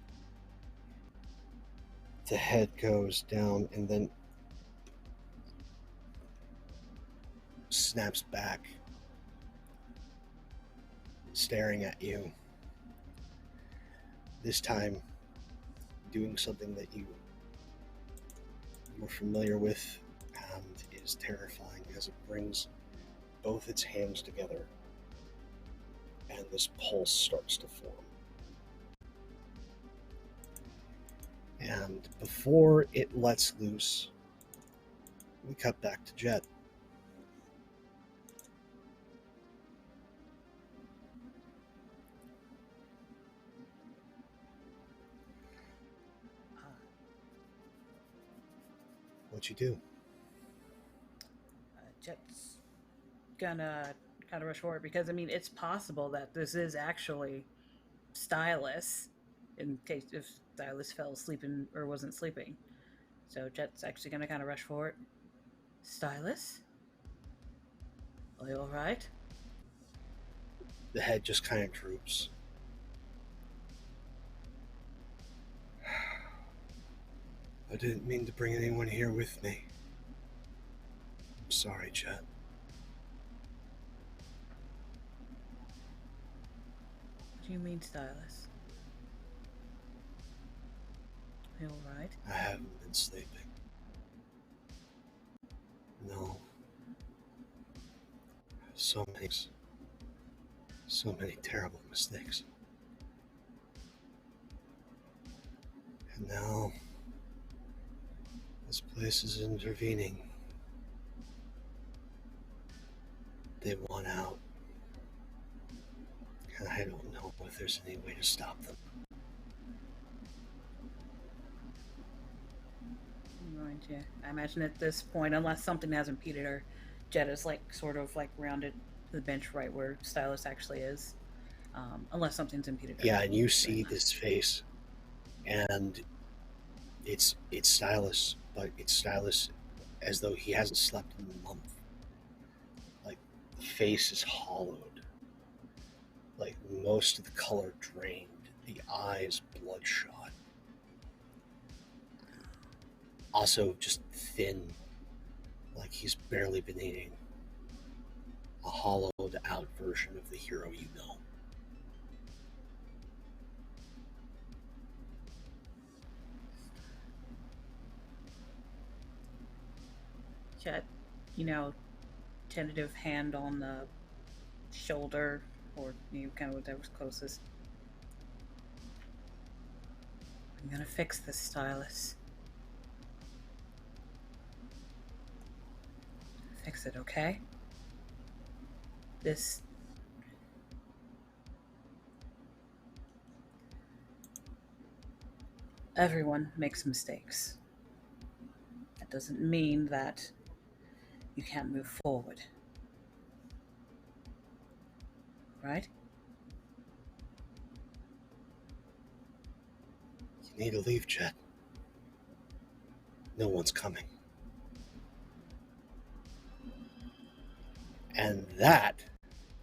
S1: the head goes down and then snaps back, staring at you. This time doing something that you're familiar with and is terrifying, as it brings both its hands together and this pulse starts to form. And before it lets loose, we cut back to Jet. What'd you do?
S5: Jet's gonna kind of rush forward because, I mean, it's possible that this is actually Stylus, in case if Stylus fell asleep or wasn't sleeping. So Jet's actually gonna kind of rush forward. Stylus? Are you alright?
S1: The head just kind of droops. I didn't mean to bring anyone here with me. I'm sorry, Jet.
S5: What do you mean, Stylus? You all right?
S1: I haven't been sleeping. No. So many terrible mistakes. And now, this place is intervening. They want out. And I don't know if there's any way to stop them.
S5: Right, yeah. I imagine at this point, unless something has impeded her, Jet is sort of rounded to the bench right where Stylus actually is. Unless something's impeded her.
S1: Yeah, and you see this face, and it's Stylus, but it's Stylus as though he hasn't slept in a month. The face is hollowed. Most of the color drained. The eyes bloodshot. Also just thin. He's barely been eating. A hollowed out version of the hero you know.
S5: Jet, tentative hand on the shoulder, or kind of whatever's closest. I'm gonna fix this, Stylus. Fix it, okay? Everyone makes mistakes. That doesn't mean that you can't move forward. Right?
S1: You need to leave, Jet. No one's coming. And that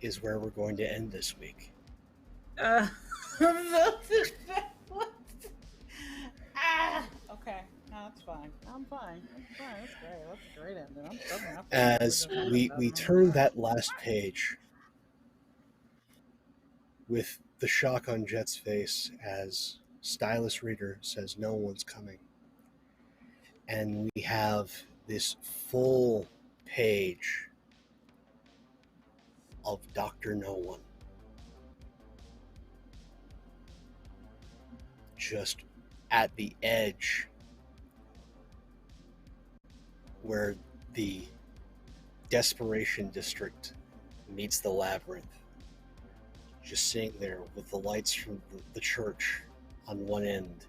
S1: is where we're going to end this week.
S5: What? Okay. No, that's fine. I'm fine. That's fine. That's great. That's a great ending.
S1: As we turn that last page with the shock on Jet's face as Stylus Reader says no one's coming. And we have this full page of Dr. No One. Just at the edge where the Desperation District meets the Labyrinth. Just sitting there with the lights from the church on one end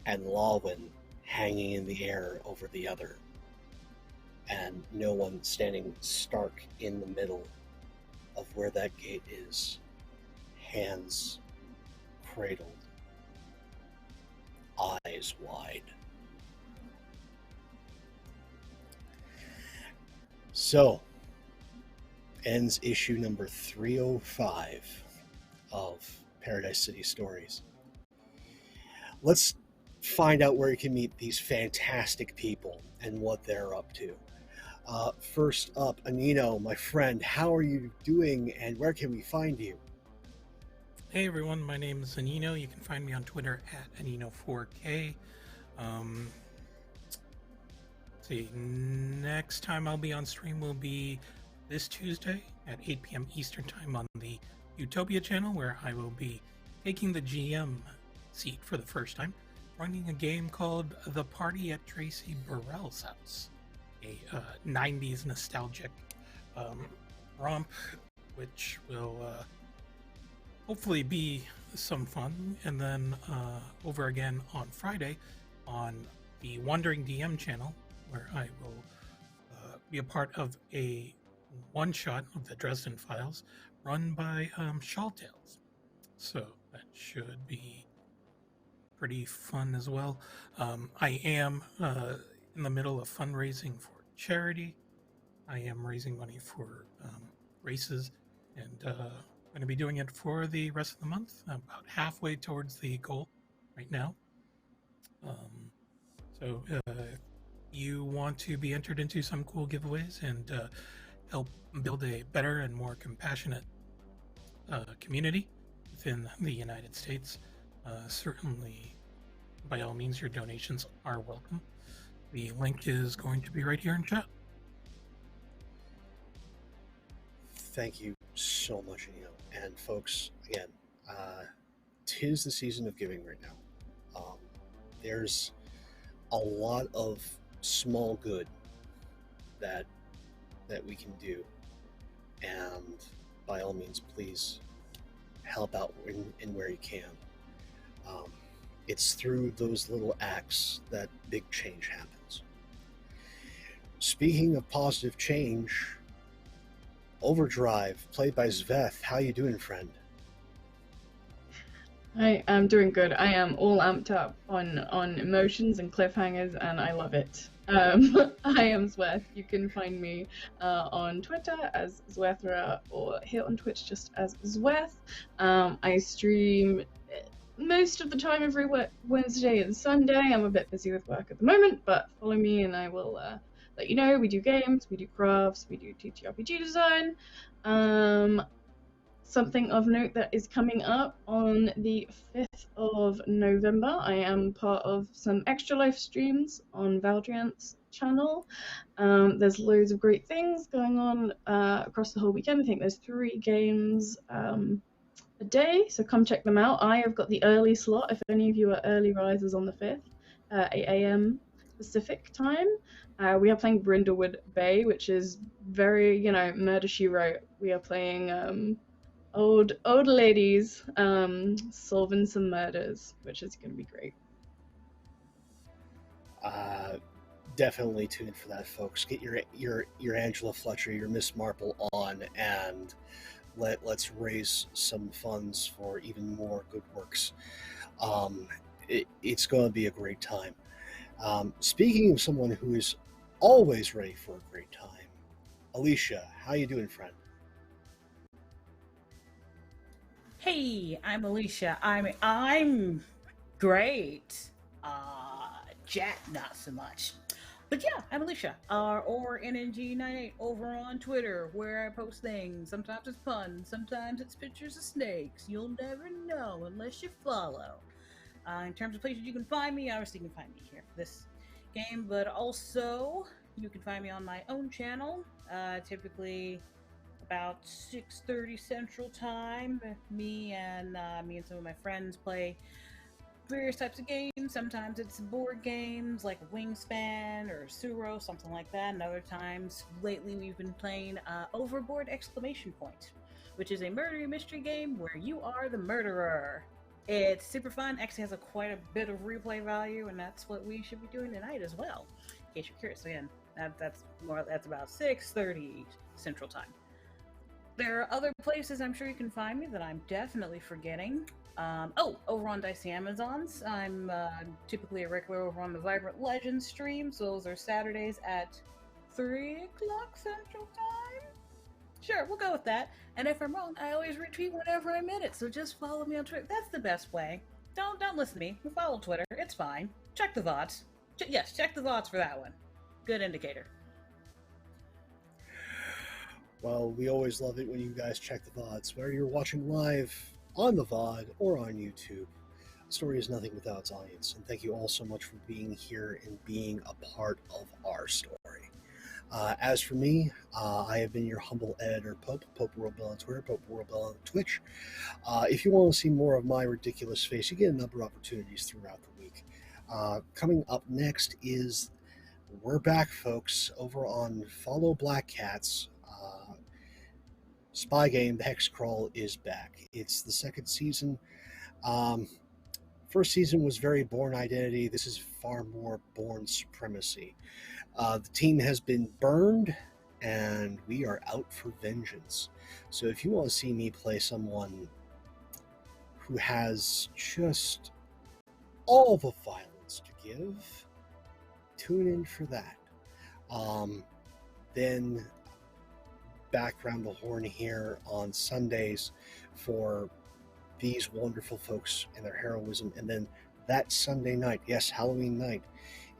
S1: and Lawin hanging in the air over the other. And no one standing stark in the middle of where that gate is, hands cradled, eyes wide. So, ends issue number 305 of Paradise City Stories. Let's find out where you can meet these fantastic people and what they're up to. First up, Anino, my friend, how are you doing and where can we find you?
S2: Hey everyone, my name is Anino. You can find me on Twitter at Anino4K. See, next time I'll be on stream will be this Tuesday at 8 p.m. Eastern Time on the Utopia channel, where I will be taking the GM seat for the first time, running a game called The Party at Tracy Burrell's House, a 90s nostalgic romp, which will hopefully be some fun. And then over again on Friday on the Wandering DM channel, where I will be a part of a one-shot of the Dresden Files run by Shawtails. So that should be pretty fun as well. I am in the middle of fundraising for charity. I am raising money for races, and I'm going to be doing it for the rest of the month, about halfway towards the goal right now. So if you want to be entered into some cool giveaways and help build a better and more compassionate community within the United States, certainly by all means, your donations are welcome. The link is going to be right here in chat.
S1: Thank you so much, Nino. And folks, again, tis the season of giving right now. There's a lot of small good that we can do, and by all means, please help out in where you can. It's through those little acts that big change happens. Speaking of positive change, Overdrive, played by Zveth. How you doing, friend?
S4: I am doing good. I am all amped up on emotions and cliffhangers, and I love it. I am Zweth. You can find me on Twitter as Zwethra, or here on Twitch just as Zweth. I stream most of the time every Wednesday and Sunday. I'm a bit busy with work at the moment, but follow me and I will let you know. We do games, we do crafts, we do TTRPG design. Something of note that is coming up on the 5th of November. I am part of some extra live streams on Valdriant's channel. There's loads of great things going on across the whole weekend. I think there's 3 games a day, so come check them out. I have got the early slot if any of you are early risers on the 5th, 8 a.m. Pacific time. We are playing Brindlewood Bay, which is very, Murder, She Wrote. We are playing old ladies solving some murders, which is going to be great.
S1: Definitely tune in for that, folks. Get your Angela Fletcher, your Miss Marple on, and let's raise some funds for even more good works. It's going to be a great time. Speaking of someone who is always ready for a great time, Alicia, how you doing, friend?
S5: Hey, I'm Alicia. I'm great. Jack, not so much. But yeah, I'm Alicia. Or NNG98 over on Twitter, where I post things. Sometimes it's puns, sometimes it's pictures of snakes. You'll never know unless you follow. In terms of places you can find me, obviously you can find me here for this game, but also you can find me on my own channel, typically about 6:30 Central Time. Me and some of my friends play various types of games. Sometimes it's board games like Wingspan or Suro, something like that. And other times, lately we've been playing Overboard! Which is a murder mystery game where you are the murderer. It's super fun. Actually has quite a bit of replay value, and that's what we should be doing tonight as well. In case you're curious, again, that's about 6:30 Central Time. There are other places I'm sure you can find me that I'm definitely forgetting. Over on Dicey Amazons, I'm typically a regular over on the Vibrant Legends stream. So those are Saturdays at 3 o'clock Central Time. Sure, we'll go with that. And if I'm wrong, I always retweet whenever I'm in it. So just follow me on Twitter. That's the best way. Don't listen to me. Follow Twitter. It's fine. Check the VODs. Yes, check the VODs for that one. Good indicator.
S1: Well, we always love it when you guys check the VODs, whether you're watching live on the VOD or on YouTube. The story is nothing without its audience, and thank you all so much for being here and being a part of our story. As for me, I have been your humble editor, Pope World Bell on Twitter, Pope World Bell on Twitch. If you want to see more of my ridiculous face, you get a number of opportunities throughout the week. Coming up next is, we're back, folks, over on Follow Black Cats. Spy game, The Hexcrawl, is back. It's the 2nd season. First season was very Born Identity. This is far more Born Supremacy. The team has been burned, and we are out for vengeance. So if you want to see me play someone who has just all the violence to give, tune in for that. Then back around the horn here on Sundays for these wonderful folks and their heroism. And then that Sunday night, yes, Halloween night,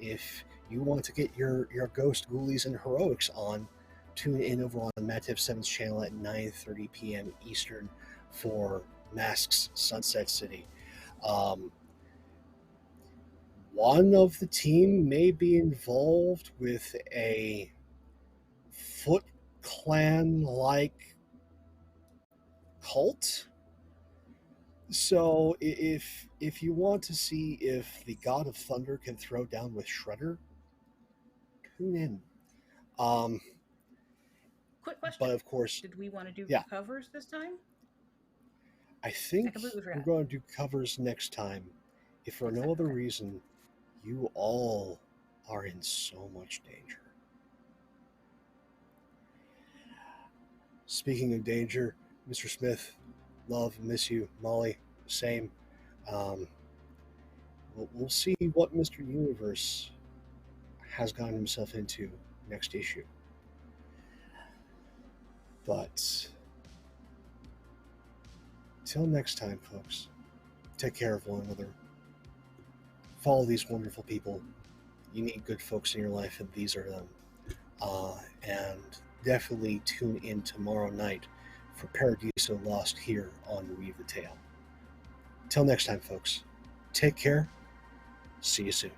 S1: if you want to get your ghost, ghoulies, and heroics on, tune in over on Mativ 7's channel at 9:30 p.m. Eastern for Masks Sunset City. one of the team may be involved with a Foot Clan-like cult. So if you want to see if the God of Thunder can throw down with Shredder, tune in.
S5: Quick question.
S1: But of course,
S5: Did we want to do
S1: yeah.
S5: covers this time?
S1: I think
S5: completely
S1: we're
S5: forgot.
S1: going to do covers next time. If for no other reason, you all are in so much danger. Speaking of danger, Mr. Smith, love, miss you. Molly, same. We'll see what Mr. Universe has gotten himself into next issue. But till next time, folks, take care of one another. Follow these wonderful people. You need good folks in your life, and these are them. And definitely tune in tomorrow night for Paradiso Lost here on Weave the Tale. Till next time, folks, take care. See you soon.